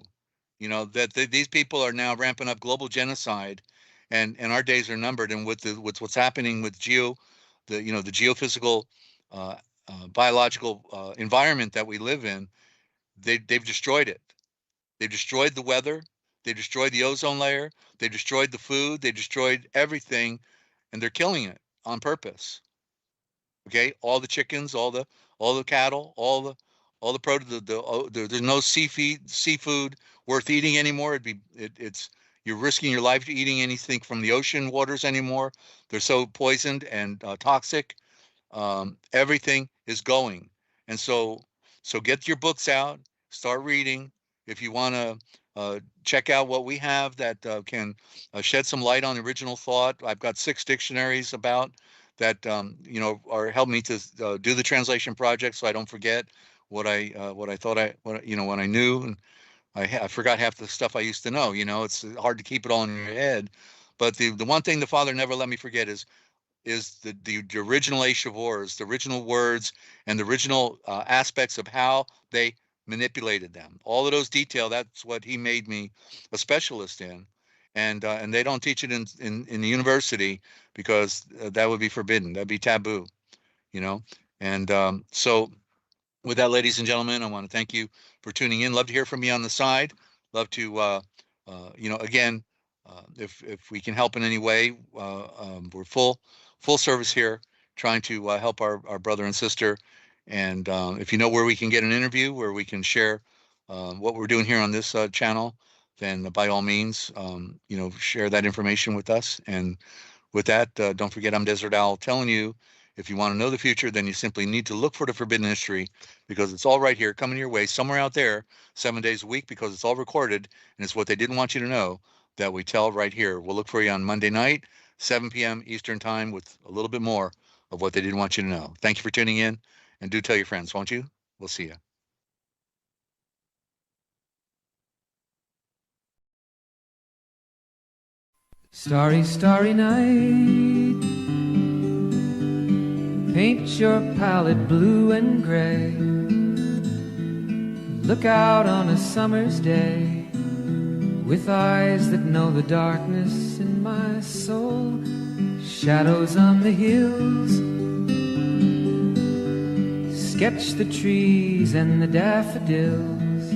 That these people are now ramping up global genocide, and our days are numbered. And with what's happening with the geophysical, biological environment that we live in, they've destroyed it. They've destroyed the weather. They destroyed the ozone layer. They destroyed the food. They destroyed everything, and they're killing it on purpose. Okay, all the chickens, all the cattle, all the produce. There's no seafood worth eating anymore. You're risking your life eating anything from the ocean waters anymore. They're so poisoned and toxic. Everything is going, and so get your books out, start reading. If you want to check out what we have that can shed some light on original thought, I've got 6 dictionaries about that are help me to do the translation project, so I don't forget what I knew, and I forgot half the stuff I used to know. It's hard to keep it all in your head, but the one thing the Father never let me forget is the original Eshavors, the original words, and the original aspects of how they manipulated them. All of those detail, that's what he made me a specialist in. And they don't teach it in the university, because that would be forbidden. That'd be taboo, And so with that, ladies and gentlemen, I want to thank you for tuning in. Love to hear from you on the side. Love to, again, if we can help in any way, we're full service here, trying to help our brother and sister. And if you know where we can get an interview, where we can share what we're doing here on this channel, then by all means, share that information with us. And with that, don't forget, I'm Dezert-Owl telling you, if you want to know the future, then you simply need to look for the forbidden history, because it's all right here coming your way somewhere out there 7 days a week, because it's all recorded, and it's what they didn't want you to know that we tell right here. We'll look for you on Monday night, 7 p.m. Eastern time, with a little bit more of what they didn't want you to know. Thank you for tuning in, and do tell your friends, won't you? We'll see you. Starry, starry night, paint your palette blue and gray. Look out on a summer's day, with eyes that know the darkness in my soul. Shadows on the hills, sketch the trees and the daffodils,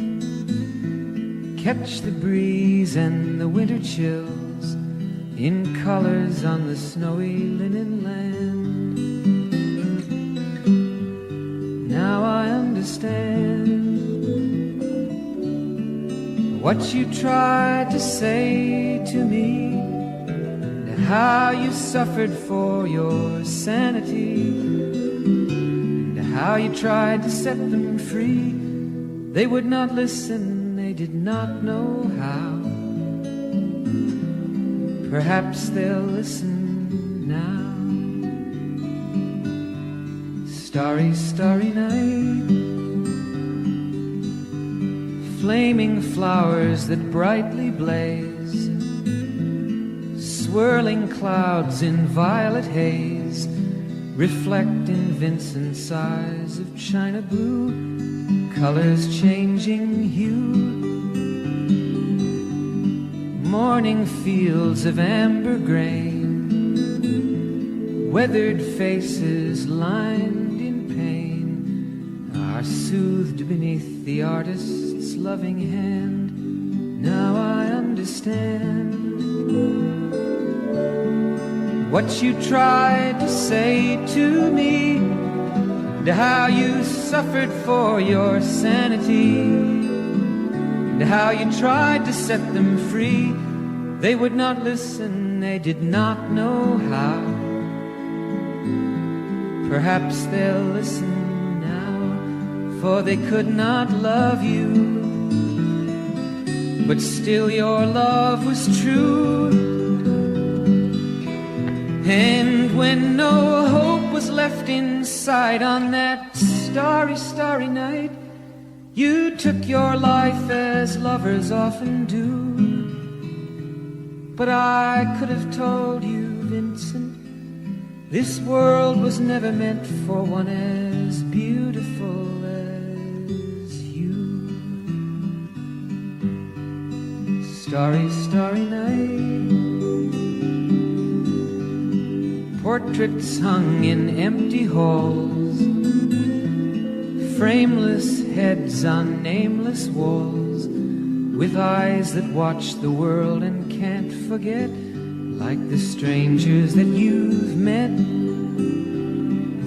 catch the breeze and the winter chills in colors on the snowy linen land. Now I understand what you tried to say to me, and how you suffered for your sanity, and how you tried to set them free. They would not listen, they did not know how. Perhaps they'll listen now. Starry, starry night, flaming flowers that brightly blaze, swirling clouds in violet haze, reflect in Vincent's eyes of china blue, colors changing hue. Morning fields of amber grain, weathered faces lined in pain, are soothed beneath the artist's loving hand. Now I understand what you tried to say to me, and how you suffered for your sanity, and how you tried to set them free. They would not listen, they did not know how. Perhaps they'll listen now, for they could not love you, but still your love was true. And when no hope was left inside on that starry, starry night, you took your life as lovers often do. But I could have told you, Vincent, this world was never meant for one as beautiful as you. Starry, starry night, portraits hung in empty halls, frameless heads on nameless walls, with eyes that watch the world and can't forget, like the strangers that you've met,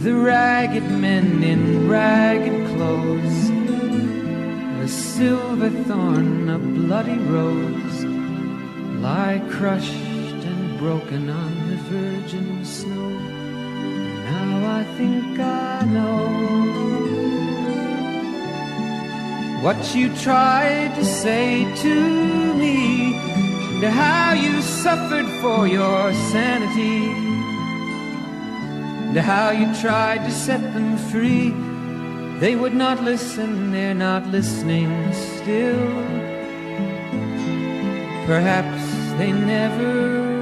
the ragged men in ragged clothes, a silver thorn, a bloody rose, lie crushed and broken on the virgin snow. Now I think I know what you tried to say to me, and how you suffered for your sanity, and how you tried to set them free. They would not listen, they're not listening still. Perhaps they never